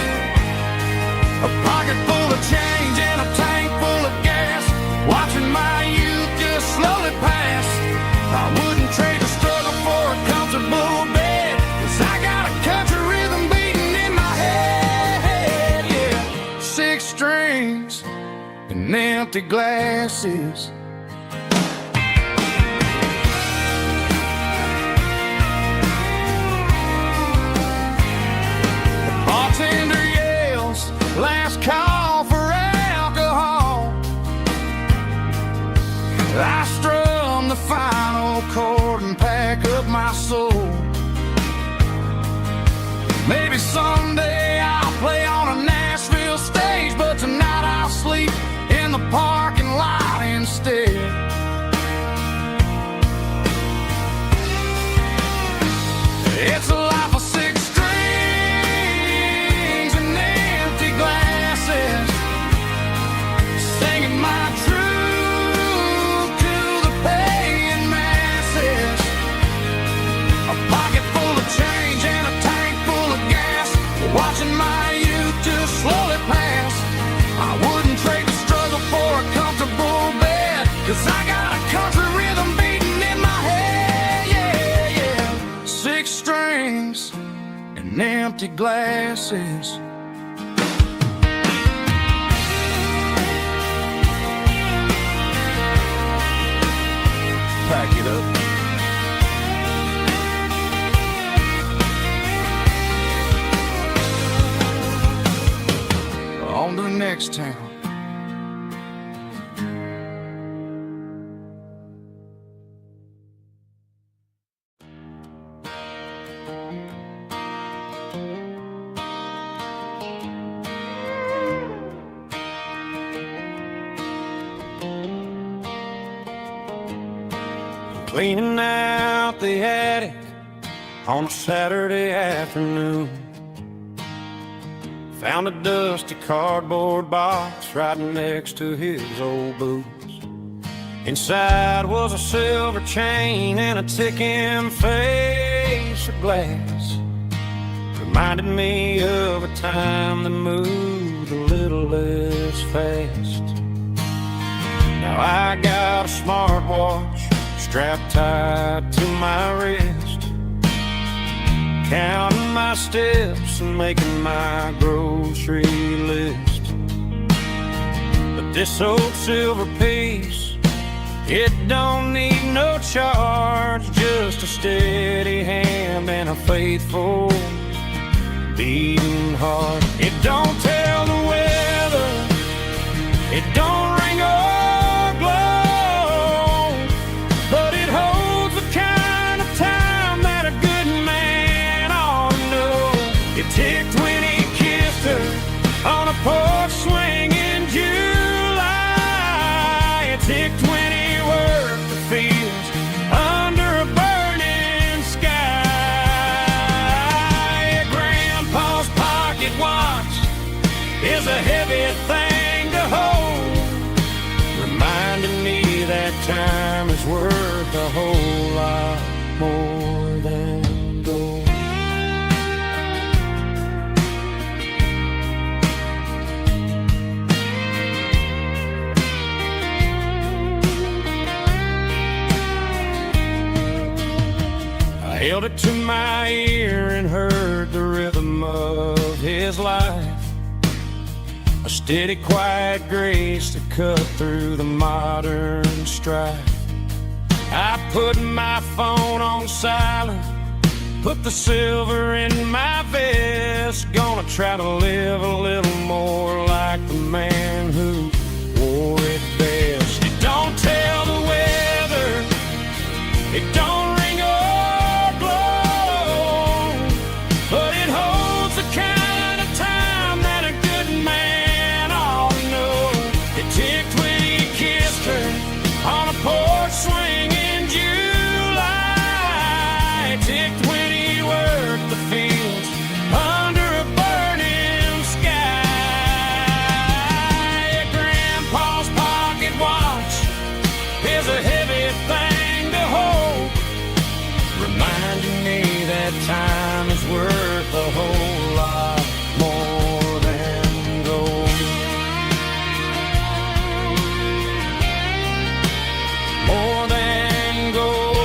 Speaker 1: A pocket full of change and a tank full of gas, watching my youth just slowly pass. I wouldn't trade the struggle for a comfortable bed, 'cause I got a country rhythm beating in my head. Yeah, six strings and empty glasses. The bartender yells, last call for alcohol. I strum the final chord and pack up my soul. Maybe someday I'll play on a Nashville stage, but tonight I'll sleep in the parking lot instead. It's a life of six strings and empty glasses, singing my truth to the paying masses. A pocket full of change and a tank full of gas, watching my youth just slowly pass. I wouldn't trade the struggle for a comfortable bed, 'cause I got a country rhythm beating in my head. Yeah, yeah. Six strings and empty glasses. Pack it up. On to the next town. Cleaning out the attic on a Saturday afternoon, found a dusty cardboard box right next to his old boots. Inside was a silver chain and a ticking face of glass, reminded me of a time that moved a little less fast. Now I got a smartwatch strapped tight to my wrist, counting my steps and making my grocery list. But this old silver piece, it don't need no charge, just a steady hand and a faithful beating heart. It don't tell the weather, it don't ring or glow, but it holds the kind of time that a good man ought to know. It ticked when he kissed her on a porch swing in July. It ticked when he worked the fields under a burning sky. Grandpa's pocket watch is a heavy thing to hold, reminding me that time is worth a whole lot more than gold. I held it to my ear and heard the rhythm of his life, a steady, quiet grace that cut through the modern strife. I put my phone on silent, put the silver in my vest, gonna try to live a little more like the man who wore it best. It don't tell the weather, it don't ring or glow, but it holds the kind of time that a good man ought to know. It ticked when he kissed her on a porch swing in July. It ticked when he worked the fields under a burning sky. Grandpa's pocket watch is a heavy thing to hold, reminding me that time is worth a whole lot more than gold. More than gold.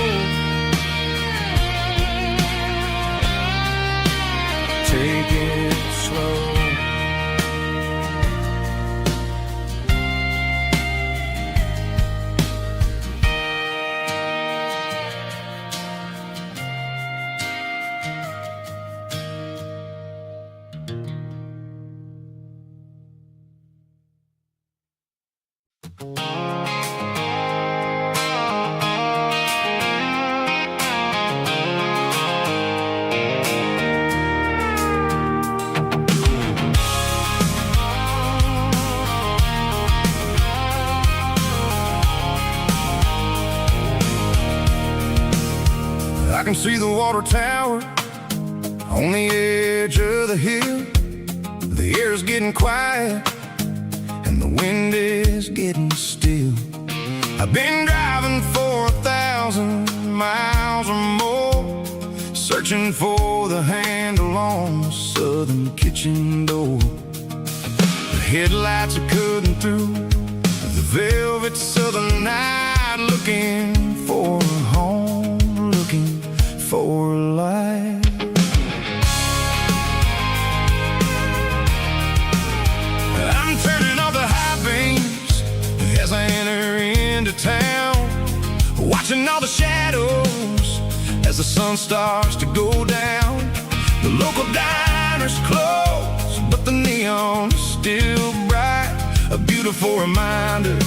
Speaker 1: Take it slow.
Speaker 2: I can see the water tower on the edge of the hill. The air's getting quiet and the wind is getting still. I've been driving for 1,000 miles or more, searching for the handle on the southern kitchen door. The headlights are cutting through the velvet southern night, looking for a home, looking for life. I'm turning off the high beams as I enter into town, watching all the shadows as the sun starts to go down. The local diner's closed, but the neon's still bright, a beautiful reminder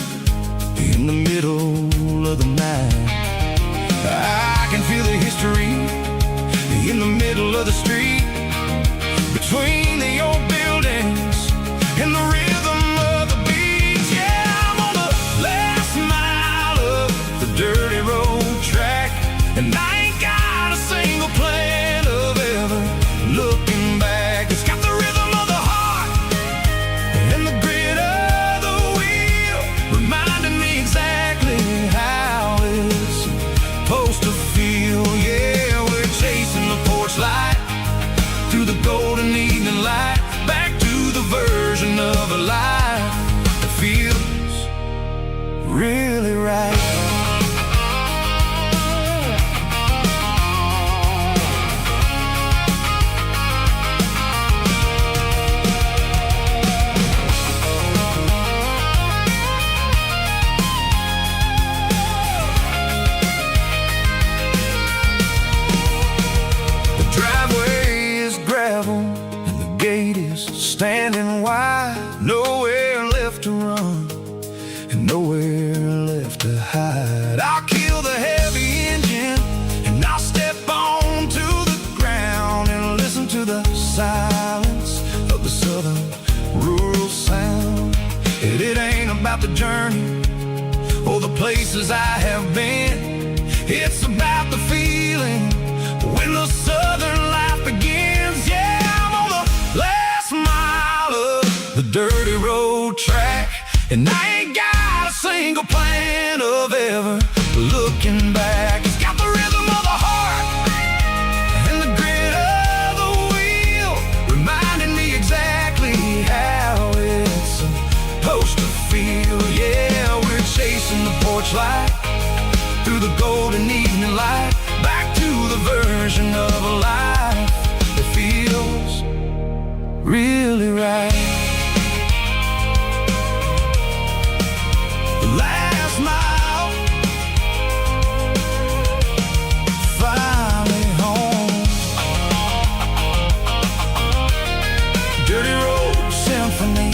Speaker 2: in the middle of the night. I can feel the history in the middle of the street, between the old buildings and the rhythm of the beat. Yeah, I'm on the last mile of the dirty road track, and I ain't got a single plan of ever looking back. It's got the rhythm of the heart and the grit of the wheel, reminding me exactly how it's supposed to feel. Yeah, we're chasing the porch light through the golden evening just standing wide, nowhere left to run and nowhere left to hide. I'll kill the heavy engine and I'll step onto the ground and listen to the silence of the southern rural sound. It ain't about the journey or the places I have been. It's about the feeling when the southern life begins. Yeah, I'm on the last mile of the dirty road track, and I ain't got a single plan of ever looking back. It's got the rhythm of the heart and the grit of the wheel, reminding me exactly how it's supposed to feel. Yeah, we're chasing the porch light through the golden evening light, back to the version of a life that feels really right. Last mile, finally home. Dirty road symphony.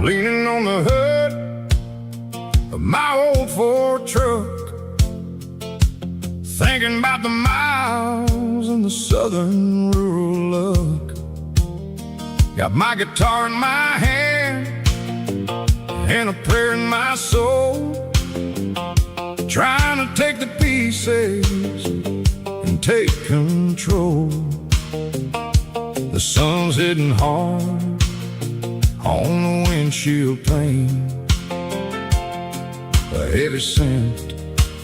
Speaker 2: Leaning on the hood of my old Ford truck, thinking about the miles and the southern rural look. Got my guitar in my hand and a prayer in my soul, trying to take the pieces and take control. The sun's hitting hard on the windshield pane, a heavy scent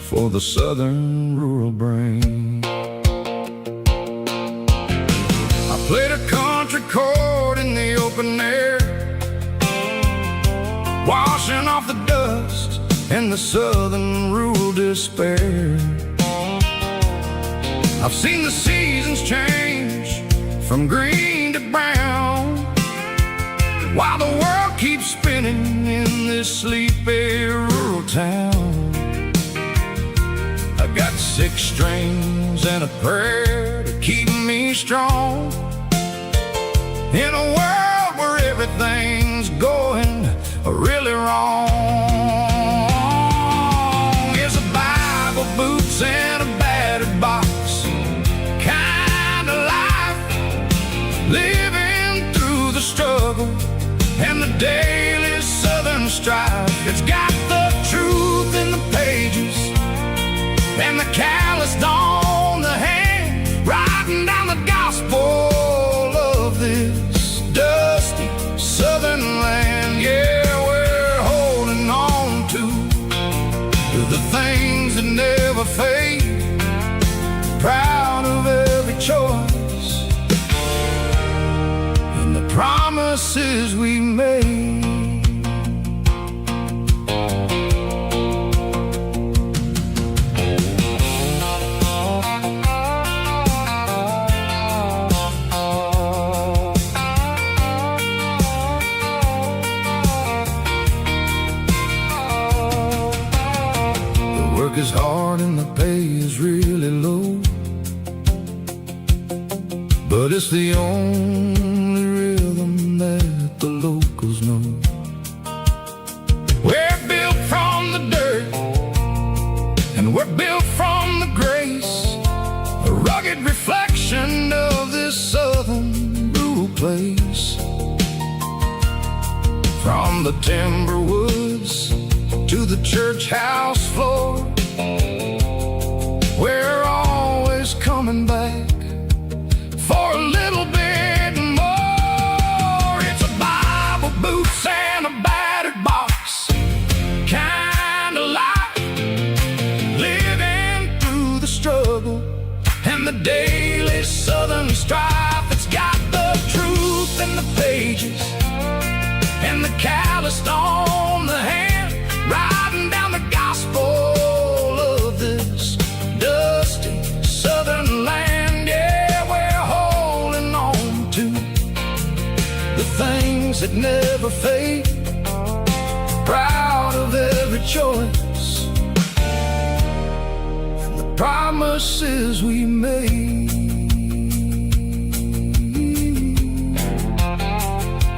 Speaker 2: for the southern rural brain. I played a country chord in the open air, washing off the dust and the southern rural despair. I've seen the seasons change from green to brown, while the world keeps spinning in this sleepy rural town. I've got 6 strings and a prayer to keep me strong in a world where everything's going really wrong. It's a Bible, boots, and a battered box kind of life, living through the struggle and the daily southern strife. It's got the truth in the pages and the calloused on the hand, writing down the gospel of this dusty southern land. Yeah, we're holding on to the things that never fade, proud of every choice and the promises we made. The work is hard and the pay is really low, but it's the only rhythm that the locals know. We're built from the dirt and we're built from the grace, a rugged reflection of this southern rural place. From the timber woods to the church house floor, we're always coming back for a little bit more. It's a Bible
Speaker 1: twist on the hand, riding down the gospel of this dusty southern land. Yeah, we're holding on to the things that never fade, proud of every choice and the promises we made.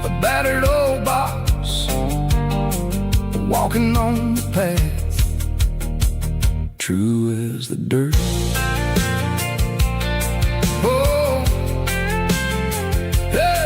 Speaker 1: A battered old box, walking on the path, true as the dirt. Oh, hey.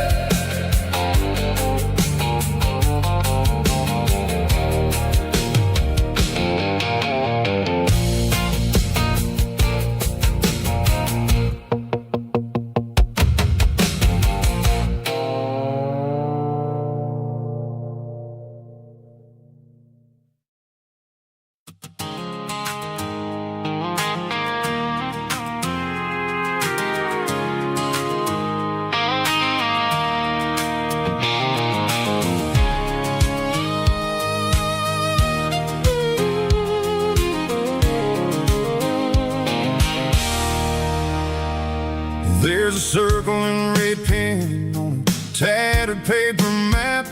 Speaker 2: There's a circle and red pen on a tattered paper map,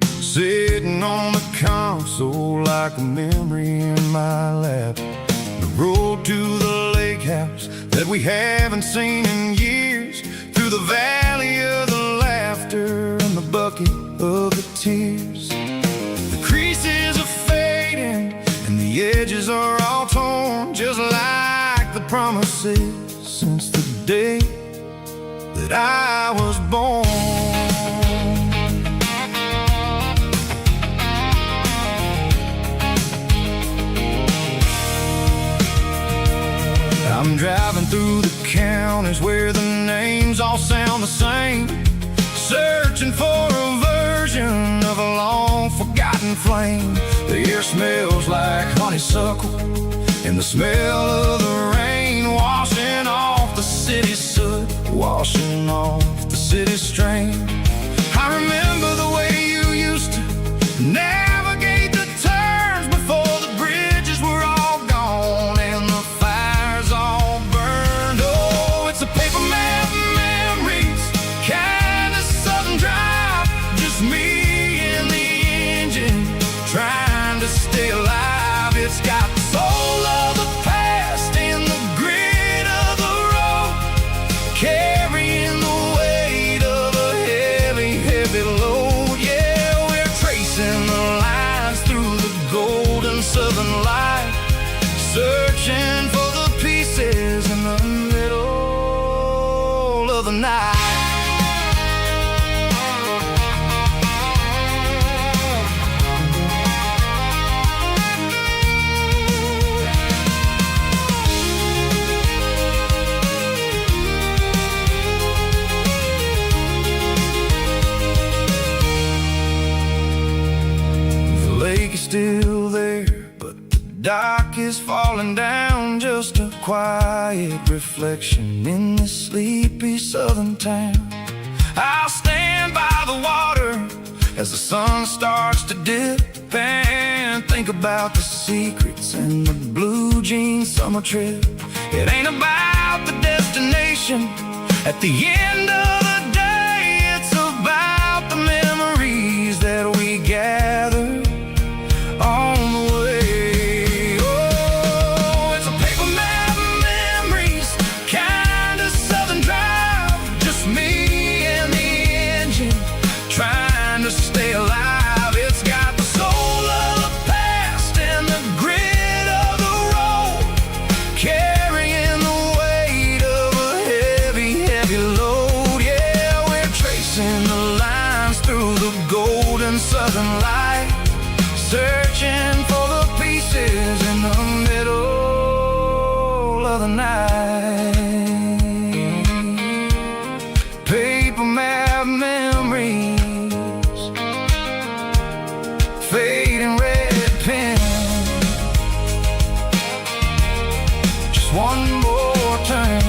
Speaker 2: sitting on the console like a memory in my lap. The road to the lake house that we haven't seen in years, through the valley of the laughter and the bucket of the tears. The creases are fading and the edges are all torn, just like the promises since the day that I was born. I'm driving through the counties where the names all sound the same, searching for a version of a long forgotten flame. The air smells like honeysuckle and the smell of the rain, washing off the city's soot, washing off the city's strain. I remember the way you used to navigate the turns before the bridges were all gone and the fires all burned. Oh, it's a paper map memories, kind of southern drive, just me and the engine trying to stay alive. It's got the soul of the past and the grit of the road, carrying the weight of a heavy, heavy load. Yeah, we're tracing the lines through the golden southern light, searching for the pieces in the middle of the night. Still there, but the dock is falling down, just a quiet reflection in this sleepy southern town. I'll stand by the water as the sun starts to dip and think about the secrets and the blue jean summer trip. It ain't about the destination at the end of the day, it's about the memories that we gather on the way. Oh, it's a paper map memories, kind of southern drive, just me and the engine trying to stay alive. It's got the soul of the past and the grit of the road, carrying the weight of a heavy, heavy load. Yeah, we're tracing the lines through the golden southern light, searching for the pieces in the middle of the night. Paper map memories, fading red pen, just one more turn.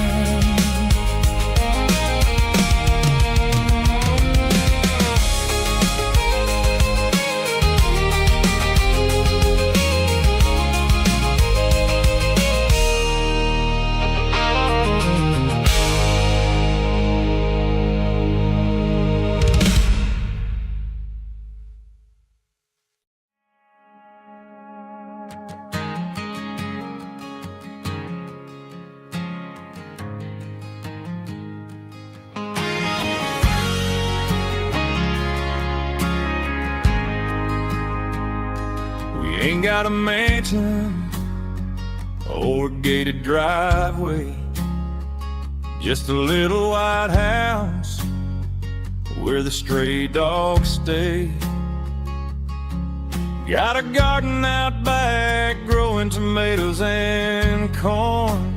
Speaker 1: ain't got a mansion or a gated driveway, just a little white house where the stray dogs stay. Got a garden out back growing tomatoes and corn,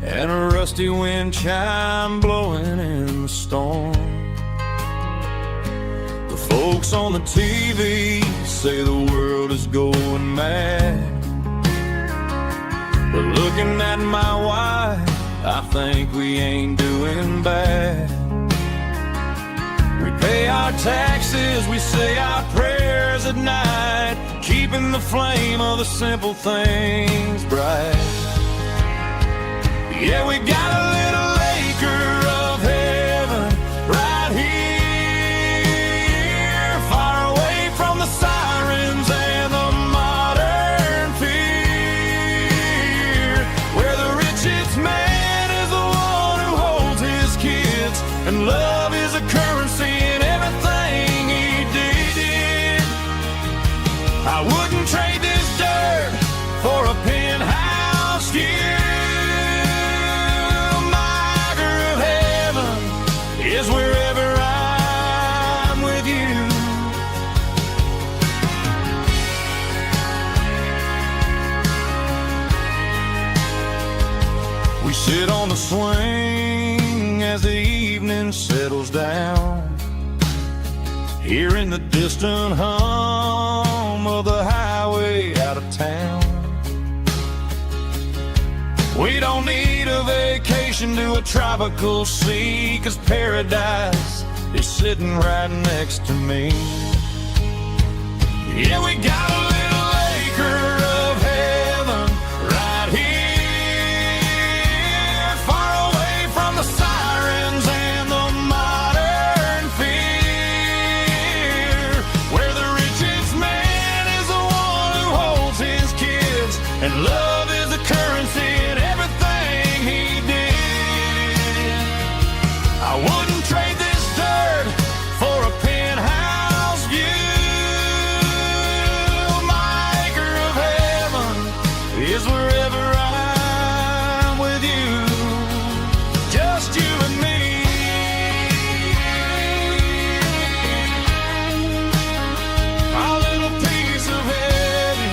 Speaker 1: and a rusty wind chime blowing in the storm. The folks on the TV say the world is going mad, but looking at my wife, I think we ain't doing bad. We pay our taxes, we say our prayers at night, keeping the flame of the simple things bright. Yeah, we got a little acre of heaven right here, far away from the sirens and the modern fear, where the richest man is the one who holds his kids, and love is a currency in everything he did. I wouldn't trade this dirt for a penthouse view. Is wherever I'm with you. We sit on the swing as the evening settles down, hearing the distant hum of the highway out of town. We don't need a vacation to a tropical sea, 'cause paradise is sitting right next to me. Yeah, we got a little acre of heaven right here, far away from the sirens and the modern fear, where the richest man is the one who holds his kids, and love is a currency in everything he did. I wouldn't trade this dirt for a penthouse view. My acre of heaven is wherever I'm with you, just you and me. Our little piece of heaven.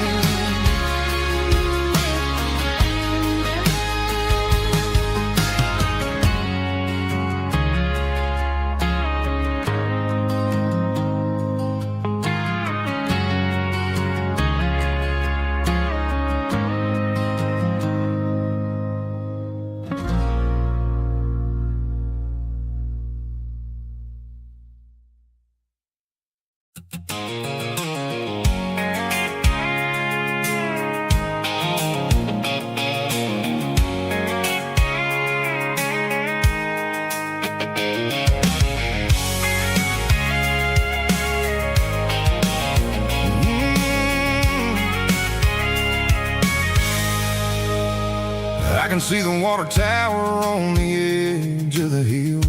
Speaker 2: I can see the water tower on the edge of the hill.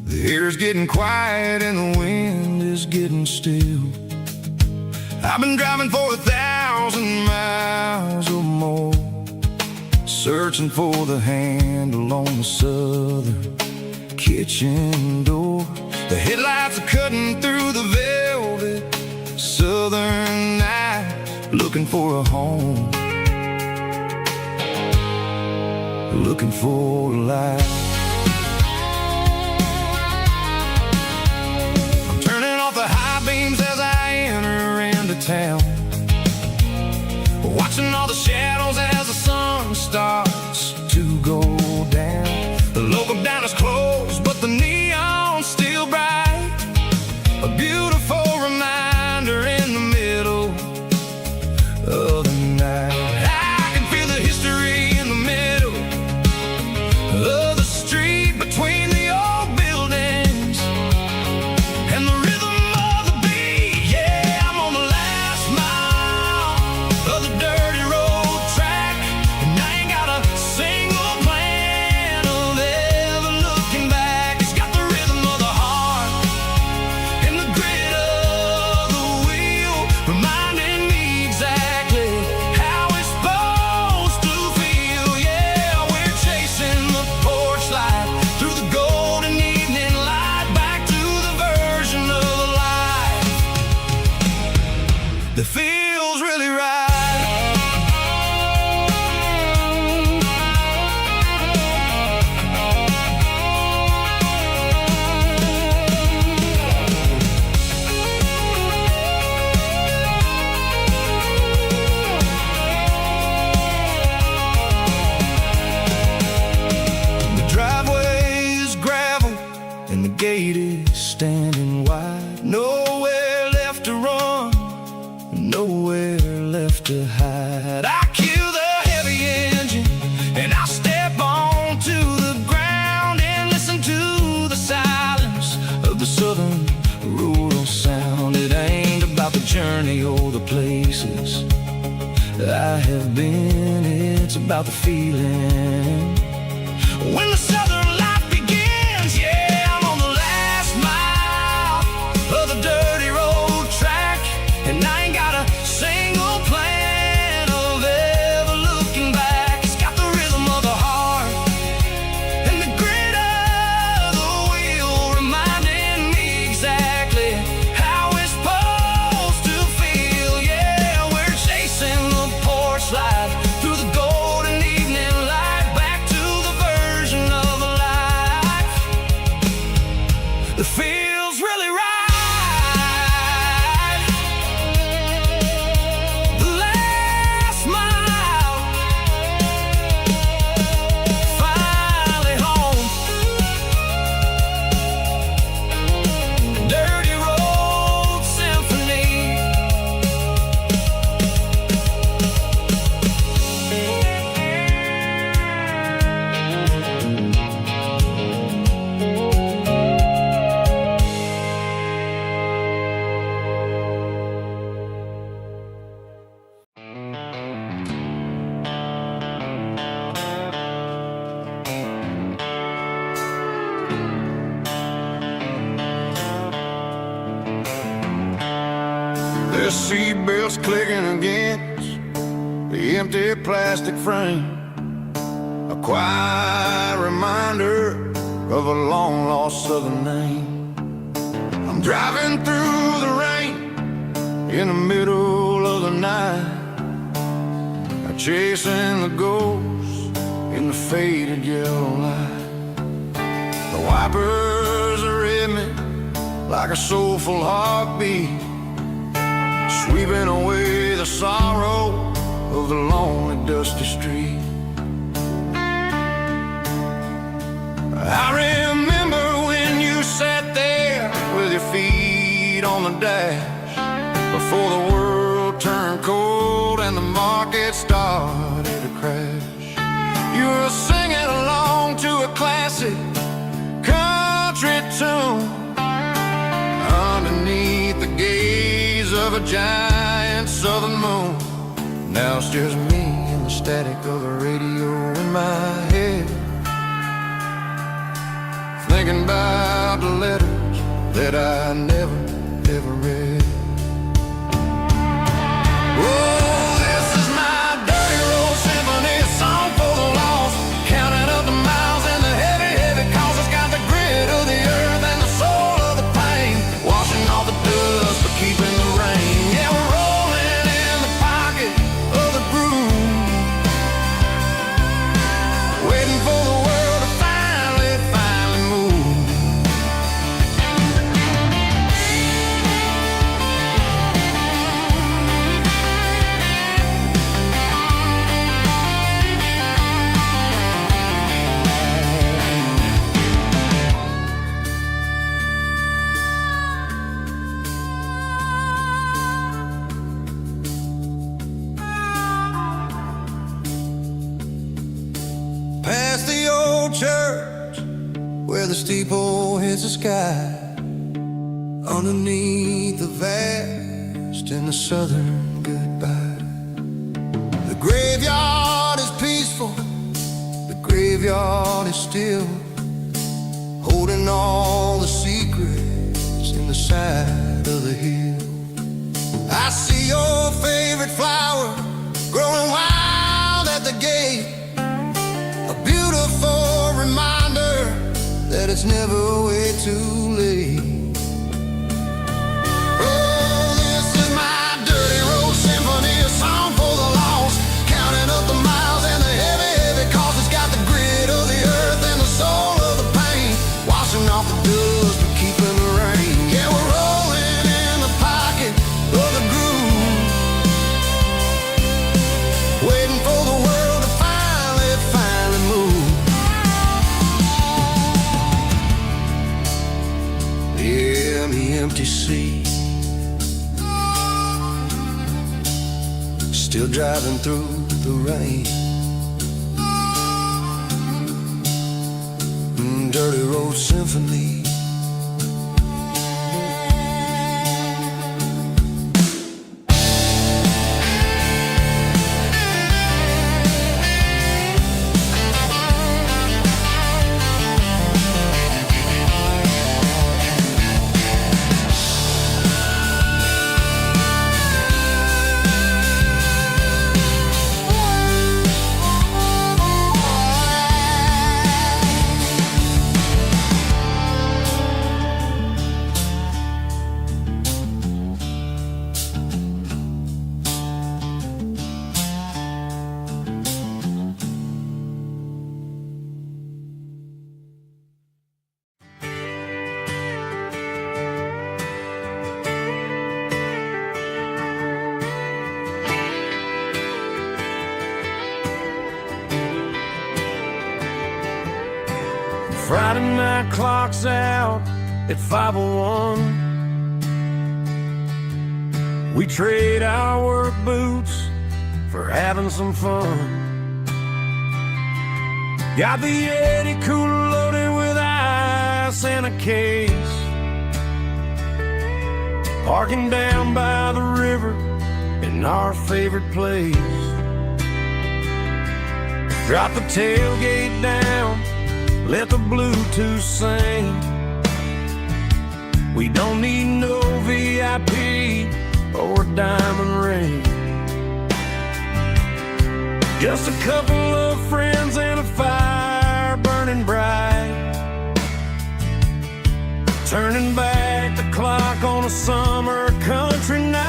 Speaker 2: The air's getting quiet and the wind is getting still. I've been driving for 1,000 miles or more, searching for the handle on the southern kitchen door. The headlights are cutting through the velvet southern night, looking for a home, looking for a light. I'm turning off the high beams as I enter into town, watching all the shadows as the sun starts to go down. The local diner's closed, but the neon's still bright, a beautiful reminder in the middle of the night. I can feel the history in the middle of the street, between the old buildings and the rhythm of the beat. Yeah, I'm on the last mile gate is standing wide. Nowhere left to run, nowhere left to hide. I kill the heavy engine and I step onto the ground and listen to the silence of the southern rural sound. It ain't about the journey or the places I have been, it's about the feeling when the southern life begins. Yeah, I'm on the last mile of the dirty road track, and I ain't got a single plan of ever looking back. It's got the rhythm of the heart and the grit of the wheel, reminding me exactly how it's supposed to feel. Yeah, we're chasing the porch light through the golden evening light, back to the version of life that feels really right. The last mile, finally home. Dirty road symphony.
Speaker 1: The seatbelts clicking against the empty plastic frame, a quiet reminder of a long-lost southern name. I'm driving through the rain in the middle of the night, chasing the ghosts in the faded yellow light. The wipers are in me like a soulful heartbeat, sweeping away the sorrow of the lonely, dusty street. I remember when you sat there with your feet on the dash, before the world turned cold and the market started to crash. You were singing along to a classic country tune underneath the gaze of a giant southern moon. Now it's just me and the static of the radio in my head, thinking about the letters that I never, ever read. Oh, this is my dirty road symphony, a song for the lost, counting up the miles and the heavy, heavy calls. It's got the grit of the earth and the soul of the pain, washing off the dust but keeping the rain. Yeah, we're rolling in the pocket of the groove, waiting for the world to finally, finally move. Past the old church where the steeple hits the sky, underneath the vast and the southern goodbye. The graveyard is peaceful, the graveyard is still, holding all the secrets in the side of the hill. I see your favorite flower growing wild at the gate, a beautiful reminder that it's never way too late. Oh, this is my dirty road symphony, a song for the lost, counting up the miles and the heavy, heavy calls. It's got the grit of the earth and the soul of the pain, washing off the dust but keeping the rain. Yeah, we're rolling in the pocket of the groove, waiting for the world to finally, finally move.
Speaker 2: behind the empty seat. Still driving through the rain. Dirty road symphony.
Speaker 1: Friday night clock's out at 5:01. We trade our work boots for having some fun. Got the Yeti cooler loaded with ice and a case. Parking down by the river in our favorite place. Drop the tailgate down, let the Bluetooth sing. We don't need no VIP or diamond ring. Just a couple of friends and a fire burning bright. Turning back the clock on a summer country night.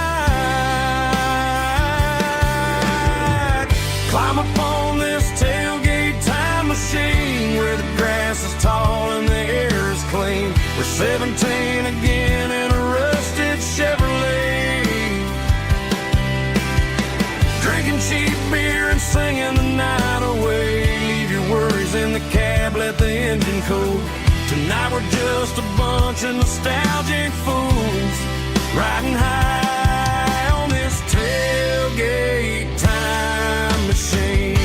Speaker 1: Climb up on this tailgate time machine where the grass is tall and the air is clean. We're 17 again in a rusted Chevrolet, drinking cheap beer and singing the night away. Leave your worries in the cab, let the engine cool. Tonight we're just a bunch of nostalgic fools riding high on this tailgate time machine.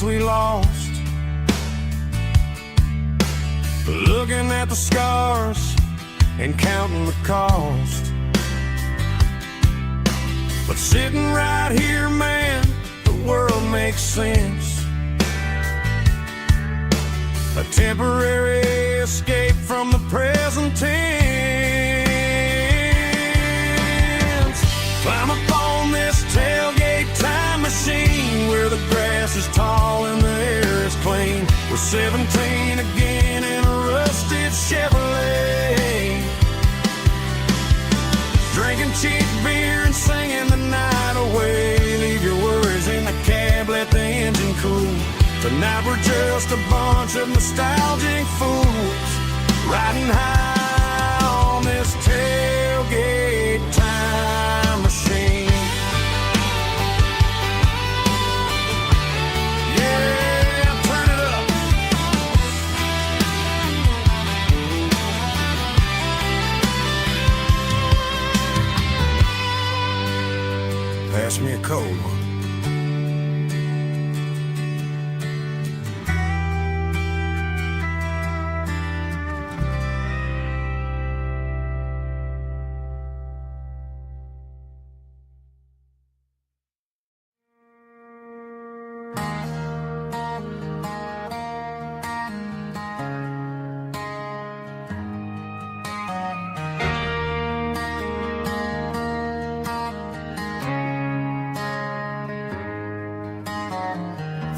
Speaker 1: We lost, looking at the scars and counting the cost. But sitting right here, man, the world makes sense. A temporary escape from the present tense. Climb up on this tailgate time machine where the grass is tall and the air is clean. We're 17 again in a rusted Chevrolet, drinking cheap beer and singing the night away. Leave your worries in the cab, let the engine cool. Tonight we're just a bunch of nostalgic fools riding high on this tailgate time machine. Pass me a cold one.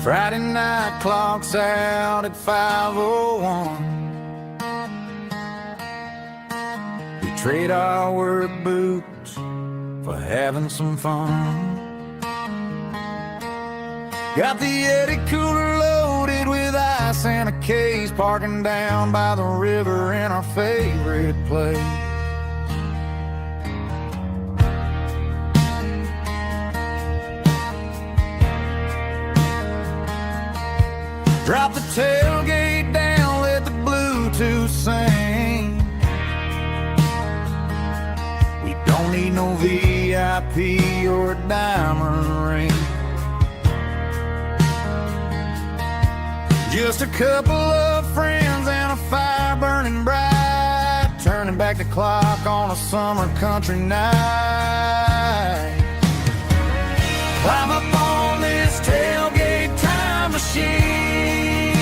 Speaker 2: Friday night clock's out at 5:01. We trade our work boots for having some fun. Got the Yeti cooler loaded with ice ice and a case, parking down by the river in our favorite place. Drop the tailgate down, let the Bluetooth sing. We don't need no VIP or a diamond ring. Just a couple of friends and a fire burning bright, turning back the clock on a summer country night. Climb up on this tailgate time machine,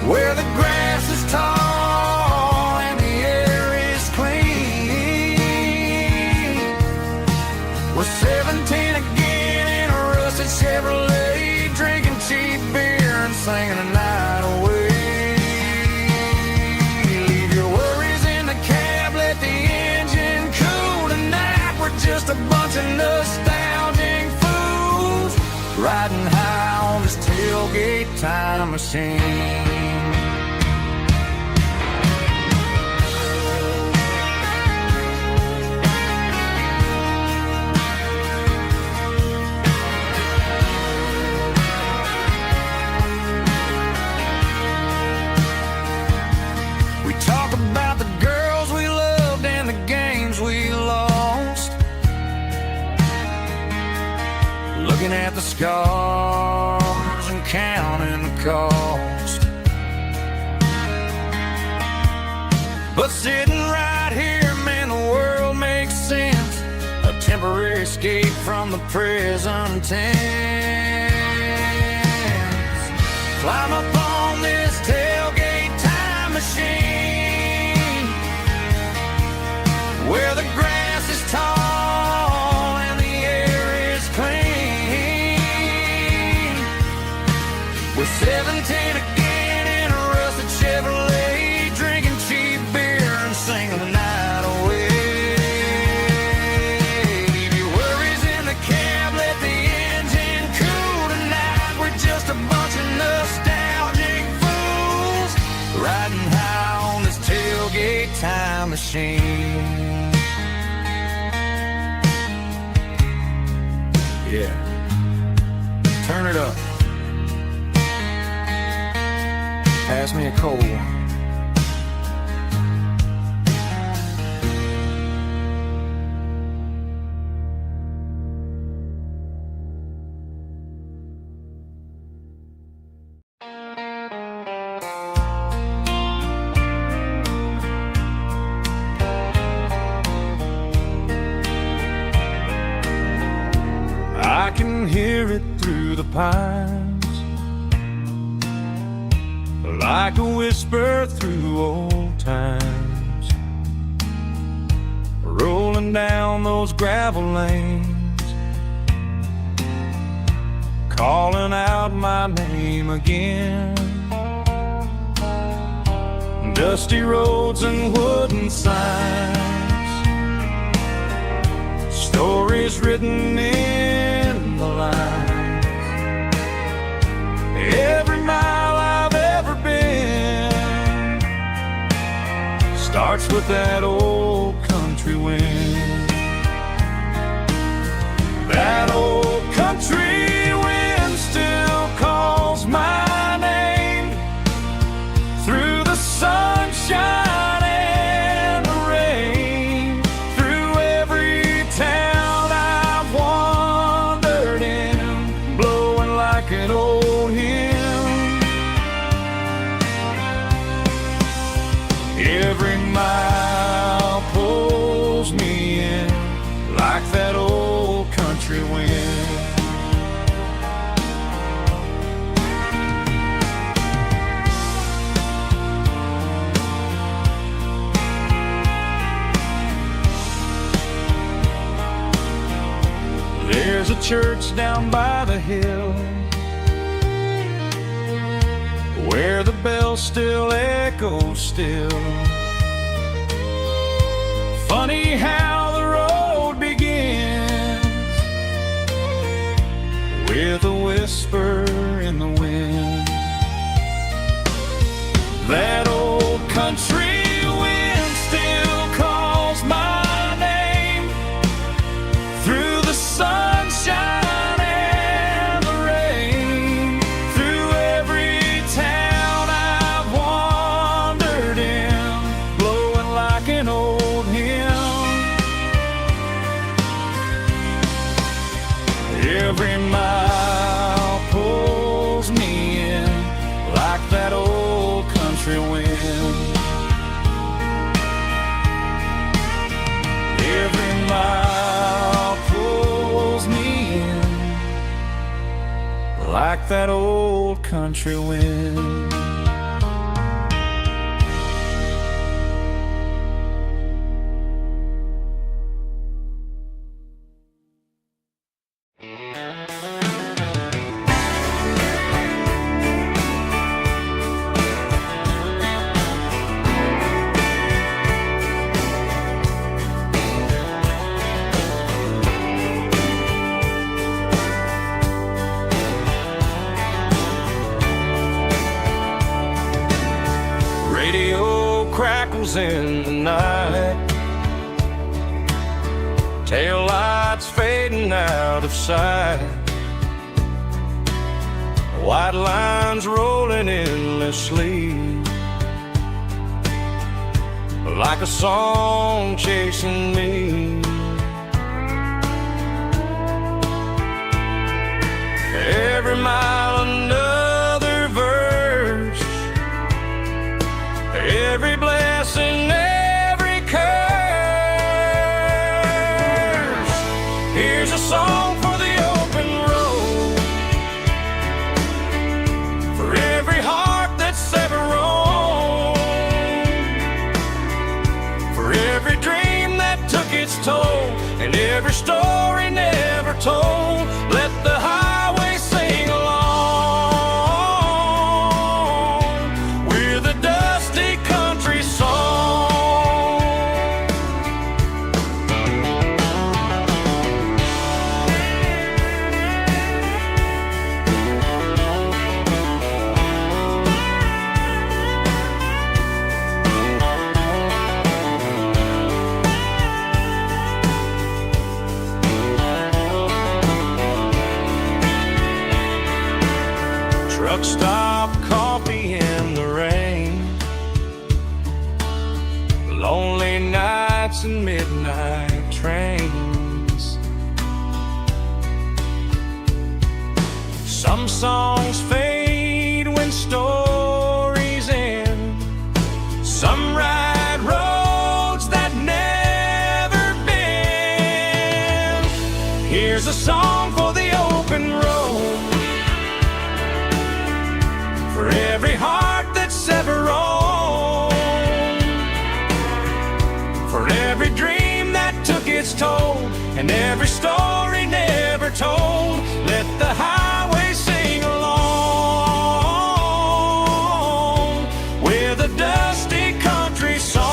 Speaker 2: where the grass is tall and the air is clean. We're 17 again in a rusted Chevrolet, drinking cheap beer and singing the night away. Leave your worries in the cab, let the engine cool tonight. We're just a bunch of nostalgic fools, riding high on this tailgate time machine. Looking at the scars and counting the cost, but sitting right here, man, the world makes sense. A temporary escape from the present tense. Climb up on this tailgate time machine, where the grass is tall and the air is clean. We're 17 again in a rusted Chevrolet, drinking cheap beer and singing the night away. Leave your worries in the cab, let the engine cool tonight. We're just a bunch of nostalgic fools, riding high on this tailgate time machine. Yeah, turn it up. Pass me a cold. I can hear it through the pines, like a whisper through old times, rolling down those gravel lanes, calling out my name again. Dusty roads and wooden signs, stories written in the lines. Every mile I've ever been starts with that old country wind. That old country wind still calls my name through the sunshine and the rain, through every town I've wandered in, blowing like an old hymn. Every mile pulls me in like that old country wind. There's a church down by the hill where the bells still echo still. Funny how the road begins with a whisper in the wind.
Speaker 1: country wind. Every mile pulls me in like that old country wind. Radio crackles in the night, tail lights fading out of sight, white lines rolling endlessly, like a song chasing me. Every mile another verse, every blessing, every curse. Here's a song for the open road, for every heart that's ever roamed, for every dream that took its toll, and every story never told. Let the highway sing along with a dusty country song. Truck stop, coffee in the rain, lonely nights and midnight trains. Some songs fade when stories end, some ride roads that never bend. Here's a song for the open road, for every heart that's ever roamed, for every dream that took its toll, and every story never told. Let the highway sing along with a dusty country song.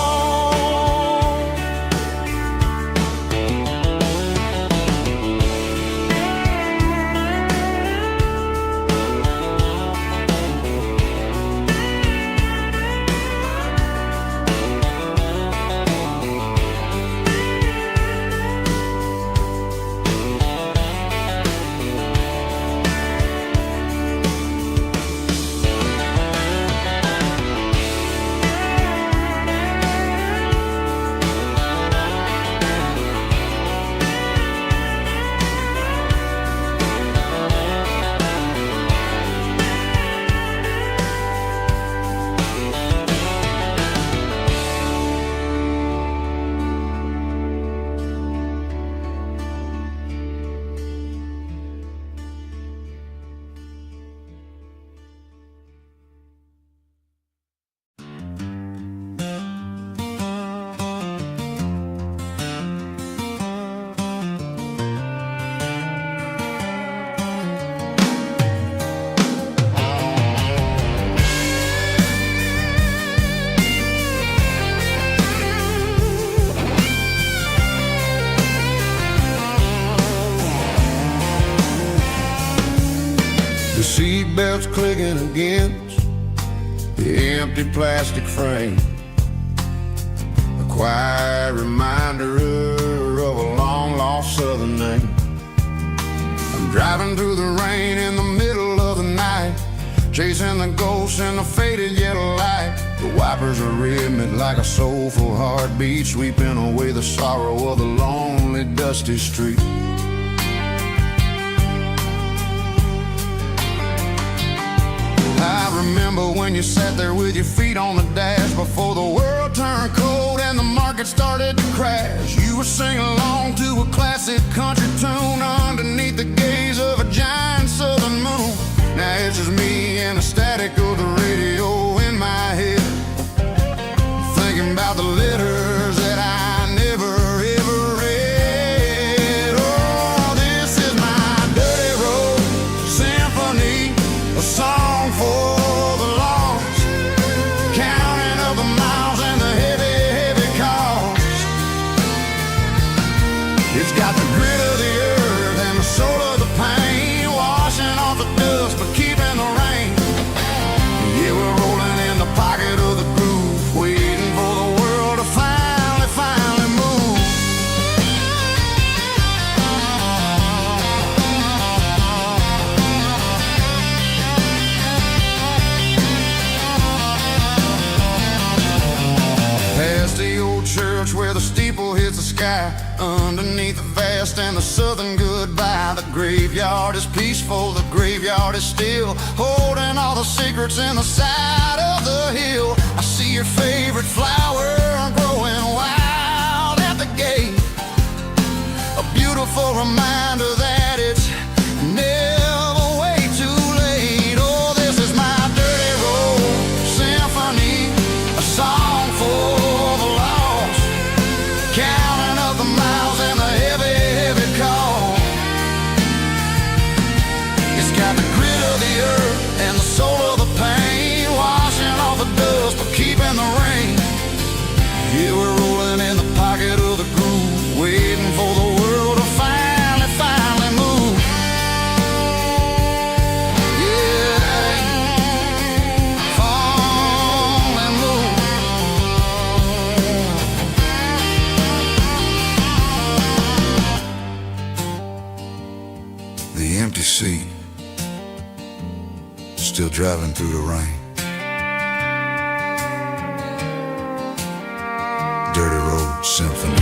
Speaker 2: The seatbelt's clicking against the empty plastic frame, a quiet reminder of a long-lost southern name. I'm driving through the rain in the middle of the night, chasing the ghosts in the faded yellow light. The wipers are rhythmic like a soulful heartbeat, sweeping away the sorrow of the lonely, dusty street. I remember when you sat there with your feet on the dash before the world turned cold and the market started to crash. You were singing along to a classic country tune underneath the gaze of a giant southern moon. Now it's just me and the static of the radio in my head, thinking about the letters that I never ever read. Oh, this is my dirty road symphony, a song for the lost, counting up the miles and the heavy, heavy cost. It's got the grit of the earth and the soul of the pain, washing off the dust but keeping the rain. Yeah, we're rolling in the pocket of the groove, waiting for the world to finally move. Past the old church where the steeple hits the sky, underneath the vast and the southern goodbye. The graveyard is peaceful, the graveyard is still, holding all the secrets in the side of the hill. I see your favorite flower growing wild at the gate, a beautiful reminder that it's never way too late. Oh, this is my dirty road symphony, a song for the lost, counting up the miles and the heavy, heavy call. It's got the grit of the earth and the soul of the pain, washing off the dust but keeping the rain. Yeah, we're rolling in the pocket of the groove, waiting for the world to finally move. Yeah, finally move. The empty seat, still driving through the rain. Dirty Road Symphony.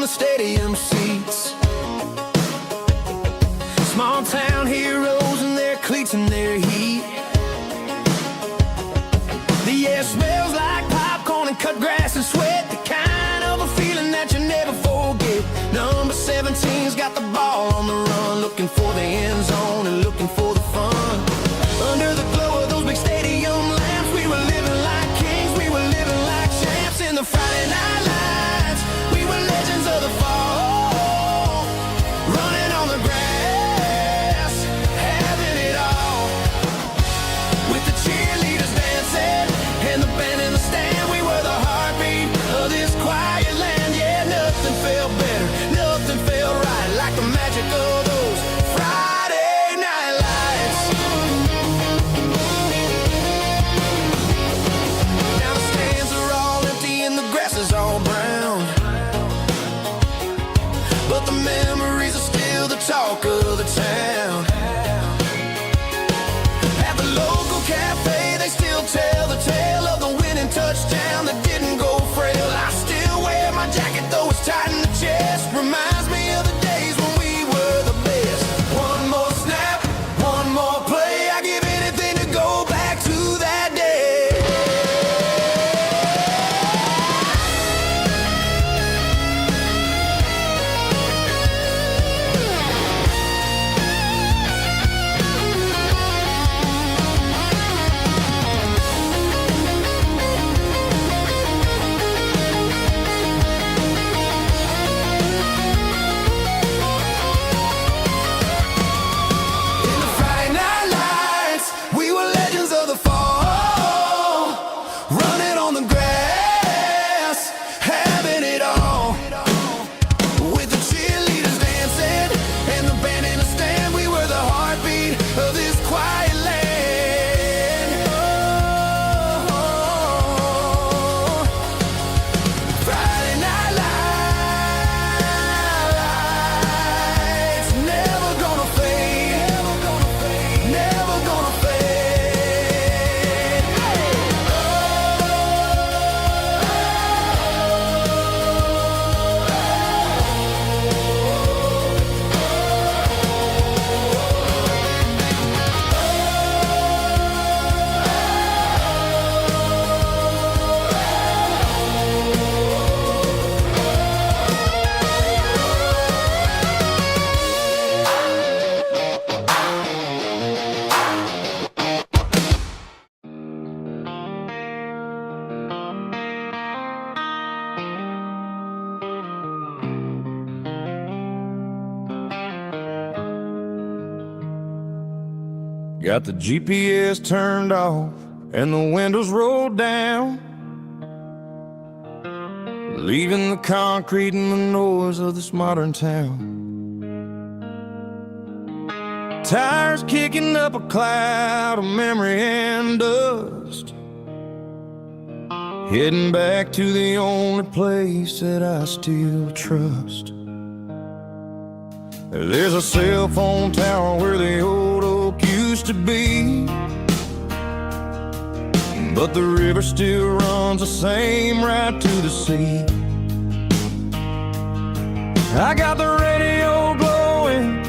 Speaker 2: Stadium seats, small town heroes in their cleats and their heat. The air smells like popcorn and cut grass and sweat, the kind of a feeling that you never forget. Number 17's got the ball on the run, looking for the end zone and looking for the fun. Under the glow of those big stadium lamps, we were living like kings, we were living like champs in the Friday night lights. We were legends of the fall, running on the grass, having it all. With the cheerleaders dancing and the band in the stand, we were the heartbeat of this quiet land. Yeah, nothing felt better, nothing felt right like the magic of those Friday night lights. Now the stands are all empty and the grass is all brown, but the memories are still the talk of the town. At the local cafe, they still tell the tale of the winning touchdown that didn't go frail. I still wear my jacket though it's tight in the chest, reminds me of the days when we were the best. One more snap, one more play, I give anything to go back to that day. Got the GPS turned off and the windows rolled down, leaving the concrete and the noise of this modern town. Tires kicking up a cloud of memory and dust, heading back to the only place that I still trust. There's a cell phone tower where the old oak used to be, but the river still runs the same right to the sea. I got the radio glowing,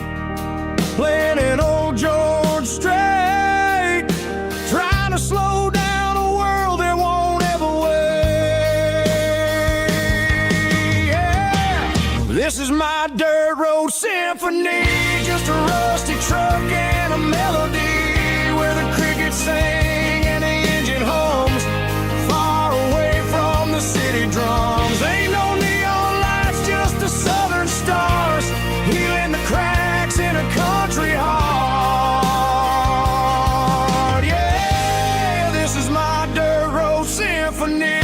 Speaker 2: playing an old George Strait, trying to slow down a world that won't ever wait. Yeah. This is my dirt road symphony, just a rusty truck and a melody where the crickets sing and the engine hums, far away from the city drums. Ain't no neon lights, just the southern stars, healing the cracks in a country heart. Yeah, this is my dirt road symphony.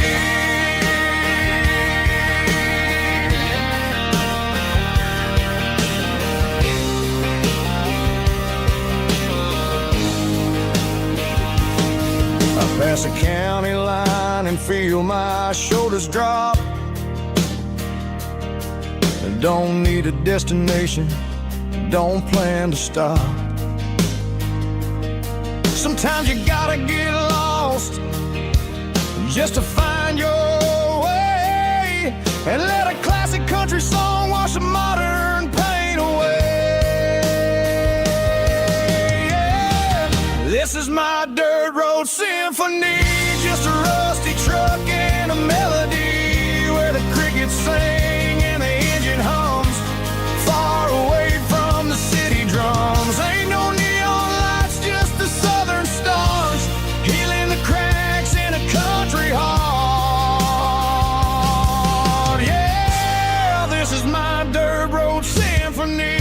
Speaker 2: Pass a county line and feel my shoulders drop. Don't need a destination, don't plan to stop. Sometimes you gotta get lost just to find your way, and let a classic country song wash a modern pain away. Yeah. This is my dirt road symphony, just a rusty truck and a melody where the crickets sing and the engine hums, far away from the city drums. Ain't no neon lights, just the southern stars, healing the cracks in a country heart. Yeah, this is my dirt road symphony.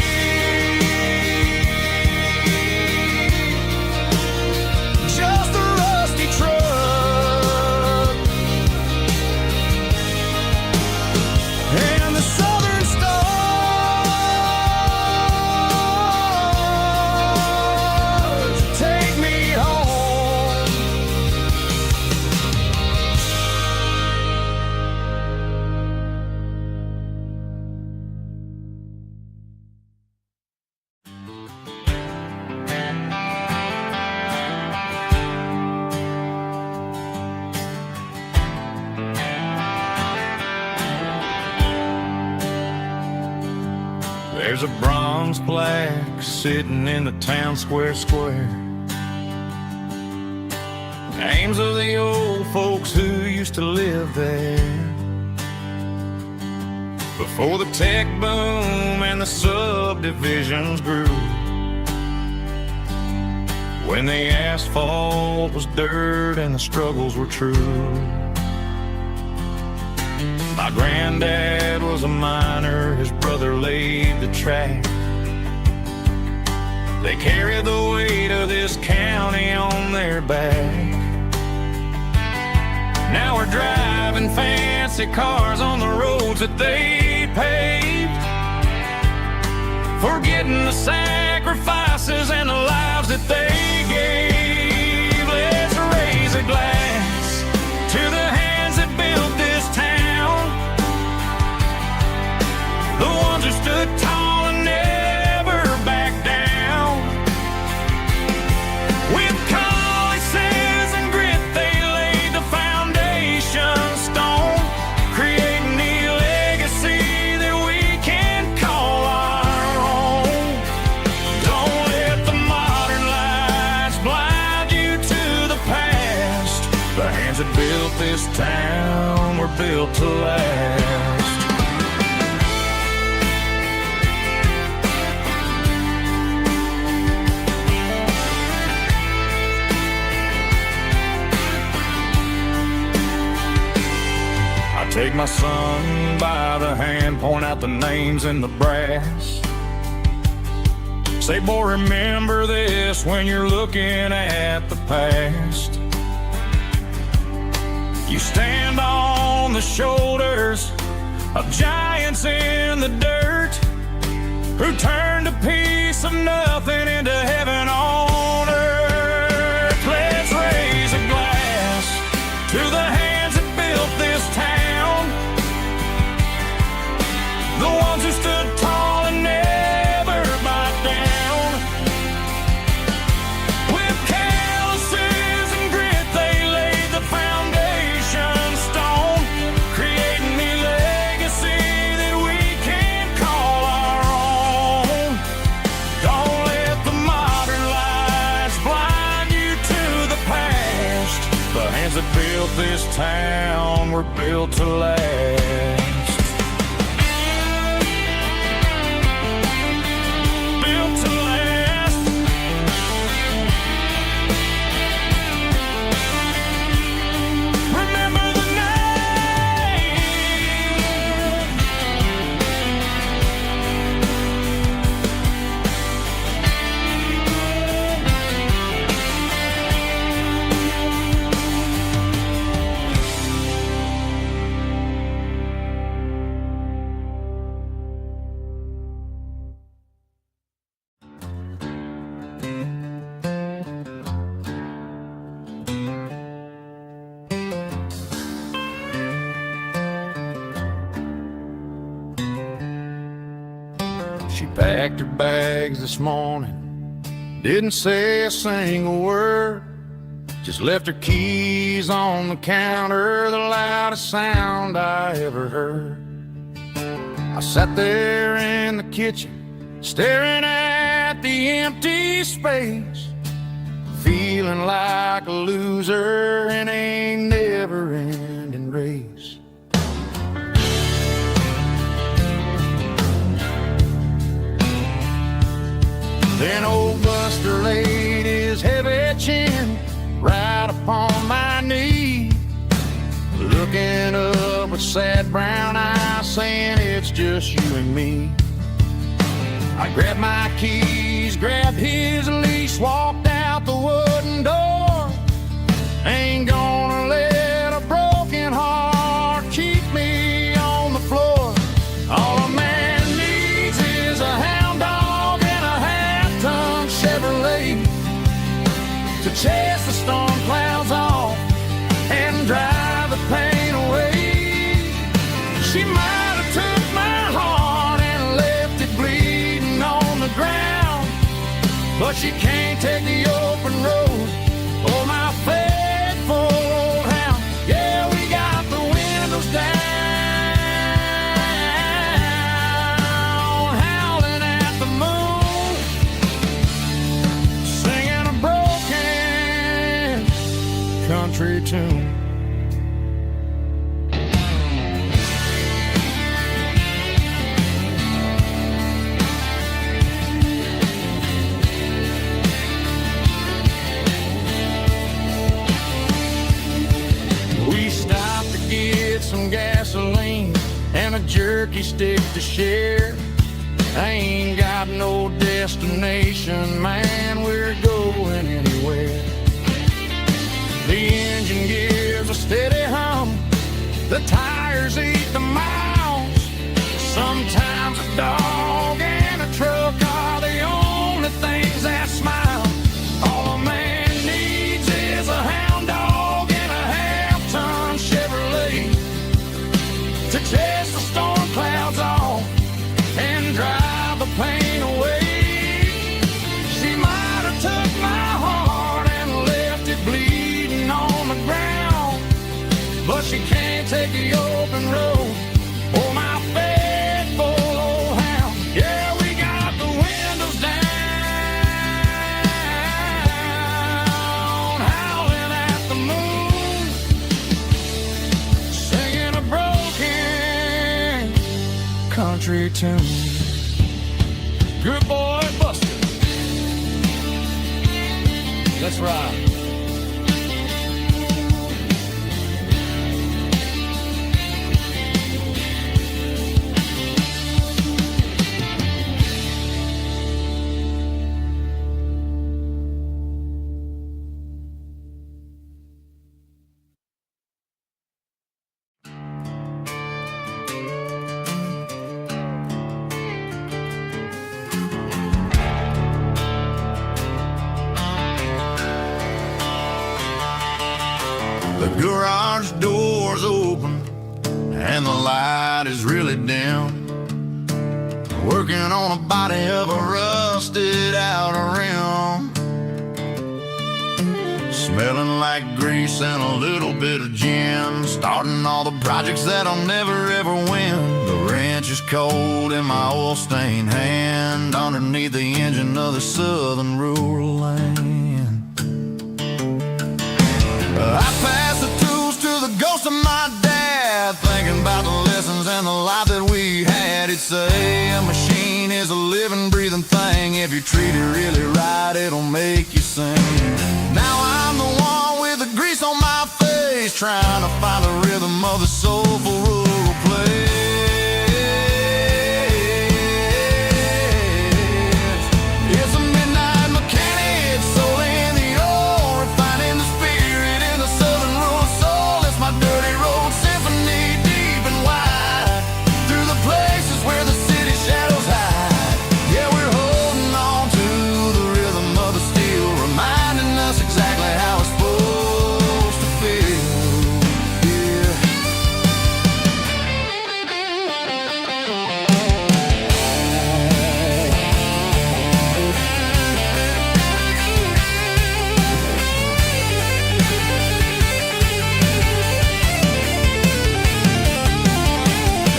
Speaker 2: There's a bronze plaque sitting in the town square. Names of the old folks who used to live there before the tech boom and the subdivisions grew, when the asphalt was dirt and the struggles were true. My granddad was a miner, his brother laid the track. They carried the weight of this county on their back. Now we're driving fancy cars on the roads that they paved, forgetting the sacrifices and the lives that they gave. Let's raise a glass to the hands that built this town, the ones who stood tall and never backed down. With calluses and grit, they laid the foundation stone, creating the legacy that we can call our own. Don't let the modern lights blind you to the past. The hands that built this town were built to last. Take my son by the hand, point out the names in the brass,
Speaker 1: Say, boy, remember this when you're looking at the past. You stand on the shoulders of giants in the dirt who turned a piece of nothing into heaven on earth. Let's raise a glass to the hands that built this town, the ones who stood tall and never backed down. With calluses and grit, they laid the foundation stone, creating the legacy that we can call our own. Don't let the modern lights blind you to the past. The hands that built this town were built to last. She packed her bags this morning, didn't say a single word, just left her keys on the counter, the loudest sound I ever heard. I sat there in the kitchen, staring at the empty space, feeling like a loser in a never-ending race. Then old Buster laid his heavy chin right upon my knee, looking up with sad brown eyes, saying it's just you and me. I grabbed my keys, grabbed his leash, walked out the wooden door. Ain't gonna let a broken heart keep me on the floor. All a man needs is a hound dog and a half-ton Chevrolet to chase the storm clouds off and drive the pain away. She might have took my heart and left it bleeding on the ground, but she can't take the open road or my faithful old hound. Yeah, we got the windows down, howling at the moon, singing a broken country tune. Some gasoline and a jerky stick to share. I ain't got no destination, man, we're going anywhere. The engine gives a steady hum, the tires eat the miles. Sometimes a dog and a truck are the only things that smile. All a man needs is a hound dog and a half-ton Chevrolet to chase the storm clouds off and drive the pain away. She might have took my heart and left it bleeding on the ground, but she can't take the open road or my faithful old hound. Yeah, we got the windows down, howling at the moon, singing a broken country tune. Good boy, Buster. Let's ride.
Speaker 2: garage door's open and the light is really dim. Working on a body of a rusted out rim. Smelling like grease and a little bit of gin. Starting all the projects that I'll never ever win. The wrench is cold in my oil-stained hand underneath the engine of the southern rural land. I pass the tools to the ghost of my dad, thinking about the lessons and the life that we had. He'd say a machine is a living, breathing thing. If you treat it really right, it'll make you sing. Now I'm the one with the grease on my face, trying to find the rhythm of the soulful rural place. It's a midnight mechanic, soul in the ore, refining the spirit in the southern rural soul. It's my dirty road symphony, deep and wide, through the places where the city shadows hide. Yeah, we're holding on to the rhythm of the steel, reminding us exactly how it's supposed to feel. Yeah.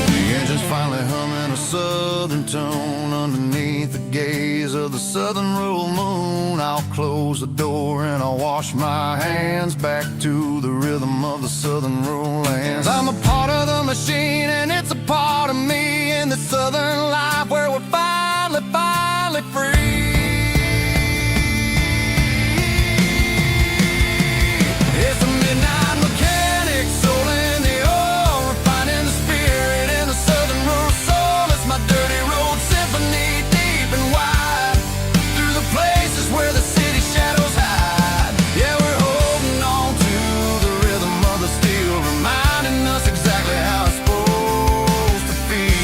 Speaker 2: The engine's finally humming a southern tune underneath the gaze of the southern rural moon. I'll close the door and I'll wash my hands back to the rhythm of the southern rural lands. I'm a part of the machine and it's a part of me in the southern life where we're finally free. It's a midnight mechanic, soul in the ore, refining the spirit in the southern rural soul. It's my dirty road symphony, deep and wide, through the places where the city shadows hide. Yeah, we're holding on to the rhythm of the steel, reminding us exactly how it's supposed to feel.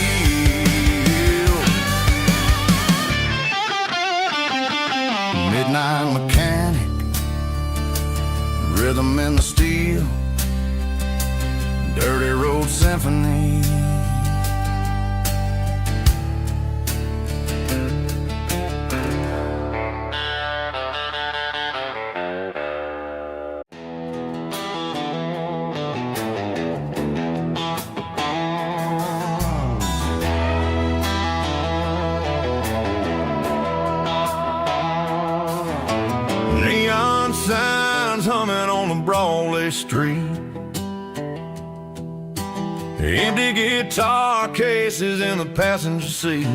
Speaker 2: Midnight mechanic, rhythm in the steel, dirty road symphony. Neon signs humming on the Broadway street, empty guitar cases in the passenger seat.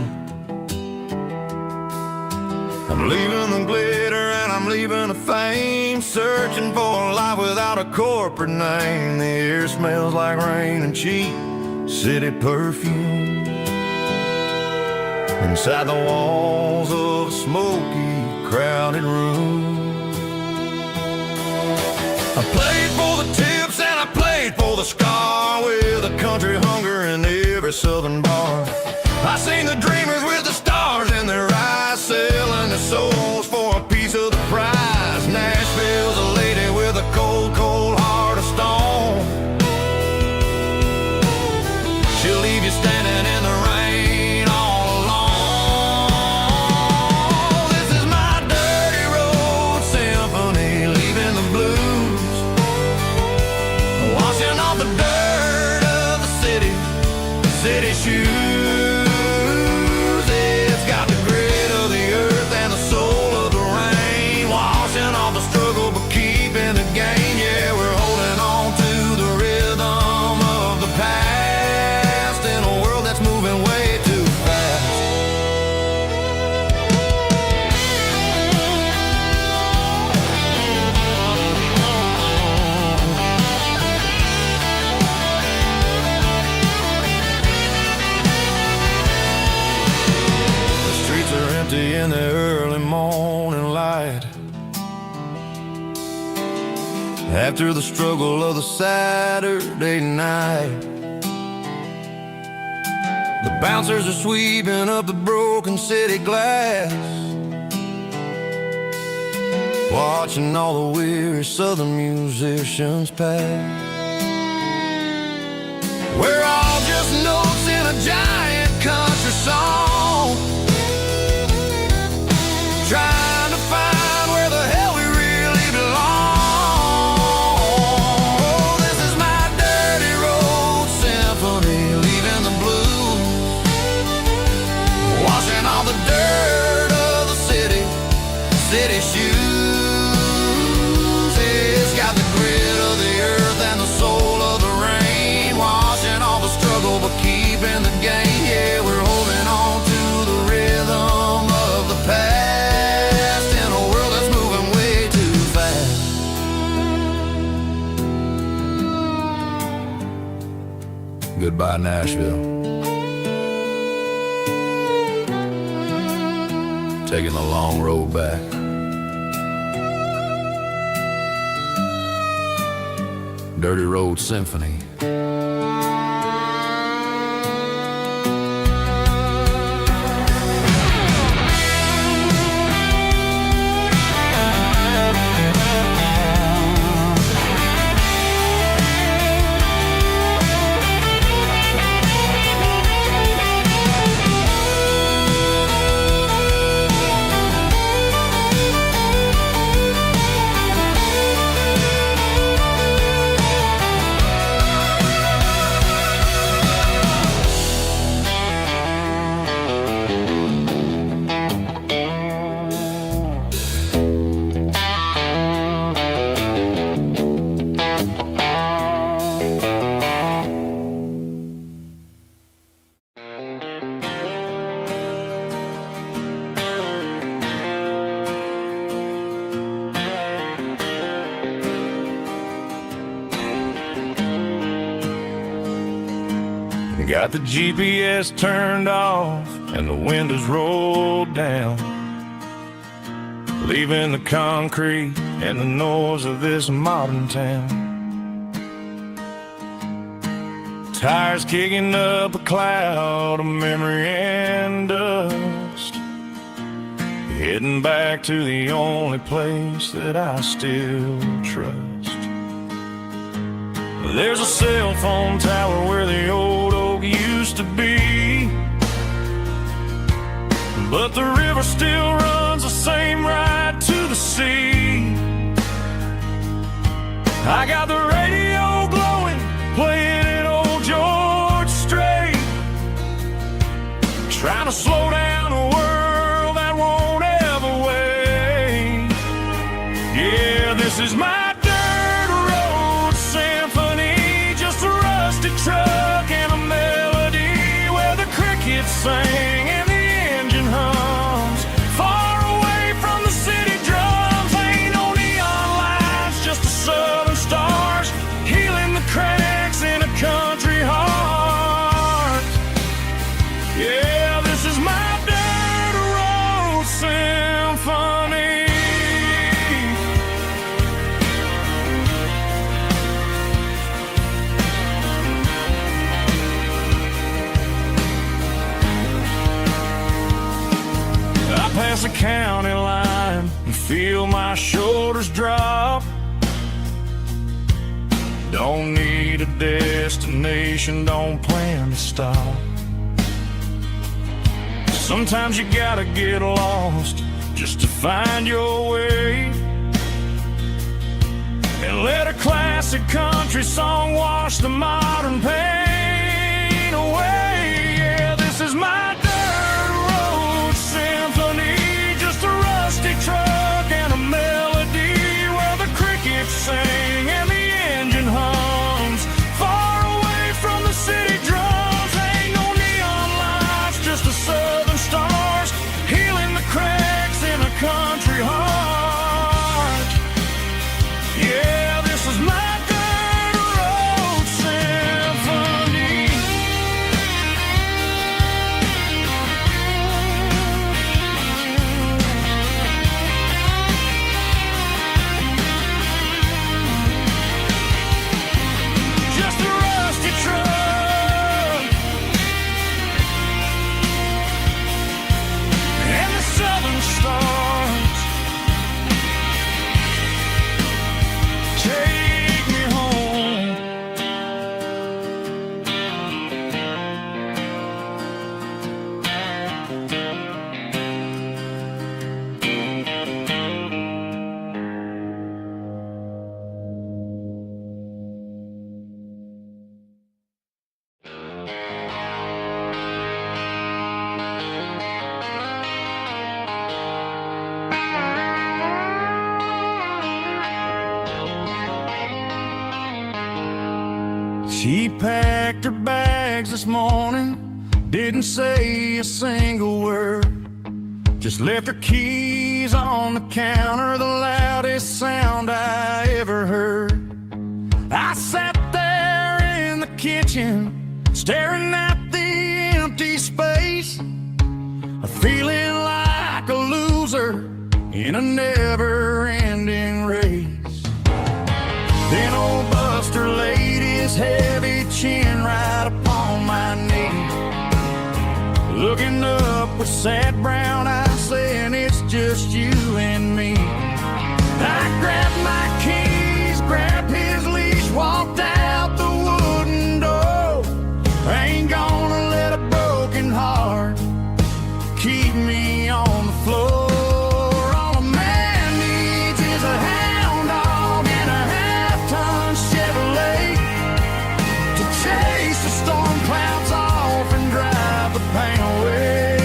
Speaker 2: I'm leaving the glitter and I'm leaving the fame, searching for a life without a corporate name. The air smells like rain and cheap city perfume inside the walls of a smoky, crowded room. I played for the tips and I played for the scar, with a country hunger in every southern bar. I seen the dreamers with the stars in their eyes, selling their souls for a piece of the prize. Nashville's a lady with a cold, cold heart of stone. She'll leave you standing in the rain all alone. This is my dirty road symphony, leaving the blues, washing off the dirt of the city shoes. It's got the grit of the earth and the soul of the rain, washing off the struggle but keeping the gain. Yeah, we're holding on to the rhythm of the past in a world that's moving way too fast. In the early morning light, after the struggle of the Saturday night, the bouncers are sweeping up the broken city glass, watching all the weary southern musicians pass. a giant country song, trying to find where the hell we really belong. Oh, this is my dirty road symphony, leaving the blues, washing all the dirt of the city shoes. It's got the grit of the earth and the soul of the rain, washing all the struggle but keeping the gain. Yeah, we're holding on to the rhythm of the past in a world that's moving way too fast. Goodbye, Nashville. Taking the long road back. Dirty Road Symphony. Got the GPS turned off and the windows rolled down, leaving the concrete and the noise of this modern town. Tires kicking up a cloud of memory and dust, heading back to the only place that I still trust. There's a cell phone tower where the old oak used to be, but the river still runs the same right to the sea. I got the radio glowing, playing it old George Strait, trying to slow down a world that won't ever wait. Yeah, this is my truck and a melody where the crickets sing and the engine hums, far away from the city drums. Ain't no neon lights, just the southern stars healing the cracks in a country heart. Yeah, this is my dirt road symphony. Past the county line and feel my shoulders drop. Don't need a destination, don't plan to stop. Sometimes you gotta get lost just to find your way, and let a classic country song wash the modern pain away. Yeah, this is my truck and a melody where the crickets sing and the engine hums, far away from the city drums. Ain't no neon lights, just the southern stars healing the cracks in a country heart. Yeah, this is my dirt road symphony. She packed her bags this morning, didn't say a single word, just left her keys on the counter, the loudest sound I ever heard. I sat there in the kitchen, staring at the empty space, feeling like a loser in a never-ending race. Then old Buster laid his heavy chin right upon my knee, looking up with sad brown eyes, saying it's just you and me. I grabbed my keys, grabbed his leash, walked out the wooden door. I ain't gonna let a broken heart keep me on the floor. All a man needs is a hound dog and a half-ton Chevrolet to chase the storm clouds off and drive the pain away.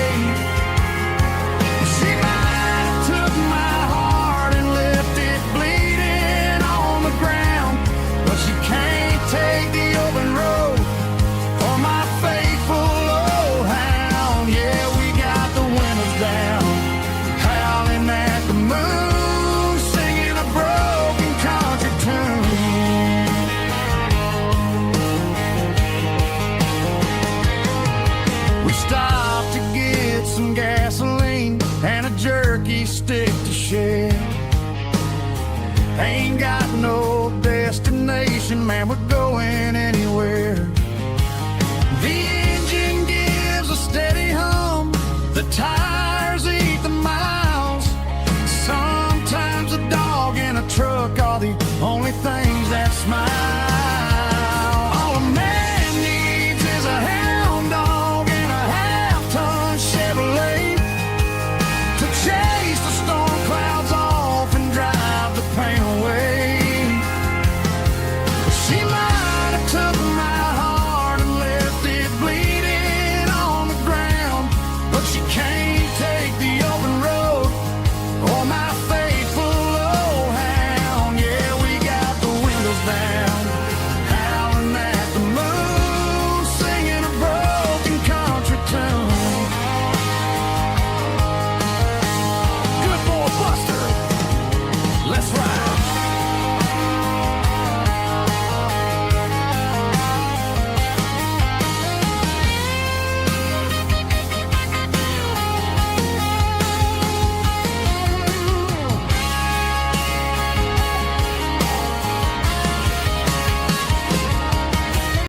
Speaker 2: She might have took my heart and left it bleeding on the ground, but she can't take the open road or my faithful old hound. Yeah, we got the windows down, howling at the moon, singing a broken country tune. We stopped to get some gasoline and a jerky stick to share. Ain't got no destination, man, we're going anywhere. The engine gives a steady hum, the tires eat the miles. Sometimes a dog and a truck are the only things that smile.